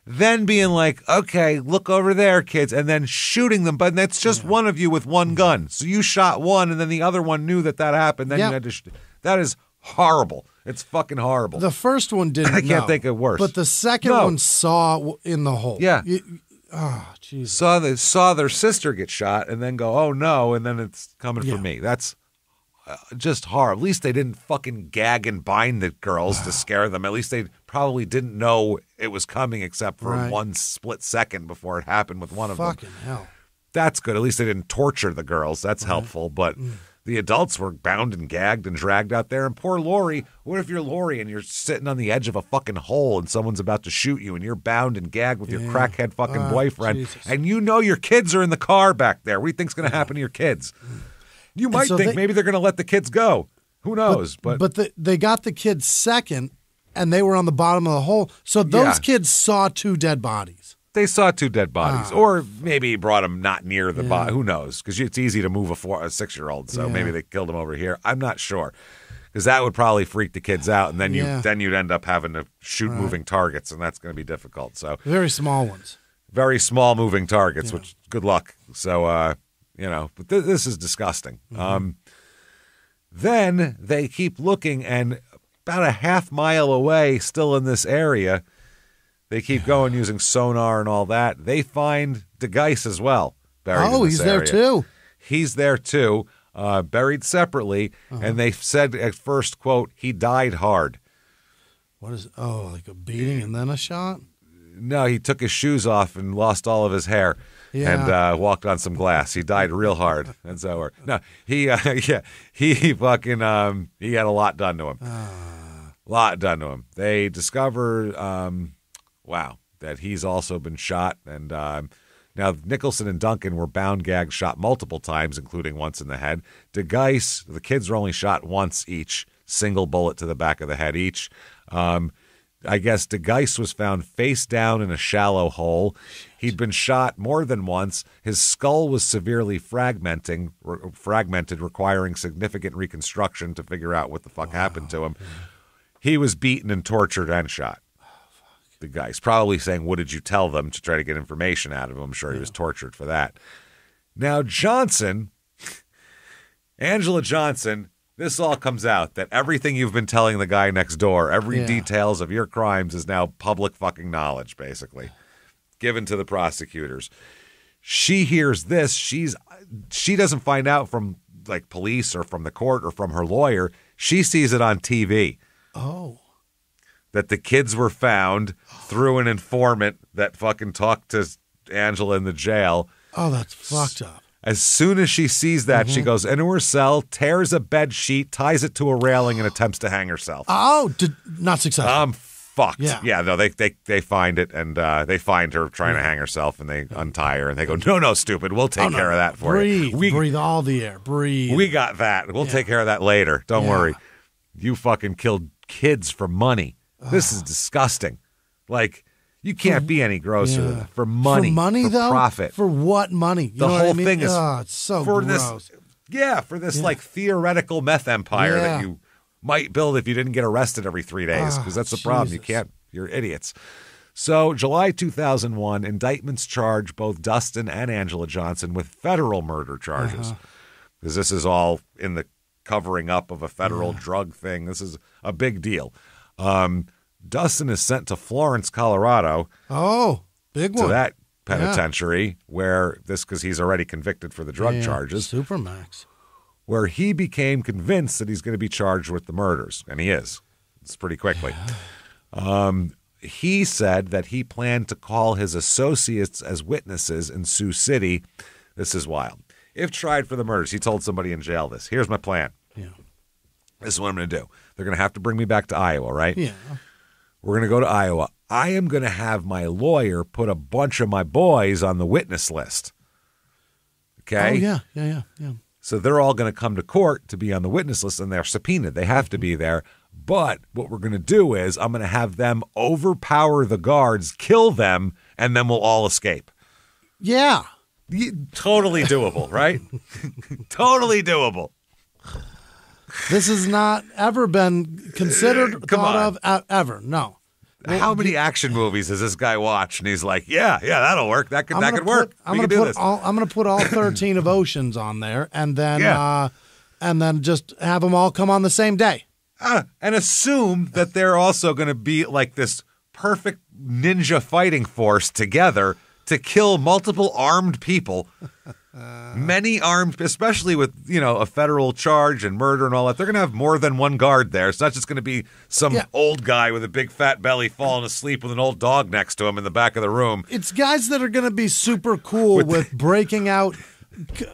Then being like, okay, look over there, kids, and then shooting them. But that's just one of you with one gun. So you shot one, and then the other one knew that happened. Then you had to that is horrible. It's fucking horrible. The first one didn't I can't think of worse. But the second one saw in the hole. Yeah. Jesus. Saw their sister get shot and then go, oh, no, and then it's coming for me. That's just horrible. At least they didn't fucking gag and bind the girls to scare them. At least they probably didn't know it was coming except for one split second before it happened with one of them. Fucking hell. That's good. At least they didn't torture the girls. That's helpful. But the adults were bound and gagged and dragged out there. And poor Lori, what if you're Lori and you're sitting on the edge of a fucking hole and someone's about to shoot you and you're bound and gagged with your crackhead fucking boyfriend Jesus. and you know your kids are in the car back there. What do you think's going to happen to your kids? You might think maybe they're going to let the kids go. Who knows? But they got the kids second, and they were on the bottom of the hole. So those kids saw 2 dead bodies. They saw 2 dead bodies. Or maybe he brought them not near the body. Who knows? Because it's easy to move a 6-year-old. So maybe they killed him over here. I'm not sure. Because that would probably freak the kids out. And then you'd end up having to shoot moving targets. And that's going to be difficult. So very small ones. Very small moving targets, which good luck. So, but this is disgusting. Then they keep looking, and about a half-mile away, still in this area, they keep going using sonar and all that. They find DeGeis as well, buried in this he's area. there too. He's there too, buried separately, and they said at first, quote, he died hard. What is like a beating and then a shot? No, he took his shoes off and lost all of his hair. And walked on some glass. He died real hard, and so he fucking he had a lot done to him. They discovered, that he's also been shot, and now Nicholson and Duncan were bound, gagged, shot multiple times, including once in the head. DeGeis, the kids were only shot once each, single bullet to the back of the head each. I guess DeGeis was found face down in a shallow hole. He'd been shot more than once. His skull was severely fragmented, requiring significant reconstruction to figure out what the fuck happened to him. He was beaten and tortured and shot. DeGeis, probably saying, what did you tell them, to try to get information out of him. I'm sure he was tortured for that. Now, Angela Johnson, this all comes out that everything you've been telling the guy next door, every details of your crimes is now public fucking knowledge, basically, given to the prosecutors. She hears this. She doesn't find out from like police or from the court or from her lawyer. She sees it on TV. Oh. That the kids were found through an informant that fucking talked to Angela in the jail. Oh, that's fucked up. As soon as she sees that, she goes into her cell, tears a bed sheet, ties it to a railing, and attempts to hang herself. Oh, not successful. I'm fucked. Yeah. No, they find it, and they find her trying to hang herself, and they untie her, and they go, no, stupid, we'll take care of that for you. Breathe all the air. Breathe. We got that. We'll take care of that later. Don't worry. You fucking killed kids for money. This is disgusting. Like, you can't be any grosser than that. For money. For money, though? Profit. For what money? You the know whole what I mean? thing is it's so for gross. for this like theoretical meth empire that you might build if you didn't get arrested every 3 days, because that's the problem. You can't. You're idiots. So July 2001, indictments charge both Dustin and Angela Johnson with federal murder charges, because this is all in the covering up of a federal drug thing. This is a big deal. Dustin is sent to Florence, Colorado. Oh, big one. To that penitentiary where because he's already convicted for the drug charges. Supermax. Where he became convinced that he's going to be charged with the murders. And he is. It's pretty quickly. He said that he planned to call his associates as witnesses in Sioux City. This is wild. If tried for the murders, he told somebody in jail this. Here's my plan. Yeah. This is what I'm going to do. They're going to have to bring me back to Iowa, right? Yeah. We're going to go to Iowa. I am going to have my lawyer put a bunch of my boys on the witness list. Okay? Oh, yeah. So they're all going to come to court to be on the witness list, and they're subpoenaed. They have to be there. But what we're going to do is I'm going to have them overpower the guards, kill them, and then we'll all escape. Yeah. Totally doable, right? Totally doable. This has not ever been considered, thought of, ever. No. How many action movies has this guy watched? And he's like, yeah, that'll work. That could work. I'm going to put all 13 of Oceans on there, and then just have them all come on the same day. And assume that they're also going to be like this perfect ninja fighting force together to kill multiple armed people. Many armed, especially with, a federal charge and murder and all that. They're going to have more than one guard there. It's not just going to be some old guy with a big fat belly falling asleep with an old dog next to him in the back of the room. It's guys that are going to be super cool with breaking out.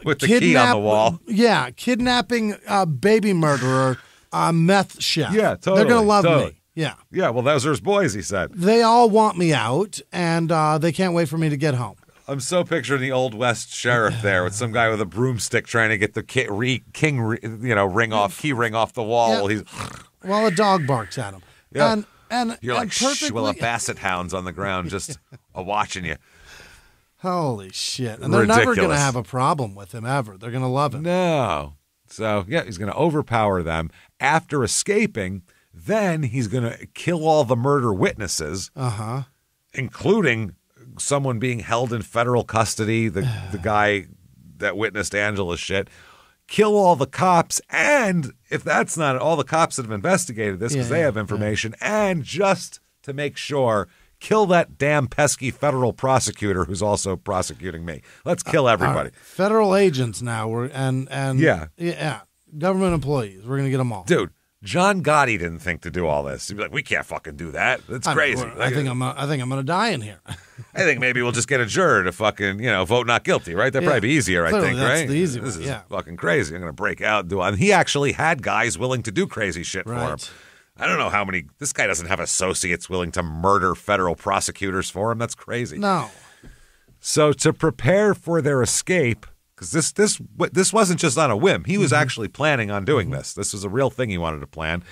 With the key on the wall. Yeah, kidnapping baby murderer, meth chef. Yeah, totally. They're going to love me. Yeah. Yeah, well, those are his boys, he said. They all want me out, and they can't wait for me to get home. I'm so picturing the Old West sheriff there with some guy with a broomstick trying to get the key ring off the wall. Yeah. While a dog barks at him. Yeah. And you're like, perfectly... well, a basset hound's on the ground just watching you. Holy shit. And they're never going to have a problem with him ever. They're going to love him. No. So, he's going to overpower them. After escaping, then he's going to kill all the murder witnesses, including someone being held in federal custody, the guy that witnessed Angela's shit, kill all the cops, and if that's not all the cops that have investigated this because they have information, and just to make sure, kill that damn pesky federal prosecutor who's also prosecuting me. Let's kill everybody. Federal agents now, government employees. We're gonna get them all, dude. John Gotti didn't think to do all this. He'd be like, we can't fucking do that. That's crazy. I think I'm going to die in here. I think maybe we'll just get a juror to fucking, vote not guilty, right? That'd probably be easier, I think, that's right? The easy this one, is fucking crazy. I'm going to break out and do it. And he actually had guys willing to do crazy shit for him. I don't know how many. This guy doesn't have associates willing to murder federal prosecutors for him. That's crazy. No. So to prepare for their escape, because this wasn't just on a whim. He was actually planning on doing this. This was a real thing he wanted to plan.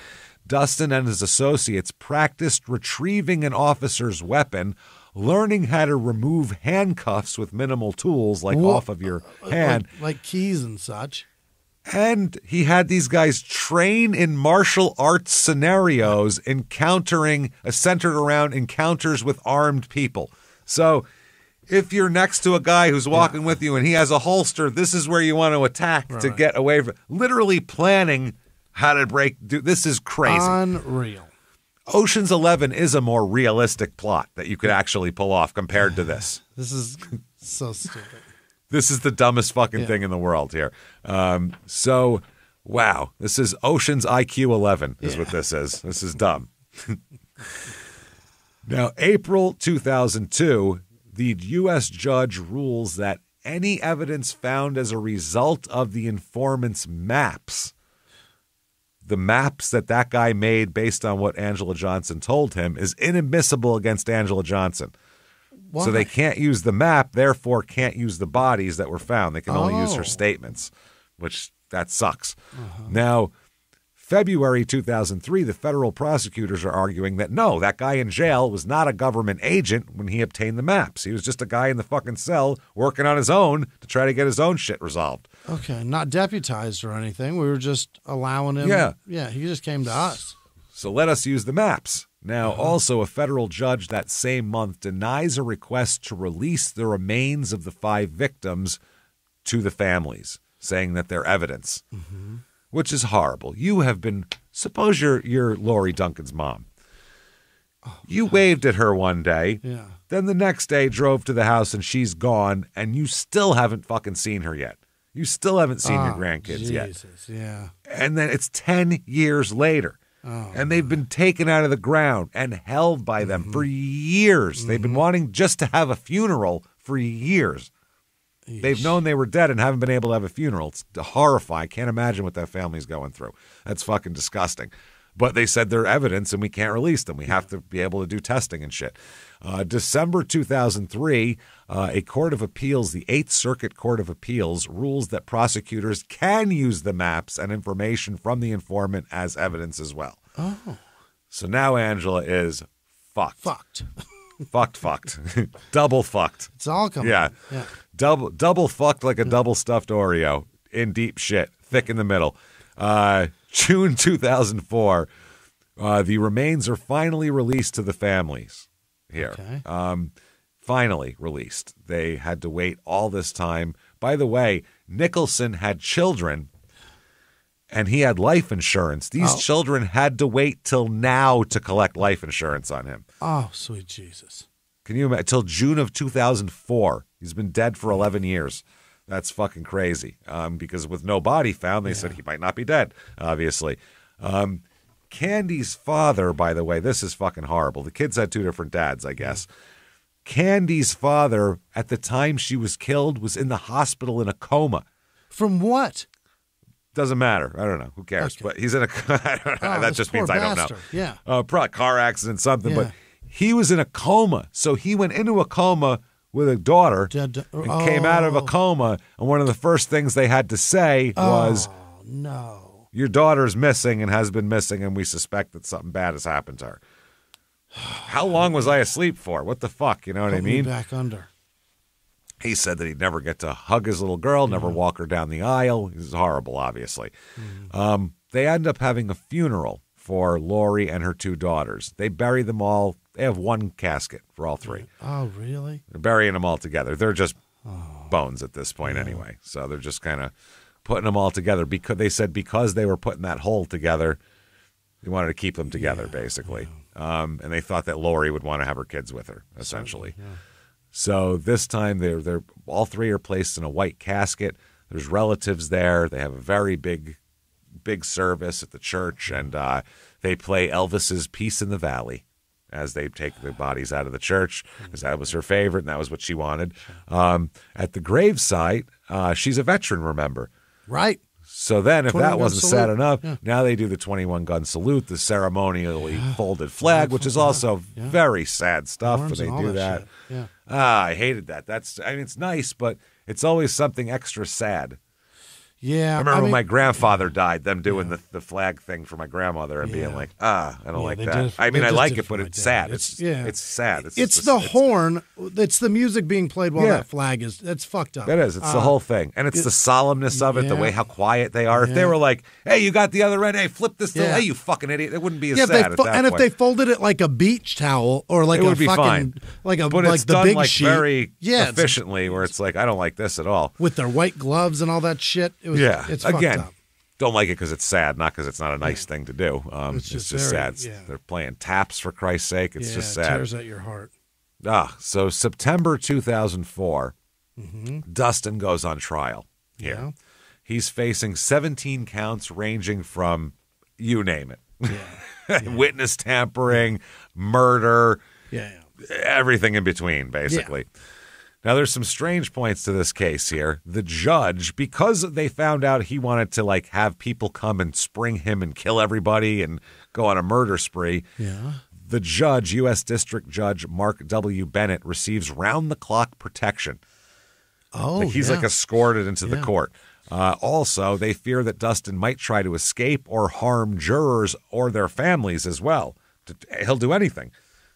Dustin and his associates practiced retrieving an officer's weapon, learning how to remove handcuffs with minimal tools off of your hand. Like keys and such. And he had these guys train in martial arts scenarios centered around encounters with armed people. So if you're next to a guy who's walking with you and he has a holster, this is where you want to attack to get away from. Literally planning how to this is crazy. Unreal. Ocean's 11 is a more realistic plot that you could actually pull off compared to this. This is so stupid. This is the dumbest fucking thing in the world here. Wow. This is Ocean's IQ 11 is what this is. This is dumb. Now, April 2002, the U.S. judge rules that any evidence found as a result of the informant's maps, the maps that guy made based on what Angela Johnson told him, is inadmissible against Angela Johnson. Why? So they can't use the map, therefore can't use the bodies that were found. They can only use her statements, which that sucks. Now, February 2003, the federal prosecutors are arguing that no, that guy in jail was not a government agent when he obtained the maps. He was just a guy in the fucking cell working on his own to try to get his own shit resolved. Okay, not deputized or anything. We were just allowing him. Yeah, he just came to us. So let us use the maps. Now, also, a federal judge that same month denies a request to release the remains of the 5 victims to the families, saying that they're evidence, which is horrible. You have been, suppose you're Lori Duncan's mom. You waved at her one day, then the next day drove to the house and she's gone, and you still haven't fucking seen her yet. You still haven't seen your grandkids yet. Yeah. And then it's 10 years later. And they've been taken out of the ground and held by them for years. They've been wanting just to have a funeral for years. Eesh. They've known they were dead and haven't been able to have a funeral. It's horrifying. I can't imagine what that family's going through. That's fucking disgusting. But they said they're evidence and we can't release them. We have to be able to do testing and shit. December 2003, a court of appeals, the 8th Circuit Court of Appeals, rules that prosecutors can use the maps and information from the informant as evidence as well. Oh. So now Angela is fucked. Fucked. Double fucked. It's all coming. Yeah. Double fucked like a double stuffed Oreo in deep shit, thick in the middle. June 2004, the remains are finally released to the families here. Okay. Finally released. They had to wait all this time. By the way, Nicholson had children and he had life insurance. These children had to wait till now to collect life insurance on him. Oh, sweet Jesus. Can you imagine? Till June of 2004. He's been dead for 11 years. That's fucking crazy. Because with no body found, they said he might not be dead, obviously. Candy's father, by the way, this is fucking horrible. The kids had 2 different dads, I guess. Candy's father, at the time she was killed, was in the hospital in a coma. From what? Doesn't matter. I don't know. Who cares? Okay. But he's in a I don't know. That just means I don't know. Yeah. Probably car accident, something. But he was in a coma. So he went into a coma with a daughter and came out of a coma. And one of the first things they had to say was, no, your daughter's missing and has been missing, and we suspect that something bad has happened to her. How long was I asleep for? What the fuck? You know what I mean? Back under. He said that he'd never get to hug his little girl, never walk her down the aisle. This is horrible, obviously. They end up having a funeral for Lori and her 2 daughters. They bury them all. They have 1 casket for all 3. Oh, really? They're burying them all together. They're just bones at this point anyway. So they're just kind of putting them all together because they said because they were putting that hole together, they wanted to keep them together, basically. And they thought that Lori would want to have her kids with her, essentially. So this time they're all 3 are placed in a white casket. There's relatives there. They have a very big service at the church, and they play Elvis's Peace in the Valley as they take the bodies out of the church, because that was her favorite and that was what she wanted. At the gravesite, she's a veteran, remember? Right. So then if that wasn't sad enough, yeah. now they do the 21-gun salute, the ceremonially folded flag, which is also very sad stuff when they do that. Yeah. I hated that. It's nice, but it's always something extra sad. Yeah. I remember when my grandfather died, them doing the flag thing for my grandmother and being like, I don't like that. I like it, but it's sad. It's sad. It's the horn. It's the music being played while that flag is. That's fucked up. It is. It's the whole thing. And it's the solemnness of it, the way how quiet they are. If they were like, hey, you got the other end, hey, flip this, hey, you fucking idiot, it wouldn't be as sad at that point. And if they folded it like a beach towel or like it would be fine. But it's like the done big like sheet. Very efficiently where it's like, I don't like this at all. With their white gloves and all that shit. It's again, fucked up. Don't like it because it's sad, not because it's not a nice thing to do. It's just sad. Yeah. They're playing taps, for Christ's sake. It's just sad. It tears at your heart. So September 2004, Dustin goes on trial here. Yeah. He's facing 17 counts ranging from, you name it, witness tampering, murder, everything in between, basically. Now, there's some strange points to this case here. The judge, because they found out he wanted to, like, have people come and spring him and kill everybody and go on a murder spree, the judge, U.S. District Judge Mark W. Bennett, receives round-the-clock protection. Oh, he's like escorted into the court. Also, they fear that Dustin might try to escape or harm jurors or their families as well. He'll do anything,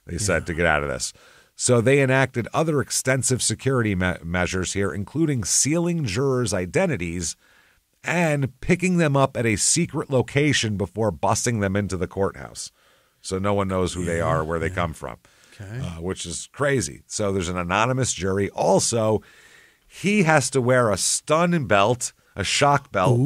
they said, to get out of this. So they enacted other extensive security measures here, including sealing jurors' identities and picking them up at a secret location before busing them into the courthouse. So no one knows who they are or where they come from, which is crazy. So there's an anonymous jury. Also, he has to wear a stun belt, a shock belt,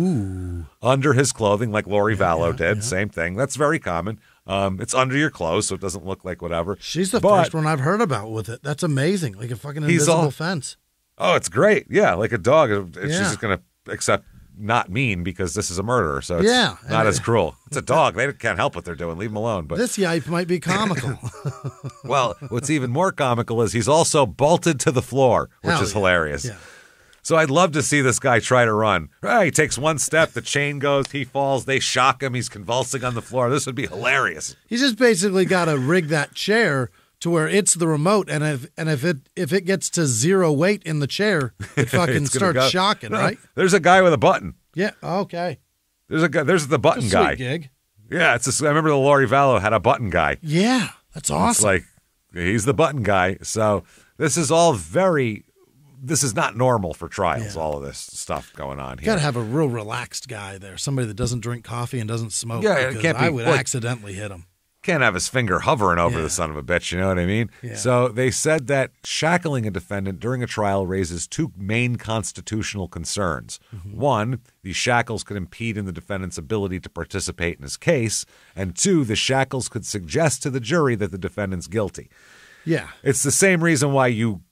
under his clothing like Lori Vallow did. Same thing. That's very common. It's under your clothes, so it doesn't look like whatever. She's the first one I've heard about with it. That's amazing. Like a fucking invisible fence. Oh, it's great. Yeah, like a dog. She's just going to accept not mean because this is a murderer, so it's not as cruel. It's a dog. They can't help what they're doing. Leave them alone. But this yipe might be comical. Well, what's even more comical is he's also bolted to the floor, which is hilarious. Yeah. So I'd love to see this guy try to run. He takes one step, the chain goes, he falls, they shock him, he's convulsing on the floor. This would be hilarious. He's just basically got to rig that chair to where it's the remote, and if it gets to zero weight in the chair, it fucking starts shocking, right? There's a guy with a button. Yeah, okay. There's a guy. There's the button guy. Sweet gig. Yeah, I remember the Lori Vallow had a button guy. Yeah, that's awesome. It's like he's the button guy. So this is all this is not normal for trials, all of this stuff going on here. You got to have a real relaxed guy there, somebody that doesn't drink coffee and doesn't smoke. Yeah, it can't be. I would accidentally hit him. Can't have his finger hovering over the son of a bitch, you know what I mean? Yeah. So they said that shackling a defendant during a trial raises two main constitutional concerns. Mm-hmm. One, these shackles could impede in the defendant's ability to participate in his case. And two, the shackles could suggest to the jury that the defendant's guilty. Yeah. It's the same reason why you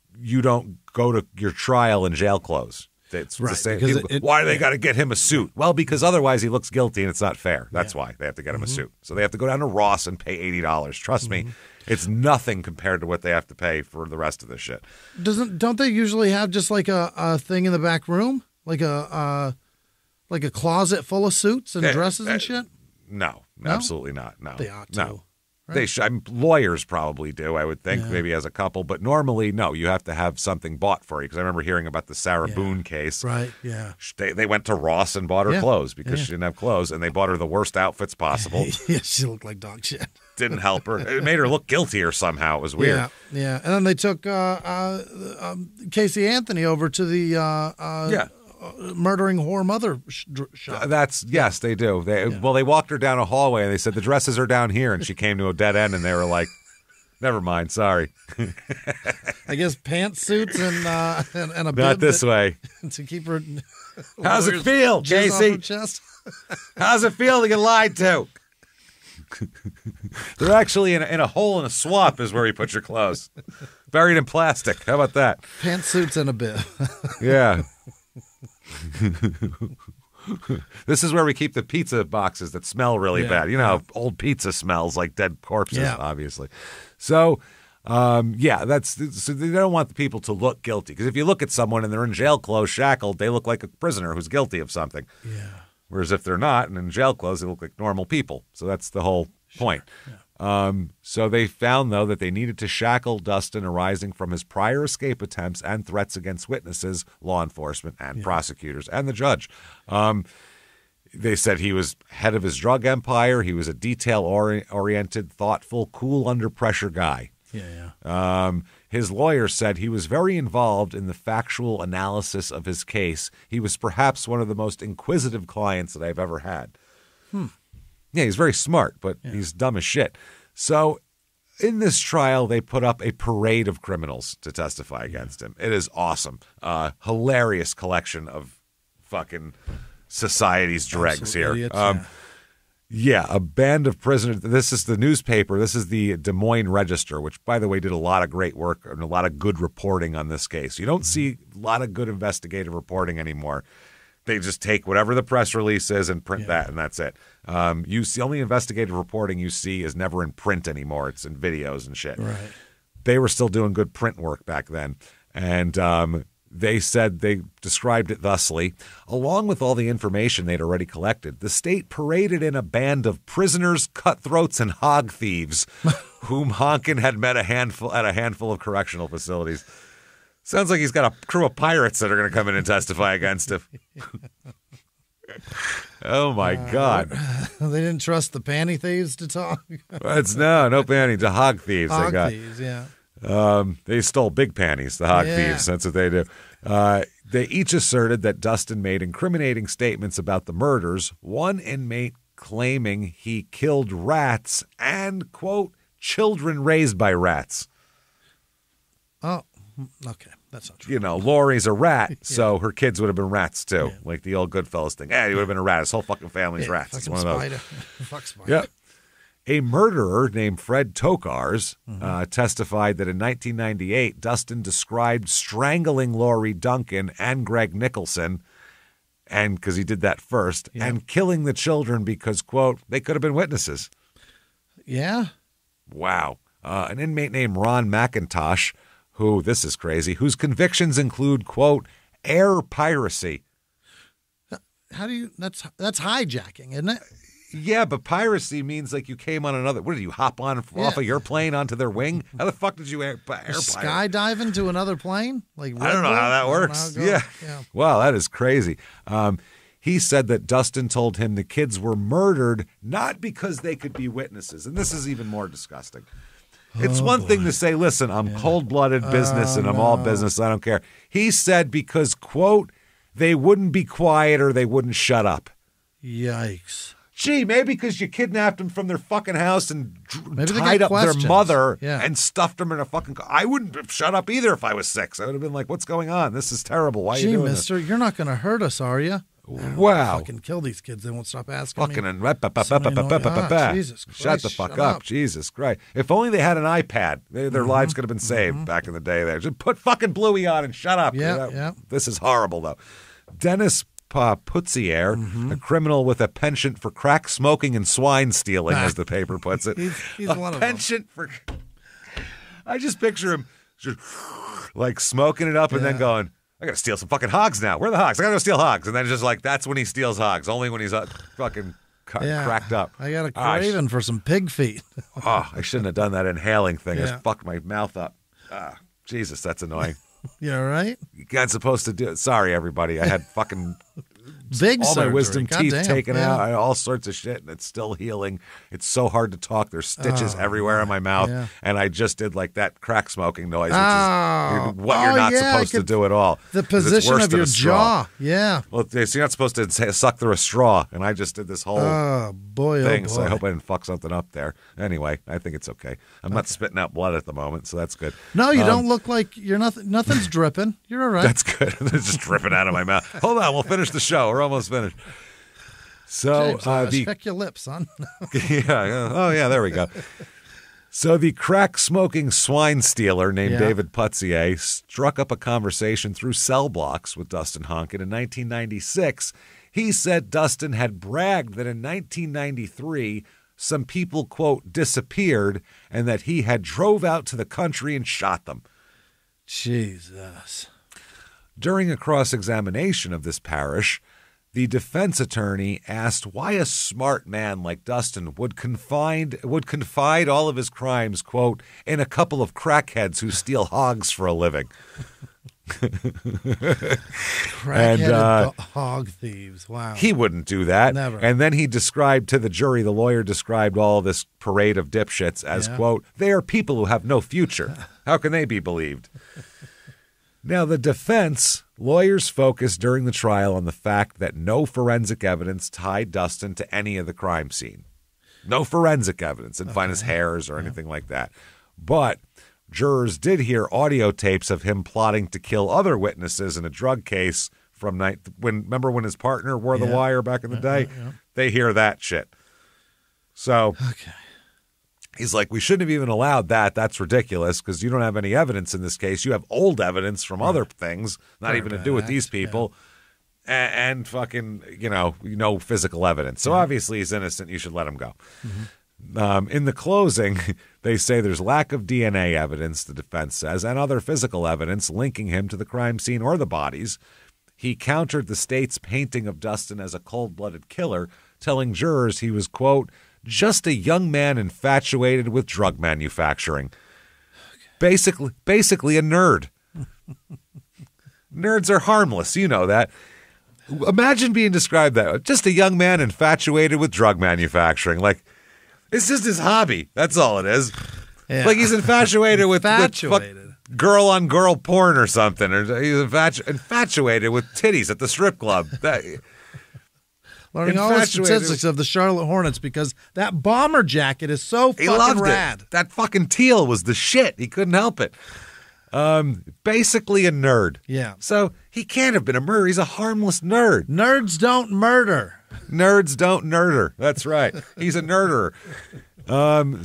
don't go to your trial in jail clothes. It's the same. Why do they got to get him a suit? Well, because otherwise he looks guilty and it's not fair. That's why they have to get him a suit. So they have to go down to Ross and pay $80. Trust me, it's nothing compared to what they have to pay for the rest of this shit. Don't they usually have just like a thing in the back room, like a closet full of suits and dresses and shit? No, absolutely not. No, they ought to. No. Right. Lawyers probably do, I would think, maybe as a couple. But normally, no, you have to have something bought for you. Because I remember hearing about the Sarah Boone case. Right, yeah. They went to Ross and bought her clothes because she didn't have clothes. And they bought her the worst outfits possible. Yeah, she looked like dog shit. Didn't help her. It made her look guiltier somehow. It was weird. Yeah. And then they took Casey Anthony over to the murdering whore mother shop. Yes, they do. Well, they walked her down a hallway and they said the dresses are down here, and she came to a dead end, and they were like, "Never mind, sorry." I guess pantsuits and a bib not this way to keep her. How's it feel, Casey? How's it feel to get lied to? They're actually in a hole in a swamp is where you put your clothes, buried in plastic. How about that? Pantsuits and a bib. Yeah. This is where we keep the pizza boxes that smell really bad. You know how old pizza smells like dead corpses, obviously. So, so they don't want the people to look guilty. Because if you look at someone and they're in jail clothes, shackled, they look like a prisoner who's guilty of something. Yeah. Whereas if they're not and in jail clothes, they look like normal people. So that's the whole point. Yeah. So they found, though, that they needed to shackle Dustin arising from his prior escape attempts and threats against witnesses, law enforcement, and prosecutors, and the judge. They said he was head of his drug empire. He was a detail-oriented, thoughtful, cool under-pressure guy. His lawyer said he was very involved in the factual analysis of his case. He was perhaps one of the most inquisitive clients that I've ever had. Yeah, he's very smart, but he's dumb as shit. So in this trial, they put up a parade of criminals to testify against him. It is awesome. Hilarious collection of fucking society's dregs here. Idiots, a band of prisoners. This is the newspaper. This is the Des Moines Register, which, by the way, did a lot of great work and a lot of good reporting on this case. You don't see a lot of good investigative reporting anymore. They just take whatever the press release is and print that, and that's it. You see, only investigative reporting you see is never in print anymore. It's in videos and shit. Right. They were still doing good print work back then. And they said they described it thusly. Along with all the information they'd already collected, the state paraded in a band of prisoners, cutthroats, and hog thieves, whom Honkin had met at a handful of correctional facilities. Sounds like he's got a crew of pirates that are going to come in and testify against him. Oh, my God. They didn't trust the panty thieves to talk? No panty, the hog thieves. Hog thieves, yeah. They stole big panties, the hog thieves. That's what they do. They each asserted that Dustin made incriminating statements about the murders, one inmate claiming he killed rats and, quote, children raised by rats. Oh, okay. That's not true. You know, Lori's a rat, so her kids would have been rats, too. Yeah. Like the old Goodfellas thing. Yeah, he would have been a rat. His whole fucking family's rats. It's one of those. Fuck spider. Yep. A murderer named Fred Tokars testified that in 1998, Dustin described strangling Lori Duncan and Greg Nicholson, and because he did that first, and killing the children because, quote, they could have been witnesses. Yeah. Wow. An inmate named Ron McIntosh, this is crazy, whose convictions include, quote, air piracy. How do you, that's hijacking, isn't it? Yeah, but piracy means like you came on another, what did you hop on off of your plane onto their wing? How the fuck did you air pirate? Skydiving to another plane? Like I don't know how that works. Yeah. Wow, that is crazy. He said that Dustin told him the kids were murdered not because they could be witnesses. And this is even more disgusting. It's one thing to say, listen, I'm cold-blooded business and I'm all business. I don't care. He said because, quote, they wouldn't be quiet or they wouldn't shut up. Yikes. Gee, maybe because you kidnapped them from their fucking house and tied up their mother and stuffed them in a fucking car. I wouldn't have shut up either if I was 6. I would have been like, what's going on? This is terrible. Why are you doing mister, you're not going to hurt us, are you? Wow. Fucking kill these kids. They won't stop asking me. Jesus Christ, shut the fuck up. Jesus Christ. If only they had an iPad, their lives could have been saved back in the day there. Just put fucking Bluey on and shut up. This is horrible, though. Dennis Putzier, a criminal with a penchant for crack smoking and swine stealing, as the paper puts it. He's one of them. Penchant for... I just picture him just like smoking it up and then going, I gotta steal some fucking hogs now. Where are the hogs? I gotta go steal hogs. And then just like, that's when he steals hogs. Only when he's fucking cracked up. I got a craving for some pig feet. I shouldn't have done that inhaling thing. I just fucked my mouth up. Jesus, that's annoying. You all right? You got supposed to do it. Sorry, everybody. I had fucking big all surgery. my wisdom teeth taken out, all sorts of shit, and it's still healing. It's so hard to talk. There's stitches everywhere in my mouth, and I just did like that crack smoking noise, which is what you're not supposed to do at all. The position of your jaw. Yeah. Well, so you're not supposed to suck through a straw, and I just did this whole thing, so I hope I didn't fuck something up there. Anyway, I think it's okay. I'm not spitting out blood at the moment, so that's good. No, you don't look like you're nothing's dripping. You're all right. That's good. It's just dripping out of my mouth. Hold on, we'll finish the show. We're almost finished. So check your lips, son. There we go. So the crack-smoking swine stealer named David Putzier struck up a conversation through cell blocks with Dustin Honkin in 1996. He said Dustin had bragged that in 1993 some people, quote, disappeared and that he had drove out to the country and shot them. Jesus. During a cross-examination of this parish, the defense attorney asked why a smart man like Dustin would confide all of his crimes, quote, in a couple of crackheads who steal hogs for a living. Crackheaded hog thieves. Wow. He wouldn't do that. Never. And then he described to the jury, the lawyer described all this parade of dipshits as, quote, they are people who have no future. How can they be believed? Now, the defense lawyers focused during the trial on the fact that no forensic evidence tied Dustin to any of the crime scene. No forensic evidence. Didn't find his hairs or anything like that. But jurors did hear audio tapes of him plotting to kill other witnesses in a drug case from remember when his partner wore the wire back in the day? They hear that shit. So he's like, we shouldn't have even allowed that. That's ridiculous because you don't have any evidence in this case. You have old evidence from other things, not even to do with these people, and fucking, no physical evidence. So obviously he's innocent. You should let him go. In the closing, they say there's lack of DNA evidence, the defense says, and other physical evidence linking him to the crime scene or the bodies. He countered the state's painting of Dustin as a cold-blooded killer, telling jurors he was, quote, just a young man infatuated with drug manufacturing. Basically a nerd. Nerds are harmless, you know that. Imagine being described that way. Just a young man infatuated with drug manufacturing. Like, it's just his hobby. That's all it is. Yeah. Like he's infatuated with girl-on-girl porn or something. Or he's infatuated with titties at the strip club. Learning all the statistics of the Charlotte Hornets because that bomber jacket is so fucking rad. It. That fucking teal was the shit. He couldn't help it. Basically a nerd. Yeah. So he can't have been a murderer. He's a harmless nerd. Nerds don't murder. Nerds don't nerder. That's right. He's a nerderer. The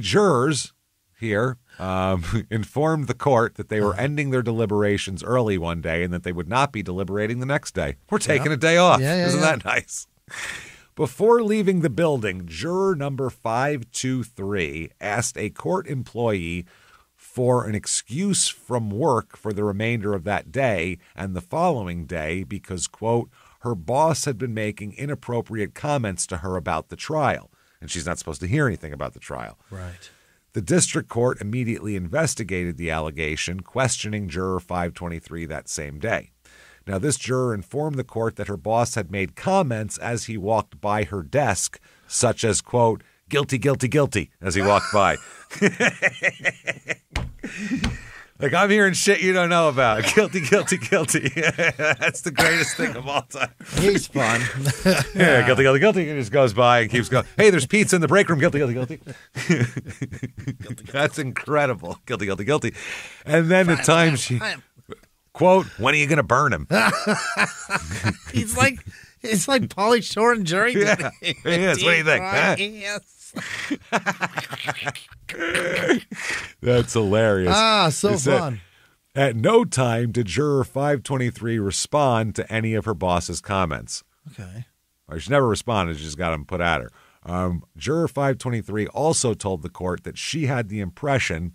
jurors here informed the court that they were ending their deliberations early one day and that they would not be deliberating the next day. We're taking a day off. Isn't that nice? Before leaving the building, juror number 523 asked a court employee for an excuse from work for the remainder of that day and the following day because, quote, her boss had been making inappropriate comments to her about the trial, and she's not supposed to hear anything about the trial. Right. The district court immediately investigated the allegation, questioning juror 523 that same day. Now, this juror informed the court that her boss had made comments as he walked by her desk, such as, quote, guilty, guilty, guilty, as he walked by. Like, I'm hearing shit you don't know about. Guilty, guilty, guilty. That's the greatest thing of all time. He's fun. Yeah, guilty, guilty, guilty. He just goes by and keeps going. Hey, there's pizza in the break room. Guilty, guilty, guilty. That's incredible. Guilty, guilty, guilty. And then at times she, quote, when are you going to burn him? It's like Pauly Shore and jury duty. Yeah, he is. What do you think? Huh? Yes. That's hilarious. So fun. At no time did juror 523 respond to any of her boss's comments. Okay. Or she never responded. She just got them put at her. Juror 523 also told the court that she had the impression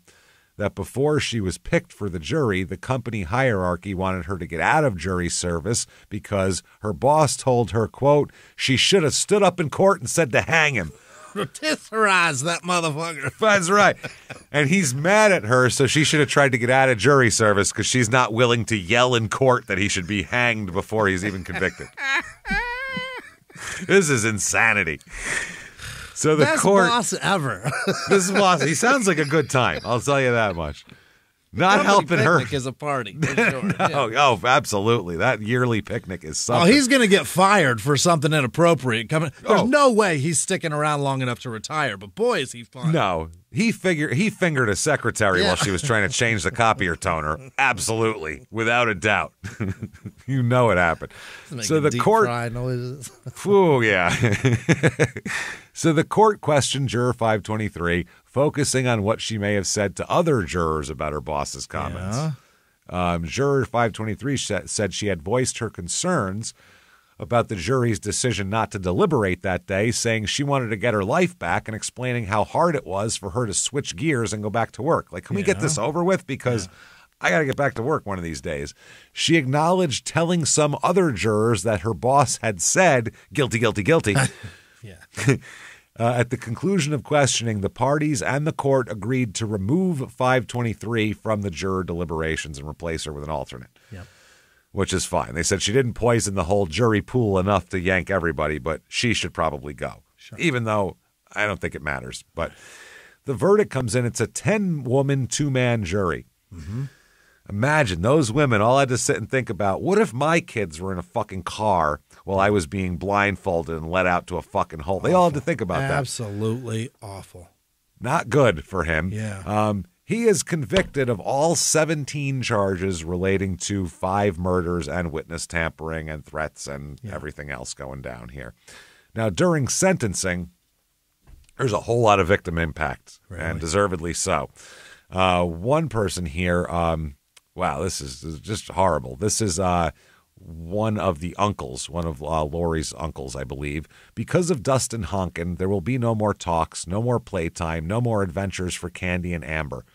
that before she was picked for the jury, the company hierarchy wanted her to get out of jury service because her boss told her, quote, she should have stood up in court and said to hang him. Rotisserise that motherfucker. That's right. And he's mad at her, so she should have tried to get out of jury service because she's not willing to yell in court that he should be hanged before he's even convicted. This is insanity. So the Best court, boss ever. this is boss. He sounds like a good time. I'll tell you that much. Not helping her. Picnic is a party. For sure. Oh, absolutely. That yearly picnic is something. Oh, he's going to get fired for something inappropriate coming. There's no way he's sticking around long enough to retire. But boy, is he fun. No, he fingered a secretary while she was trying to change the copier toner. Absolutely, without a doubt. You know it happened. So the court. Fry noises. Ooh, yeah. So the court questioned juror 523, focusing on what she may have said to other jurors about her boss's comments. Yeah. Juror 523 said she had voiced her concerns about the jury's decision not to deliberate that day, saying she wanted to get her life back and explaining how hard it was for her to switch gears and go back to work. Like, can we get this over with? Because I got to get back to work one of these days. She acknowledged telling some other jurors that her boss had said, guilty, guilty, guilty. Yeah. At the conclusion of questioning, the parties and the court agreed to remove 523 from the juror deliberations and replace her with an alternate, which is fine. They said she didn't poison the whole jury pool enough to yank everybody, but she should probably go, even though I don't think it matters. But the verdict comes in. It's a 10-woman, 2-man jury. Mm-hmm. Imagine those women all had to sit and think about, what if my kids were in a fucking car while I was being blindfolded and let out to a fucking hole? They all had to think about that. Absolutely awful. Not good for him. Yeah. He is convicted of all 17 charges relating to 5 murders and witness tampering and threats and everything else going down here. Now, during sentencing, there's a whole lot of victim impact, and deservedly so. One person here, wow, this is just horrible. This is one of the uncles, one of Lori's uncles, I believe, because of Dustin honkin', there will be no more talks, no more playtime, no more adventures for Candy and Amber.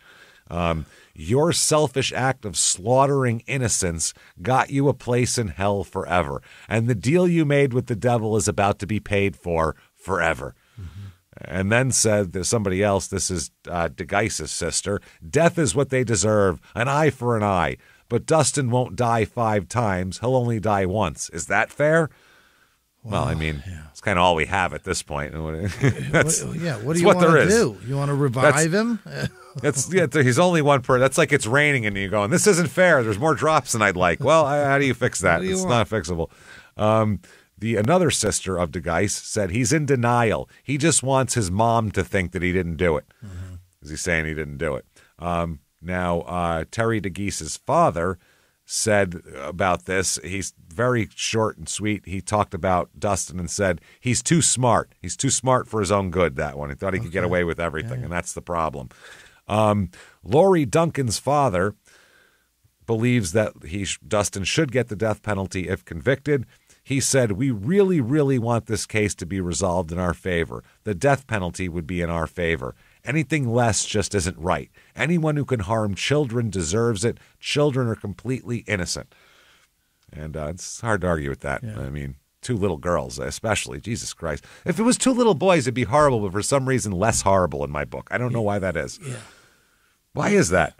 Your selfish act of slaughtering innocents got you a place in hell forever. And the deal you made with the devil is about to be paid for forever. Mm-hmm. And then said there's somebody else, this is DeGeis's sister, death is what they deserve, an eye for an eye. But Dustin won't die 5 times. He'll only die once. Is that fair? Well, I mean, it's kind of all we have at this point. What do you want to do? You want to revive him? He's only one per. That's like it's raining and you're going, this isn't fair. There's more drops than I'd like. Well, how do you fix that? It's not fixable. Another sister of DeGeis said he's in denial. He just wants his mom to think that he didn't do it. Mm-hmm. Is he saying he didn't do it? Now, Terry DeGeis's father said about this, he's very short and sweet. He talked about Dustin and said he's too smart. He's too smart for his own good, that one. He thought he could get away with everything, and that's the problem. Lori Duncan's father believes that Dustin should get the death penalty if convicted. He said, we really, really want this case to be resolved in our favor. The death penalty would be in our favor. Anything less just isn't right. Anyone who can harm children deserves it. Children are completely innocent. And it's hard to argue with that. Yeah. I mean, 2 little girls, especially. Jesus Christ. If it was 2 little boys, it'd be horrible, but for some reason less horrible in my book. I don't know why that is. Yeah. Why is that?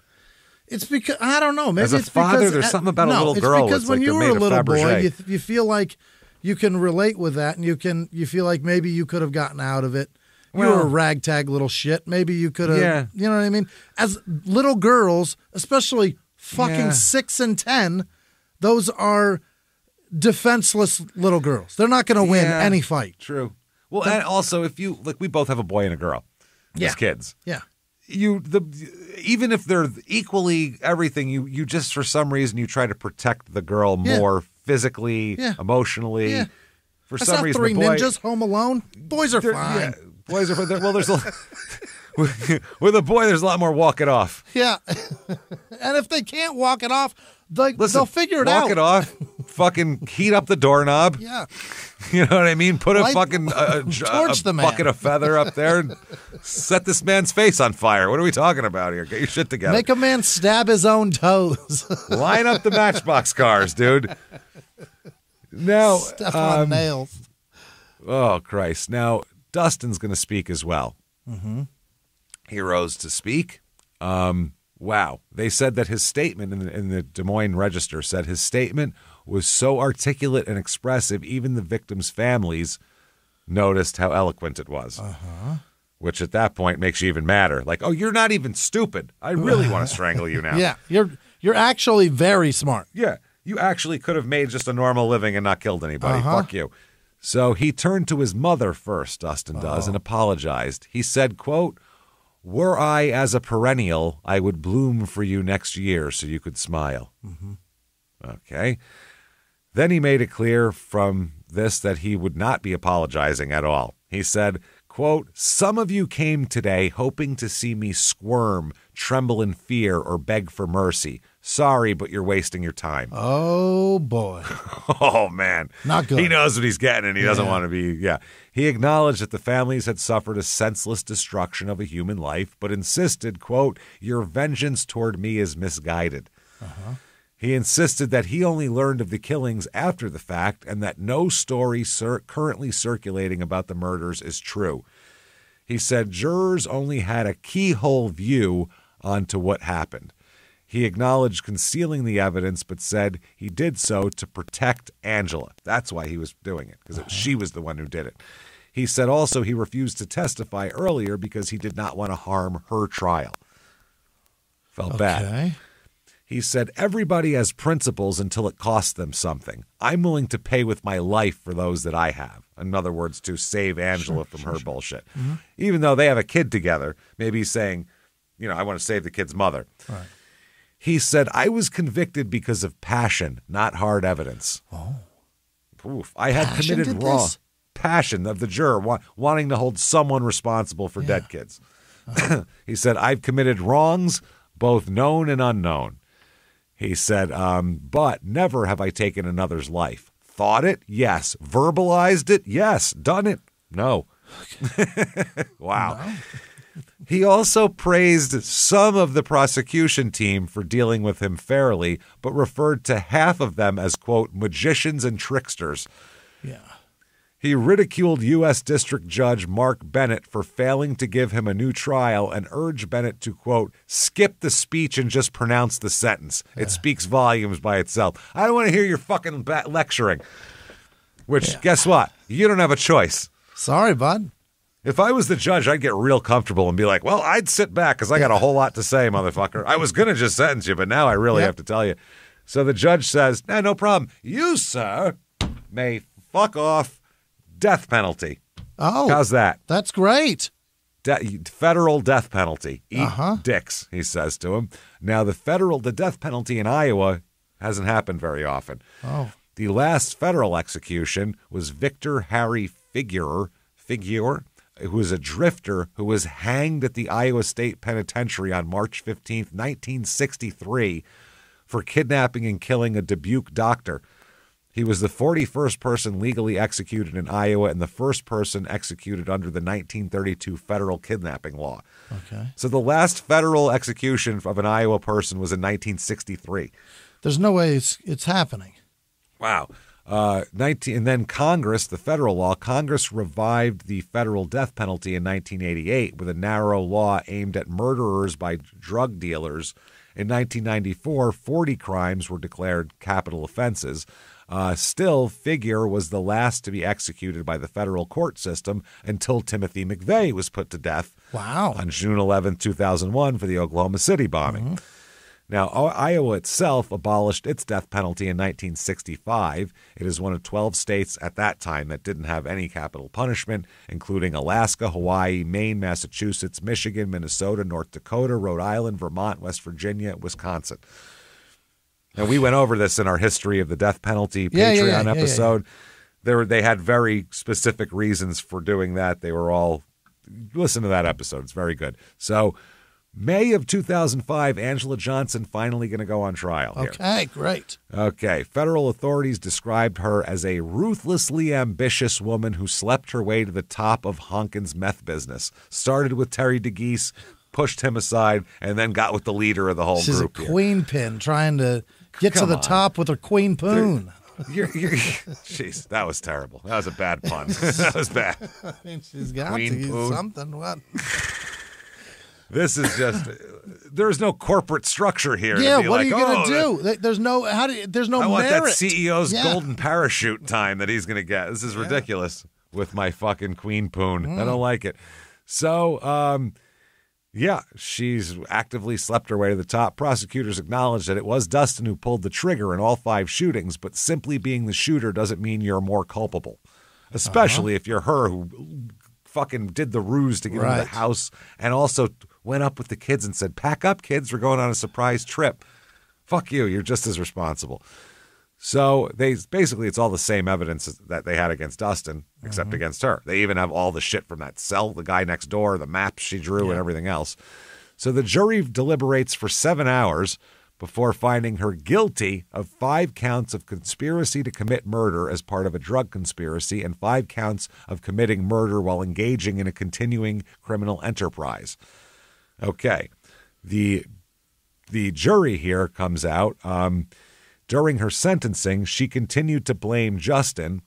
It's because, I don't know. Maybe as a it's father, because, there's something about a little girl. Because when like you were a little boy, you feel like you can relate with that, and you feel like maybe you could have gotten out of it. You were a ragtag little shit. Maybe you could have, you know what I mean? As little girls, especially fucking 6 and 10, those are defenseless little girls. They're not going to win any fight. True. Well, and also, if you, like, we both have a boy and a girl as kids. Yeah. Even if they're equally everything, you just, for some reason, you try to protect the girl more physically, emotionally. Yeah. For some reason, 3 ninjas home alone. Boys are fine. Yeah. Boys are well. There's with a boy, there's a lot more walk it off. Yeah, and if they can't walk it off, they'll figure it out. Walk it off. Fucking heat up the doorknob. Yeah, you know what I mean. Put a fucking torch the man. Bucket of feather up there and set this man's face on fire. What are we talking about here? Get your shit together. Make a man stab his own toes. Line up the Matchbox cars, dude. Now, step on nails. Oh Christ! Now. Dustin's going to speak as well. Mm-hmm. He rose to speak. Wow. They said that his statement in the Des Moines Register said his statement was so articulate and expressive, even the victims' families noticed how eloquent it was. Uh-huh. Which at that point makes you even madder. Like, oh, you're not even stupid. I really want to strangle you now. Yeah, you're actually very smart. Yeah, you actually could have made just a normal living and not killed anybody. Fuck you. So he turned to his mother first, Dustin does, and apologized. He said, quote, were I as a perennial, I would bloom for you next year so you could smile. Mm-hmm. Okay. Then he made it clear from this that he would not be apologizing at all. He said, quote, some of you came today hoping to see me squirm, tremble in fear, or beg for mercy. Sorry, but you're wasting your time. Oh, boy. Oh, man. Not good. He knows what he's getting, and he doesn't want to be, He acknowledged that the families had suffered a senseless destruction of a human life, but insisted, quote, your vengeance toward me is misguided. Uh-huh. He insisted that he only learned of the killings after the fact and that no story currently circulating about the murders is true. He said jurors only had a keyhole view onto what happened. He acknowledged concealing the evidence, but said he did so to protect Angela. That's why he was doing it, because she was the one who did it. He said also he refused to testify earlier because he did not want to harm her trial. Felt bad. He said, everybody has principles until it costs them something. I'm willing to pay with my life for those that I have. In other words, to save Angela from her bullshit. Mm-hmm. Even though they have a kid together, maybe he's saying, I want to save the kid's mother. Right. He said, I was convicted because of passion, not hard evidence. Oh. Oof. I had committed wrong. Passion of the juror, wanting to hold someone responsible for dead kids. He said, I've committed wrongs, both known and unknown. He said, but never have I taken another's life. Thought it? Yes. Verbalized it? Yes. Done it? No. Wow. No. He also praised some of the prosecution team for dealing with him fairly, but referred to half of them as, quote, magicians and tricksters. Yeah. He ridiculed U.S. District Judge Mark Bennett for failing to give him a new trial and urged Bennett to, quote, skip the speech and just pronounce the sentence. It speaks volumes by itself. I don't want to hear your fucking lecturing. Which, guess what? You don't have a choice. Sorry, bud. If I was the judge, I'd get real comfortable and be like, well, I'd sit back because I got a whole lot to say, motherfucker. I was going to just sentence you, but now I really have to tell you. So the judge says, no problem. You, sir, may fuck off. Death penalty. Oh. How's that? That's great. Federal death penalty. Eat dicks, he says to him. Now, the death penalty in Iowa hasn't happened very often. Oh. The last federal execution was Victor Harry Figuer, who was a drifter who was hanged at the Iowa State Penitentiary on March 15th, 1963, for kidnapping and killing a Dubuque doctor. He was the 41st person legally executed in Iowa and the first person executed under the 1932 federal kidnapping law. Okay. So the last federal execution of an Iowa person was in 1963. There's no way it's happening. Wow. And then Congress, the federal law, Congress revived the federal death penalty in 1988 with a narrow law aimed at murderers by drug dealers. In 1994, 40 crimes were declared capital offenses. Still, Figuer was the last to be executed by the federal court system until Timothy McVeigh was put to death on June 11, 2001 for the Oklahoma City bombing. Mm-hmm. Now, Iowa itself abolished its death penalty in 1965. It is one of 12 states at that time that didn't have any capital punishment, including Alaska, Hawaii, Maine, Massachusetts, Michigan, Minnesota, North Dakota, Rhode Island, Vermont, West Virginia, Wisconsin. And we went over this in our History of the Death Penalty Patreon episode. They had very specific reasons for doing that. They were all – listen to that episode. It's very good. So May of 2005, Angela Johnson finally going to go on trial here. Okay, great. Okay. Federal authorities described her as a ruthlessly ambitious woman who slept her way to the top of Honkin's meth business. Started with Terry DeGeese, pushed him aside, and then got with the leader of the whole group. She's a queen pin trying to get to the top with her queen poon. Jeez, that was terrible. That was a bad pun. That was bad. I mean, she's got queen to use something. What? This is just, there's no corporate structure here. Yeah, what are you going to do? There's no I want merit. that CEO's golden parachute time that he's going to get. This is ridiculous with my fucking queen poon. I don't like it. So, she's actively slept her way to the top. Prosecutors acknowledged that it was Dustin who pulled the trigger in all 5 shootings, but simply being the shooter doesn't mean you're more culpable, especially if you're her who fucking did the ruse to get into the house and also went up with the kids and said, pack up, kids, we're going on a surprise trip. Fuck you. You're just as responsible. So it's all the same evidence that they had against Dustin, except against her. They even have all the shit from that cell, the guy next door, the maps she drew and everything else. So the jury deliberates for 7 hours before finding her guilty of 5 counts of conspiracy to commit murder as part of a drug conspiracy and 5 counts of committing murder while engaging in a continuing criminal enterprise. Okay. The jury here comes out. During her sentencing, she continued to blame Justin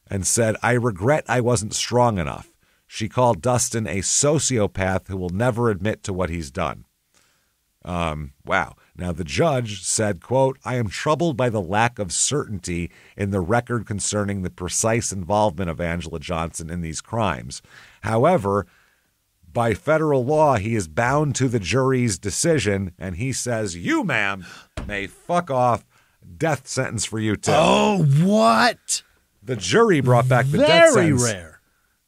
and said, I regret I wasn't strong enough. She called Dustin a sociopath who will never admit to what he's done. Wow. Now, the judge said, quote, I am troubled by the lack of certainty in the record concerning the precise involvement of Angela Johnson in these crimes. However, by federal law, he is bound to the jury's decision, and he says, you, ma'am, may fuck off. Death sentence for you, too. Oh, what? The jury brought back the death sentence. Very rare.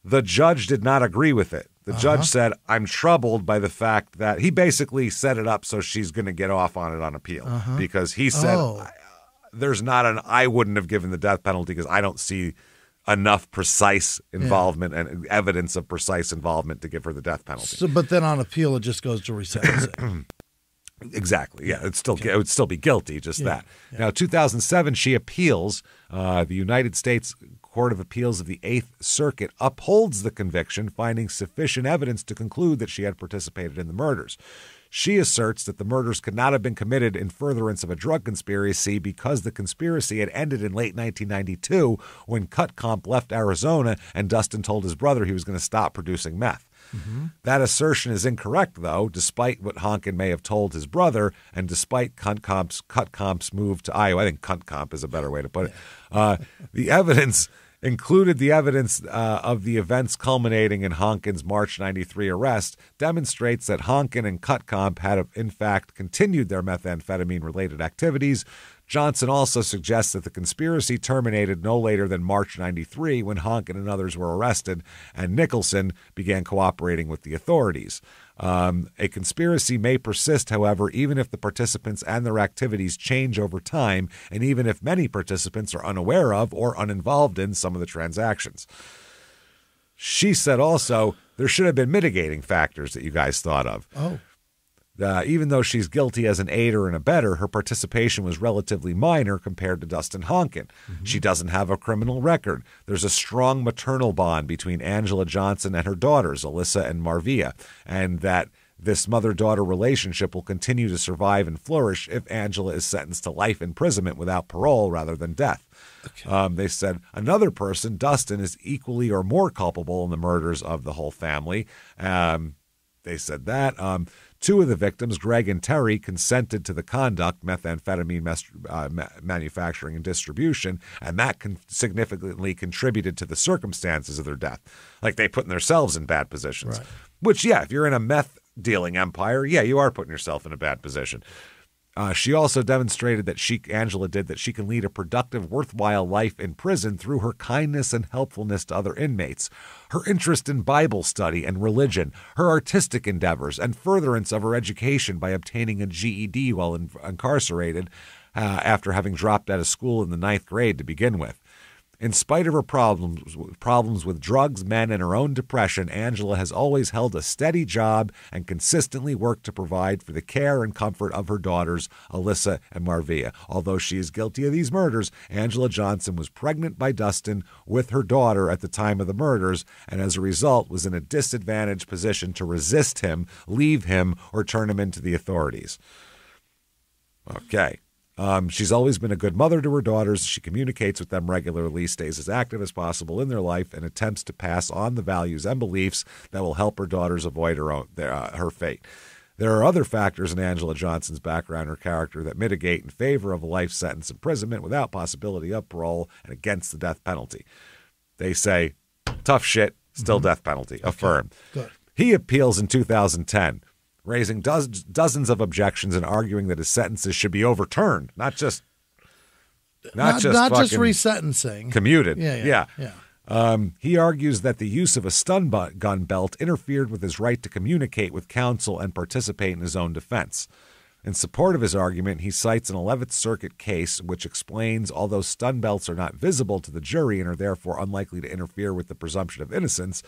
The judge did not agree with it. The judge said, I'm troubled by the fact that he basically set it up so she's going to get off on it on appeal because he said there's not I wouldn't have given the death penalty because I don't see enough precise involvement and evidence of precise involvement to give her the death penalty. So, but then on appeal, it just goes to resentencing. Exactly. Yeah, it would still be guilty, just that. Yeah. Now, 2007, she appeals. The United States Court of Appeals of the Eighth Circuit upholds the conviction, finding sufficient evidence to conclude that she had participated in the murders. She asserts that the murders could not have been committed in furtherance of a drug conspiracy because the conspiracy had ended in late 1992 when Cutcomp left Arizona and Dustin told his brother he was going to stop producing meth. Mm-hmm. That assertion is incorrect, though, despite what Honkin may have told his brother and despite Cutcomp's move to Iowa. I think Cutcomp is a better way to put it. The evidence included the evidence of the events culminating in Honkin's March 93 arrest demonstrates that Honkin and Cutcomp had, in fact, continued their methamphetamine-related activities. Johnson also suggests that the conspiracy terminated no later than March 93 when Honkin and others were arrested and Nicholson began cooperating with the authorities. A conspiracy may persist, however, even if the participants and their activities change over time and even if many participants are unaware of or uninvolved in some of the transactions. She said also there should have been mitigating factors that you guys thought of. Oh. Even though she's guilty as an aider and abetter, her participation was relatively minor compared to Dustin Honkin. Mm-hmm. She doesn't have a criminal record. There's a strong maternal bond between Angela Johnson and her daughters, Alyssa and Marvia, and that this mother-daughter relationship will continue to survive and flourish if Angela is sentenced to life imprisonment without parole rather than death. Okay. They said another person, Dustin, is equally or more culpable in the murders of the whole family. They said that. Two of the victims, Greg and Terry, consented to the conduct, methamphetamine manufacturing and distribution, and that significantly contributed to the circumstances of their death. Like they putting themselves in bad positions. Right. Which, yeah, if you're in a meth dealing empire, yeah, you are putting yourself in a bad position. She also demonstrated that Angela did that she can lead a productive, worthwhile life in prison through her kindness and helpfulness to other inmates, her interest in Bible study and religion, her artistic endeavors, and furtherance of her education by obtaining a GED while incarcerated after having dropped out of school in the 9th grade to begin with. In spite of her problems with drugs, men, and her own depression, Angela has always held a steady job and consistently worked to provide for the care and comfort of her daughters, Alyssa and Marvia. Although she is guilty of these murders, Angela Johnson was pregnant by Dustin with her daughter at the time of the murders, and as a result was in a disadvantaged position to resist him, leave him, or turn him into the authorities. Okay. She's always been a good mother to her daughters. She communicates with them regularly, stays as active as possible in their life, and attempts to pass on the values and beliefs that will help her daughters avoid her fate. There are other factors in Angela Johnson's background or character that mitigate in favor of a life sentence imprisonment without possibility of parole and against the death penalty. They say, tough shit, still death penalty. Okay. Affirm. Good. He appeals in 2010. Raising dozens of objections and arguing that his sentences should be overturned, not just resentencing, commuted. Yeah. He argues that the use of a stun gun belt interfered with his right to communicate with counsel and participate in his own defense. In support of his argument, he cites an 11th Circuit case which explains although stun belts are not visible to the jury and are therefore unlikely to interfere with the presumption of innocence,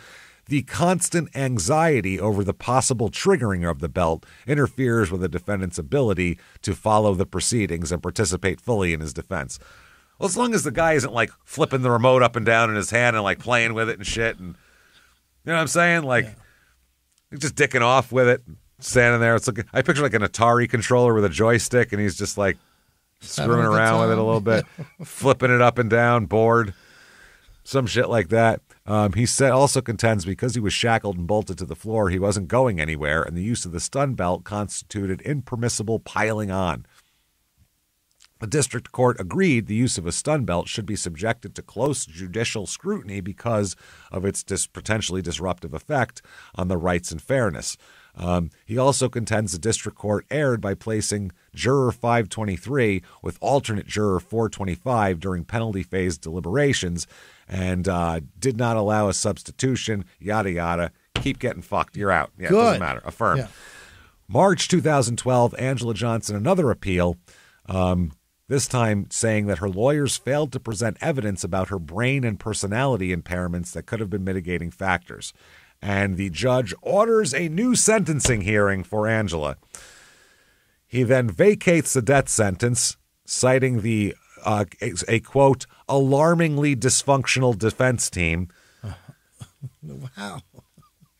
the constant anxiety over the possible triggering of the belt interferes with the defendant's ability to follow the proceedings and participate fully in his defense. Well, as long as the guy isn't like flipping the remote up and down in his hand and like playing with it and shit, and you know what I'm saying? Like just dicking off with it, standing there. It's like I picture like an Atari controller with a joystick, and he's just like screwing around with it a little bit, flipping it up and down, bored, some shit like that. He also contends because he was shackled and bolted to the floor, he wasn't going anywhere, and the use of the stun belt constituted impermissible piling on. The district court agreed the use of a stun belt should be subjected to close judicial scrutiny because of its potentially disruptive effect on the rights and fairness. He also contends the district court erred by placing Juror 523 with alternate Juror 425 during penalty phase deliberations and did not allow a substitution, yada, yada. Keep getting fucked. You're out. Yeah, it doesn't matter. Affirm. Yeah. March 2012, Angela Johnson, another appeal, this time saying that her lawyers failed to present evidence about her brain and personality impairments that could have been mitigating factors. And the judge orders a new sentencing hearing for Angela. He then vacates the death sentence, citing the a quote alarmingly dysfunctional defense team. Wow.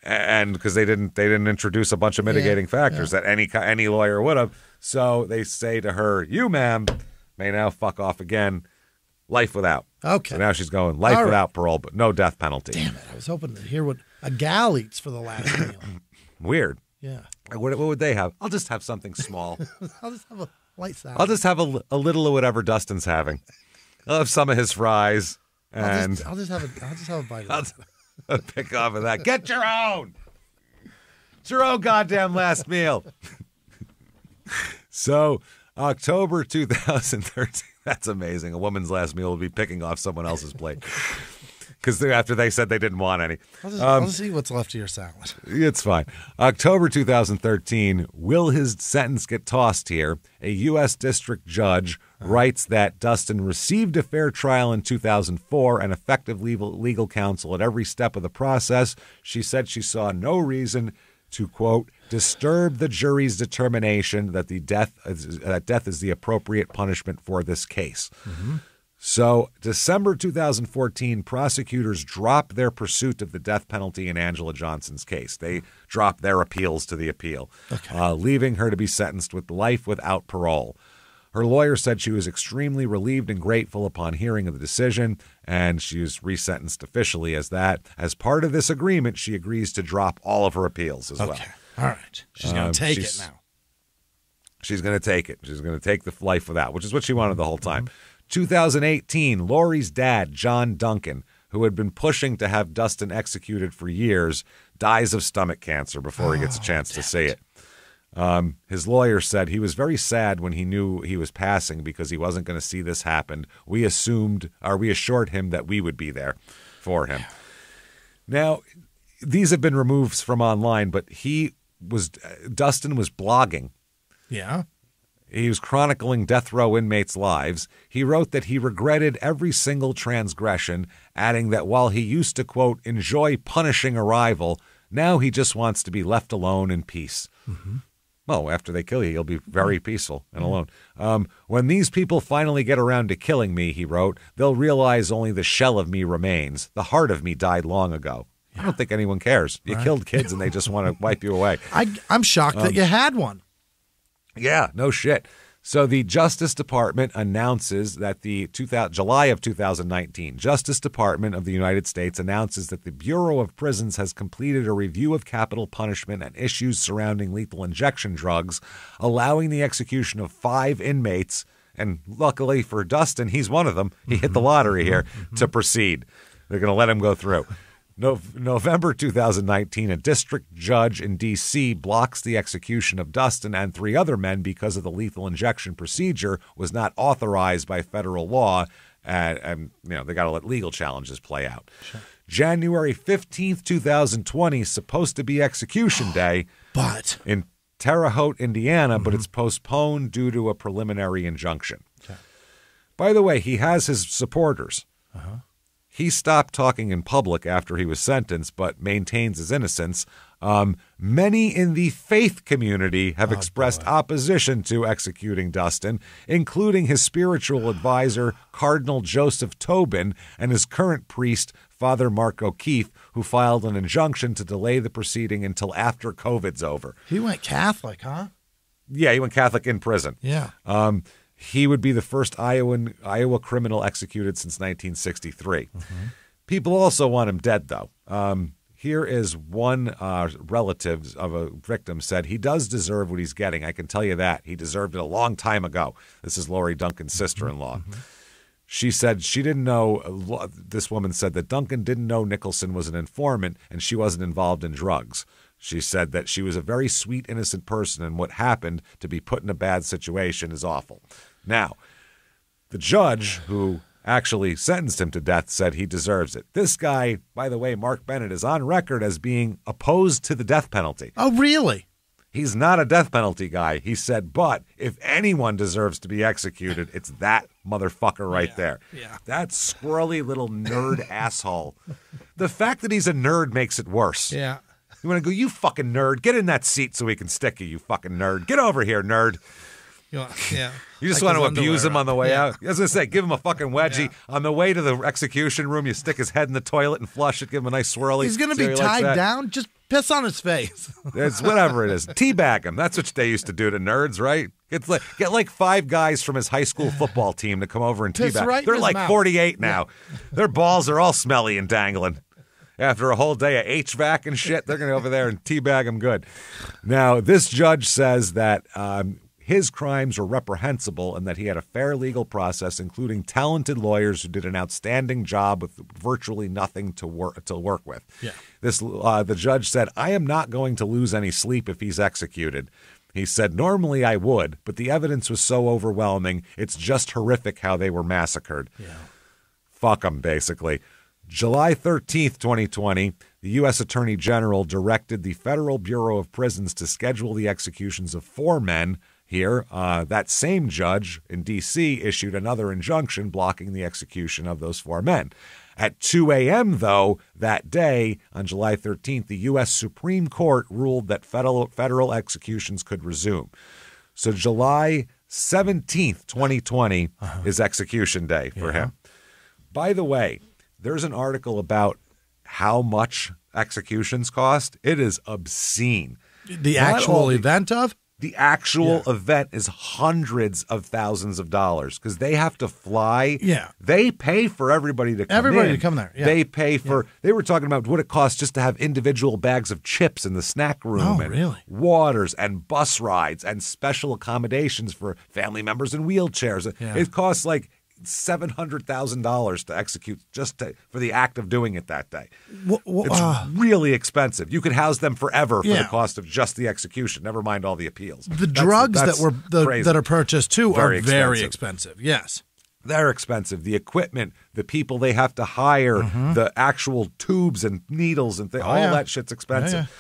And because they didn't introduce a bunch of mitigating factors that any lawyer would have. So they say to her, "You, ma'am, may now fuck off again. Life without." Okay. So now she's going life without parole, but no death penalty. Damn it! I was hoping to hear what a gal eats for the last meal. Weird. Yeah. What would they have? I'll just have something small. I'll just have a light salad. I'll just have a little of whatever Dustin's having. I'll have some of his fries, and I'll just have a bite of it. I'll pick off of that. Get your own. It's your own goddamn last meal. So, October 2013. That's amazing. A woman's last meal will be picking off someone else's plate. Because after they said they didn't want any. I'll just eat what's left of your salad. It's fine. October 2013, will his sentence get tossed here? A U.S. district judge writes that Dustin received a fair trial in 2004 and effective legal counsel at every step of the process. She said she saw no reason to, quote, disturb the jury's determination that death is the appropriate punishment for this case. Mm-hmm. So, December 2014, prosecutors dropped their pursuit of the death penalty in Angela Johnson's case. They dropped their appeals to the appeal, leaving her to be sentenced with life without parole. Her lawyer said she was extremely relieved and grateful upon hearing of the decision, and she was resentenced officially as that. As part of this agreement, she agrees to drop all of her appeals as well. All right. She's going to take it now. She's going to take it. She's going to take the life without, which is what she wanted the whole time. 2018, Lori's dad, John Duncan, who had been pushing to have Dustin executed for years, dies of stomach cancer before he gets a chance to see it. His lawyer said he was very sad when he knew he was passing because he wasn't going to see this happen. We assured him that we would be there for him. Now, these have been removed from online, but Dustin was blogging. Yeah. He was chronicling death row inmates' lives. He wrote that he regretted every single transgression, adding that while he used to, quote, enjoy punishing a rival, now he just wants to be left alone in peace. Mm-hmm. Well, after they kill you, you'll be very peaceful and alone. When these people finally get around to killing me, he wrote, they'll realize only the shell of me remains. The heart of me died long ago. Yeah. I don't think anyone cares. You killed kids and they just want to wipe you away. I'm shocked that you had one. Yeah, no shit. So the Justice Department announces that July of 2019, Justice Department of the United States announces that the Bureau of Prisons has completed a review of capital punishment and issues surrounding lethal injection drugs, allowing the execution of 5 inmates, and luckily for Dustin, he's one of them, he hit the lottery here, to proceed. They're going to let him go through. November 2019, a district judge in D.C. blocks the execution of Dustin and 3 other men because of the lethal injection procedure was not authorized by federal law, and they got to let legal challenges play out. Sure. January 15th, 2020 is supposed to be execution day in Terre Haute, Indiana, but it's postponed due to a preliminary injunction. Okay. By the way, he has his supporters. Uh-huh. He stopped talking in public after he was sentenced, but maintains his innocence. Many in the faith community have expressed opposition to executing Dustin, including his spiritual advisor, Cardinal Joseph Tobin, and his current priest, Father Mark O'Keefe, who filed an injunction to delay the proceeding until after COVID's over. He went Catholic, huh? Yeah, he went Catholic in prison. Yeah. He would be the first Iowa criminal executed since 1963. Mm-hmm. People also want him dead, though. Here is one relative of a victim said, he does deserve what he's getting. I can tell you that. He deserved it a long time ago. This is Lori Duncan's sister-in-law. Mm-hmm. She said she didn't know, this woman said that Duncan didn't know Nicholson was an informant and she wasn't involved in drugs. She said that she was a very sweet, innocent person, and what happened to be put in a bad situation is awful. Now, the judge who actually sentenced him to death said he deserves it. This guy, by the way, Mark Bennett, is on record as being opposed to the death penalty. Oh, really? He's not a death penalty guy. He said, but if anyone deserves to be executed, it's that motherfucker right there. Yeah. That squirrely little nerd asshole. The fact that he's a nerd makes it worse. Yeah. You want to go, you fucking nerd. Get in that seat so we can stick you fucking nerd. Get over here, nerd. Yeah. You just want to abuse him on the way out. I was going to say, give him a fucking wedgie. Yeah. On the way to the execution room, you stick his head in the toilet and flush it, give him a nice swirly. He's going to be tied down. Just piss on his face. It's whatever it is. Teabag him. That's what they used to do to nerds, right? Get like 5 guys from his high school football team to come over and teabag. Right, they're like 48 now. Yeah. Their balls are all smelly and dangling. After a whole day of HVAC and shit, they're going to go over there and teabag him good. Now, this judge says that his crimes were reprehensible and that he had a fair legal process, including talented lawyers who did an outstanding job with virtually nothing to work with. Yeah. The judge said, I am not going to lose any sleep if he's executed. He said, normally I would, but the evidence was so overwhelming, it's just horrific how they were massacred. Yeah. Fuck them, basically. July 13th, 2020, the U.S. Attorney General directed the Federal Bureau of Prisons to schedule the executions of 4 men here. That same judge in D.C. issued another injunction blocking the execution of those 4 men. At 2 a.m., though, that day, on July 13th, the U.S. Supreme Court ruled that federal executions could resume. So July 17th, 2020 is execution day for him. By the way, there's an article about how much executions cost. It is obscene. The actual event of? The actual event is hundreds of thousands of dollars because they have to fly. Yeah. They pay for everybody to come to come there. Yeah. They pay for, they were talking about what it costs just to have individual bags of chips in the snack room and waters and bus rides and special accommodations for family members in wheelchairs. Yeah. It costs like $700,000 to execute for the act of doing it that day. It's really expensive. You could house them forever for the cost of just the execution. Never mind all the appeals. The drugs that are purchased too are very expensive. Yes, they're expensive. The equipment, the people they have to hire, the actual tubes and needles and all that shit's expensive. Yeah.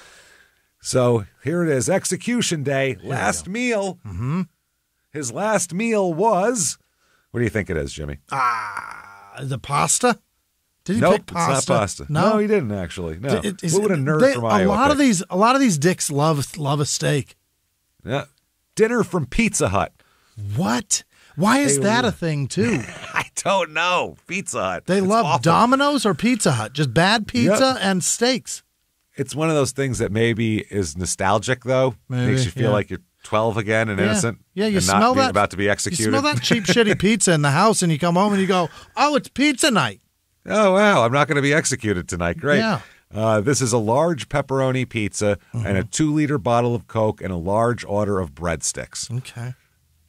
So here it is, execution day. Last meal. His last meal was. What do you think it is, Jimmy? The pasta? Did he pick pasta? It's not pasta. No, he didn't actually. No. What would a nerd from Iowa pick? A lot of these dicks love a steak. Yeah. Dinner from Pizza Hut. What? Why is that a thing too? I don't know. Pizza Hut. They love awful. Domino's or Pizza Hut. Just bad pizza and steaks. It's one of those things that maybe is nostalgic though. Makes you feel like you're 12 again and innocent. Yeah, you and smell not about to be executed. You smell that cheap, shitty pizza in the house, and you come home and you go, "Oh, it's pizza night." Oh wow, I'm not going to be executed tonight. Great. Yeah. This is a large pepperoni pizza and a 2-liter bottle of Coke and a large order of breadsticks. Okay.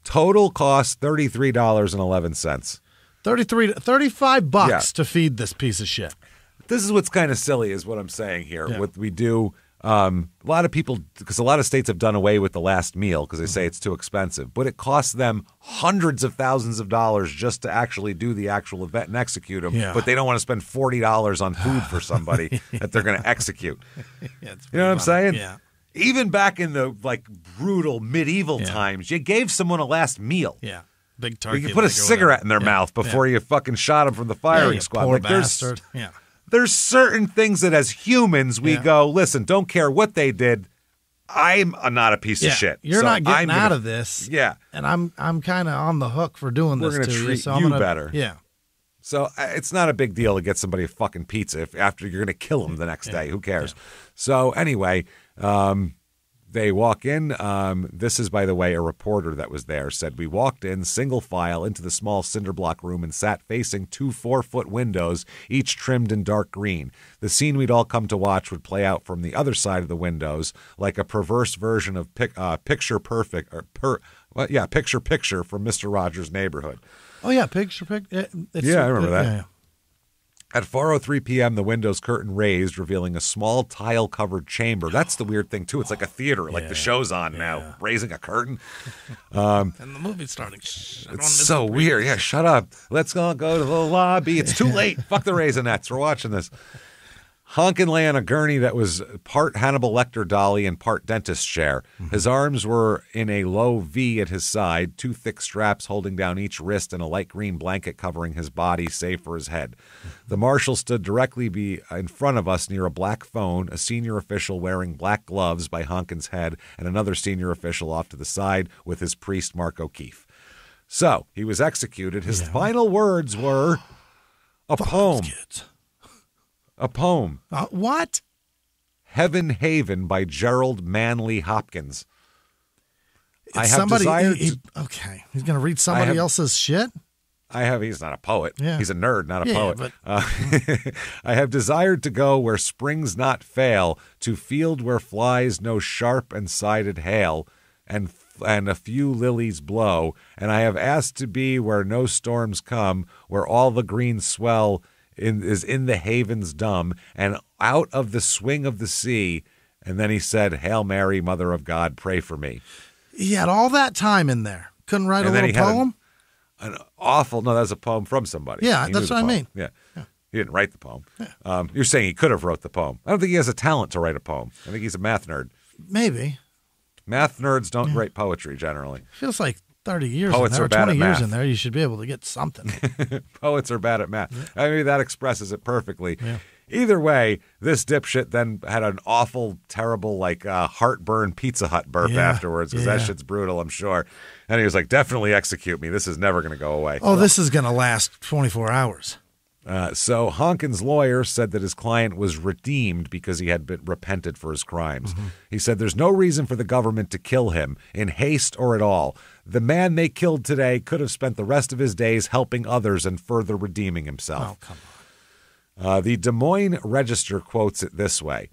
Total cost $33.11. $35 to feed this piece of shit. This is what's kind of silly, is what I'm saying here. Yeah. What we do. A lot of people, because a lot of states have done away with the last meal because they say it's too expensive, but it costs them hundreds of thousands of dollars just to actually do the actual event and execute them. Yeah. But they don't want to spend $40 on food for somebody that they're going to execute. You know what I'm saying? Yeah. Even back in the brutal medieval times, you gave someone a last meal. Yeah. Big turkey. You could put a cigarette in their mouth before you fucking shot them from the firing squad. Poor bastard. There's certain things that as humans we go, listen, don't care what they did. I'm not a piece of shit. You're not getting out of this. Yeah. And I'm kind of on the hook for doing this to you. We're going to treat you better. Yeah. So it's not a big deal to get somebody a fucking pizza after you're going to kill them the next day. Who cares? So anyway, they walk in. This is, by the way, a reporter that was there said, we walked in single file into the small cinder block room and sat facing 2 4-foot windows, each trimmed in dark green. The scene we'd all come to watch would play out from the other side of the windows, like a perverse version of Picture Perfect Picture Picture from Mr. Rogers' Neighborhood. Oh yeah, Picture Picture. I remember that. Yeah. At 4:03 p.m., the window's curtain raised, revealing a small tile-covered chamber. That's the weird thing, too. It's like a theater, like the show's on now, raising a curtain. And the movie's starting. It's so weird. Yeah, shut up. Let's all go to the lobby. It's too late. Fuck the Raisinets. We're watching this. Honkin lay on a gurney that was part Hannibal Lecter dolly and part dentist chair. His arms were in a low V at his side, 2 thick straps holding down each wrist and a light green blanket covering his body, save for his head. The marshal stood directly in front of us near a black phone, a senior official wearing black gloves by Honkin's head, and another senior official off to the side with his priest, Mark O'Keefe. So, he was executed. His final words were a poem. Kids. A poem. What? Heaven Haven by Gerald Manley Hopkins. I have desired okay. He's going to read somebody else's shit? He's not a poet. Yeah. He's a nerd, not a poet. But... I have desired to go where springs not fail, to field where flies no sharp and sided hail, and a few lilies blow. And I have asked to be where no storms come, where all the green swell is in the havens dumb, and out of the swing of the sea. And then he said, Hail Mary, Mother of God, pray for me. He had all that time in there. Couldn't write a little poem? An awful, no, that's a poem from somebody. Yeah, that's what I mean. Yeah. He didn't write the poem. Yeah. You're saying he could have wrote the poem. I don't think he has a talent to write a poem. I think he's a math nerd. Maybe. Math nerds don't write poetry generally. Feels like 30 years Poets in there, are bad 20 at years math. in there, you should be able to get something. Poets are bad at math. Yeah. I mean, that expresses it perfectly. Yeah. Either way, this dipshit then had an awful, terrible, heartburn Pizza Hut burp afterwards, because that shit's brutal, I'm sure. And he was like, definitely execute me. This is never going to go away. Oh, this is going to last 24 hours. So Honkin's lawyer said that his client was redeemed because he had been repented for his crimes. He said there's no reason for the government to kill him, in haste or at all. The man they killed today could have spent the rest of his days helping others and further redeeming himself. Oh, come on. The Des Moines Register quotes it this way.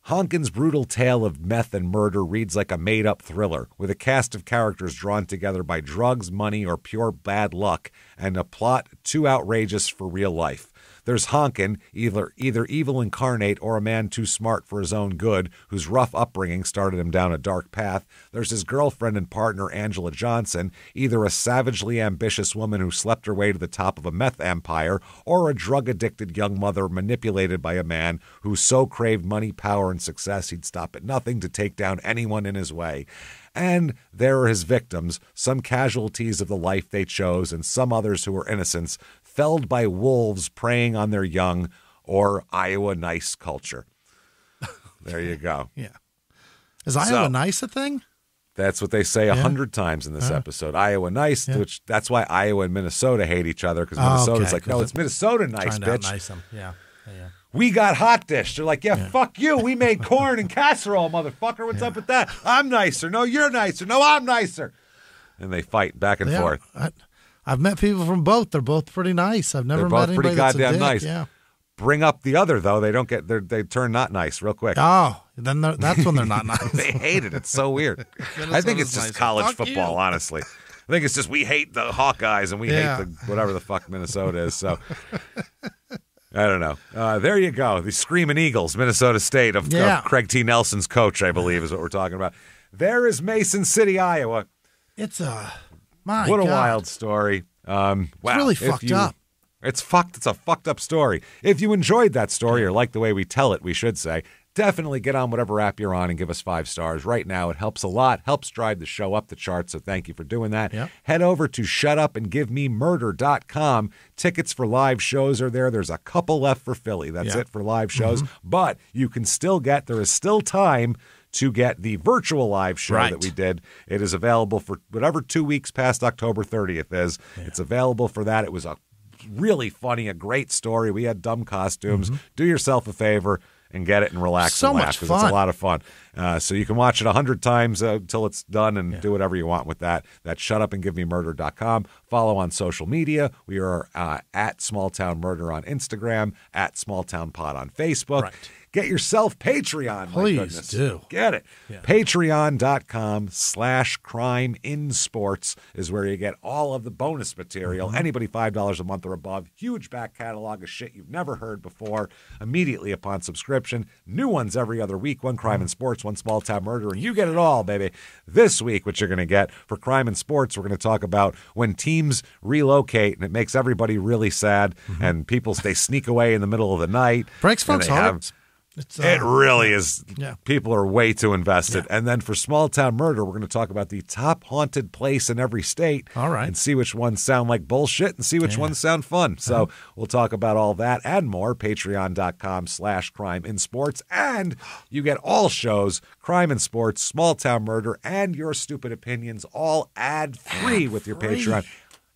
Honkin's brutal tale of meth and murder reads like a made-up thriller, with a cast of characters drawn together by drugs, money, or pure bad luck, and a plot too outrageous for real life. There's Honkin, either evil incarnate or a man too smart for his own good, whose rough upbringing started him down a dark path. There's his girlfriend and partner, Angela Johnson, either a savagely ambitious woman who slept her way to the top of a meth empire, or a drug-addicted young mother manipulated by a man who so craved money, power, and success he'd stop at nothing to take down anyone in his way. And there are his victims, some casualties of the life they chose, and some others who were innocents, felled by wolves preying on their young, or Iowa nice culture. There you go. Yeah. Is Iowa nice a thing? That's what they say 100 times in this episode. Iowa nice, which that's why Iowa and Minnesota hate each other, because Minnesota's like, no, it's Minnesota nice, bitch. Nice them. Yeah. We got hot dish. They're like, fuck you. We made corn and casserole, motherfucker. What's up with that? I'm nicer. No, you're nicer. No, I'm nicer. And they fight back and forth. I've met people from both. They're both pretty nice. I've never met anybody that's a dick. Pretty goddamn nice. Yeah. Bring up the other, though. They don't get. They turn not nice real quick. Oh, then that's when they're not nice. They hate it. It's so weird. I think it's just college football, honestly. I think it's just we hate the Hawkeyes and we hate the whatever the fuck Minnesota is. So I don't know. There you go. The Screaming Eagles, Minnesota State of Craig T. Nelson's coach, I believe, is what we're talking about. There is Mason City, Iowa. It's a wild story. Wow. It's really fucked up. It's a fucked up story. If you enjoyed that story or like the way we tell it, we should say, definitely get on whatever app you're on and give us 5 stars right now. It helps a lot, helps drive the show up the charts, so thank you for doing that. Yep. Head over to shutupandgivememurder.com. Tickets for live shows are there. There's a couple left for Philly. That's it for live shows. But you can still there is still time to get the virtual live show that we did. It is available for whatever 2 weeks past October 30th is. Yeah. It's available for that. It was a really funny, a great story. We had dumb costumes. Do yourself a favor and get it and relax and laugh, because it's a lot of fun. So you can watch it 100 times until it's done and do whatever you want with that. That's shutupandgivememurder.com. Follow on social media. We are at Small Town Murder on Instagram, at Small Town Pod on Facebook. Right. Get yourself Patreon. Please my goodness. do. Get it. Yeah. Patreon.com/crimeinsports is where you get all of the bonus material. Anybody $5 a month or above. Huge back catalog of shit you've never heard before. Immediately upon subscription. New ones every other week. One Crime and Sports, one Small Town Murder, and you get it all, baby. This week, what you're going to get for Crime and Sports, we're going to talk about when teams relocate and it makes everybody really sad and they sneak away in the middle of the night. Breaks folks' hearts. It really is. Yeah. People are way too invested. Yeah. And then for Small Town Murder, we're going to talk about the top haunted place in every state. All right. And see which ones sound like bullshit and see which ones sound fun. So we'll talk about all that and more. Patreon.com/crimeinsports. And you get all shows, Crime and Sports, Small Town Murder, and Your Stupid Opinions, all ad-free with your Patreon.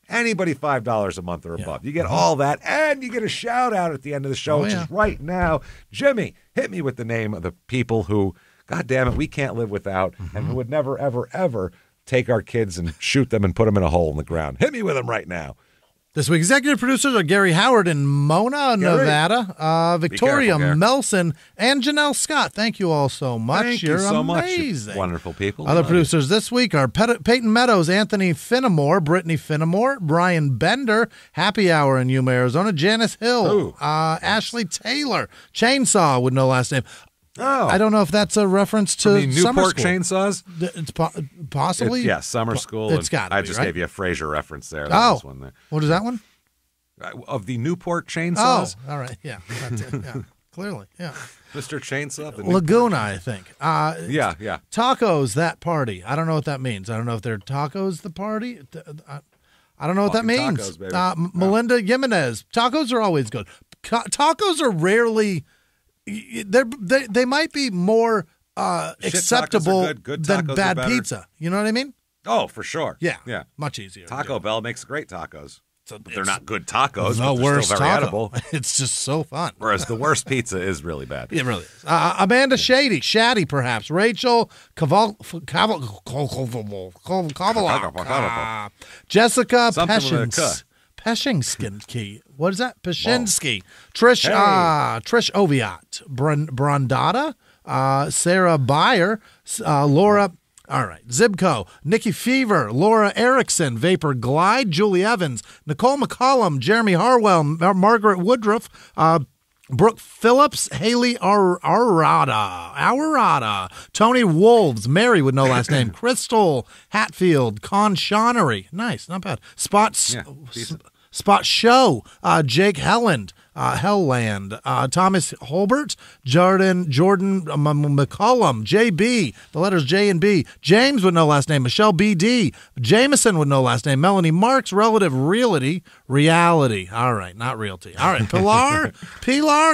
Anybody $5 a month or above. You get all that, and you get a shout-out at the end of the show, which is right now. Jimmy, hit me with the name of the people who, God damn it, we can't live without, and who would never, ever, ever take our kids and shoot them and put them in a hole in the ground. Hit me with them right now. This week's executive producers are Gary Howard in Mona, Nevada, Victoria Melson, and Janelle Scott. Thank you all so much. Thank You're you so amazing. Much. Wonderful people. Other producers this week are Peyton Meadows, Anthony Finnemore, Brittany Finnemore, Brian Bender, Happy Hour in Yuma, Arizona, Janice Hill, Ashley Taylor, Chainsaw with no last name. Oh, I don't know if that's a reference to Newport Chainsaws. It's possibly. Summer school. It's got. I just gave you a Frasier reference there. One there. What is that one? Of the Newport Chainsaws. Oh, all right. Yeah, that's it. Yeah, clearly. Yeah. Mr. Chainsaw. Laguna, I think. Yeah. Tacos, that party. I don't know what that means. I don't know if they're tacos, the party. I don't know what that means. Tacos, Melinda Jimenez. Tacos are always good. Tacos are rarely. They might be more acceptable than bad pizza. You know what I mean? Oh, for sure. Yeah. Much easier. Taco Bell makes great tacos. But they're not good tacos. The worst still very taco. edible. It's just so fun. Whereas the worst pizza is really bad. It really is. Amanda Shaddy perhaps. Rachel Jessica Peshinsky. What is that? Peshinsky. Trish Oviat. Brandata. Sarah Byer. Laura. All right. Zibco. Nikki Fever. Laura Erickson. Vapor Glide. Julie Evans. Nicole McCollum. Jeremy Harwell. Margaret Woodruff. Brooke Phillips, Haley Aurada, Tony Wolves, Mary with no last name, Crystal Hatfield, Con Shonery, nice, not bad. Spot Show, Jake Helland, Thomas Holbert, Jordan McCollum, JB, the letters J and B, James with no last name, Michelle BD, Jameson with no last name, Melanie Marks, Relative Reality. All right, not realty. All right, Pilar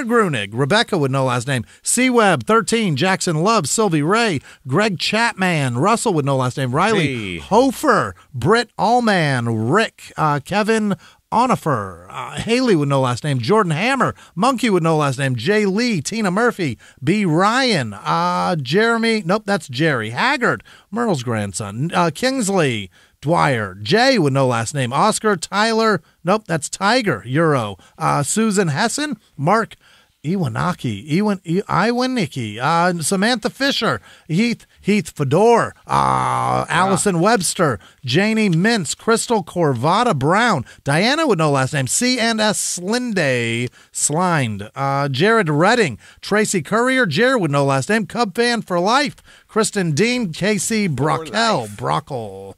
Grunig, Rebecca with no last name, C-Web 13, Jackson Love, Sylvie Ray, Greg Chapman, Russell with no last name, Riley Hofer, Britt Allman, Rick, Kevin Onifer, Haley with no last name, Jordan Hammer, Monkey with no last name, Jay Lee, Tina Murphy, B. Ryan, Jeremy, nope, that's Jerry, Haggard, Merle's grandson, Kingsley, Dwyer, Jay with no last name, Oscar, Tyler, nope, that's Tiger, Euro, Susan Hessen, Mark Iwaniki, Samantha Fisher, Heath Fedor, Allison Webster, Janie Mintz, Crystal Corvada Brown, Diana with no last name, C&S Slind, Jared Redding, Tracy Courier, Jared with no last name, Cub Fan for Life, Kristen Dean, Casey Brockle,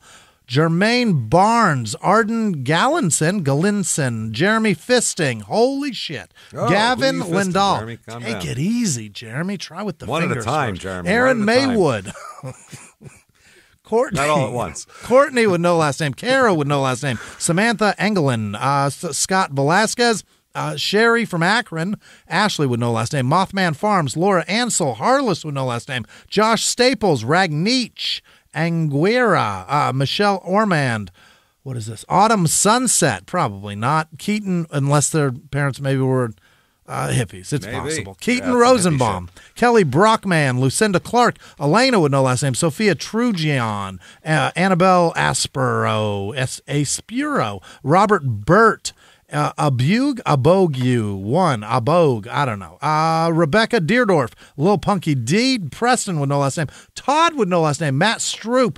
Jermaine Barnes, Arden Gallinson, Jeremy Fisting. Holy shit. Gavin Lindahl. Take it easy, Jeremy. Try with the fingers. One at a time, Jeremy. Aaron Maywood. Courtney. Not all at once. Courtney with no last name. Kara with no last name. Samantha Engelin. Scott Velasquez. Sherry from Akron, Ashley with no last name, Mothman Farms, Laura Ansel, Harless with no last name, Josh Staples, Ragnich, Anguera, Michelle Ormand. What is this? Autumn Sunset, probably not. Keaton, unless their parents maybe were hippies. It's possible. Keaton Rosenbaum, Kelly Brockman, Lucinda Clark, Elena with no last name, Sophia Trugian, Annabelle Aspero, Robert Burt, Abogue, one, Abogue, I don't know. Rebecca Deerdorf, Lil Punky D, Preston with no last name, Todd with no last name, Matt Stroop,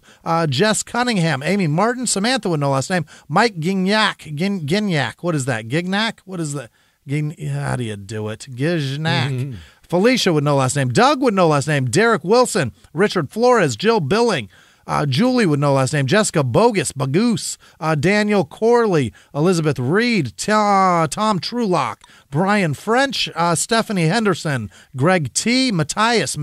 Jess Cunningham, Amy Martin, Samantha with no last name, Mike Gignac, what is that? Gignac? What is that? How do you do it? Gignac. Felicia with no last name, Doug with no last name, Derek Wilson, Richard Flores, Jill Billing, Julie with no last name, Jessica Bagoose, Daniel Corley, Elizabeth Reed, Tom Trulock, Brian French, Stephanie Henderson, Greg T, Matthias,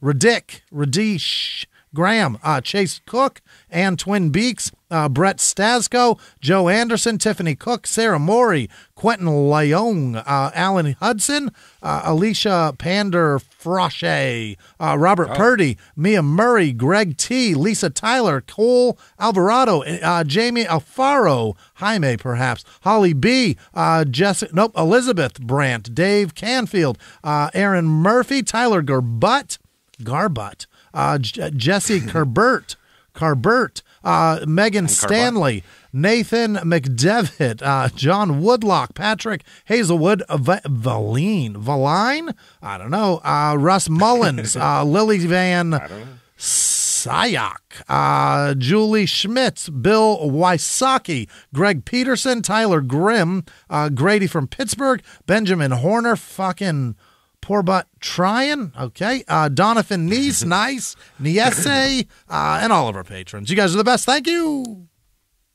Radish, Graham, Chase Cook, Ann Twin Beaks, Brett Stasco, Joe Anderson, Tiffany Cook, Sarah Morey, Quentin Leong, Alan Hudson, Alicia Pander Frosche, Robert Purdy, Mia Murray, Greg T, Lisa Tyler, Cole Alvarado, Jamie Alfaro, Jaime perhaps, Holly B, Elizabeth Brandt, Dave Canfield, Aaron Murphy, Tyler Garbut, Jesse Carbert, Megan Stanley, Nathan McDevitt, John Woodlock, Patrick Hazelwood, Valine, I don't know, Russ Mullins, Lily Van Sayak, Julie Schmitz, Bill Wysocki, Greg Peterson, Tyler Grimm, Grady from Pittsburgh, Benjamin Horner, fucking poor butt trying. Okay. Donovan Neese, nice. Niese, and all of our patrons. You guys are the best. Thank you.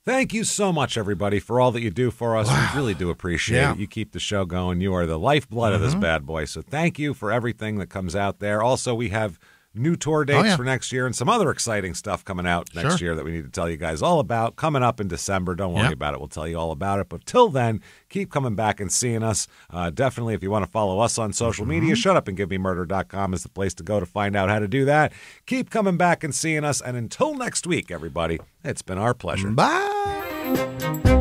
Thank you so much, everybody, for all that you do for us. We really do appreciate it. You keep the show going. You are the lifeblood of this bad boy. So thank you for everything that comes out there. Also, we have new tour dates for next year and some other exciting stuff coming out next year that we need to tell you guys all about. Coming up in December. Don't worry about it. We'll tell you all about it. But till then, keep coming back and seeing us. Definitely, if you want to follow us on social media, shutupandgivememurder.com is the place to go to find out how to do that. Keep coming back and seeing us. And until next week, everybody, it's been our pleasure. Bye.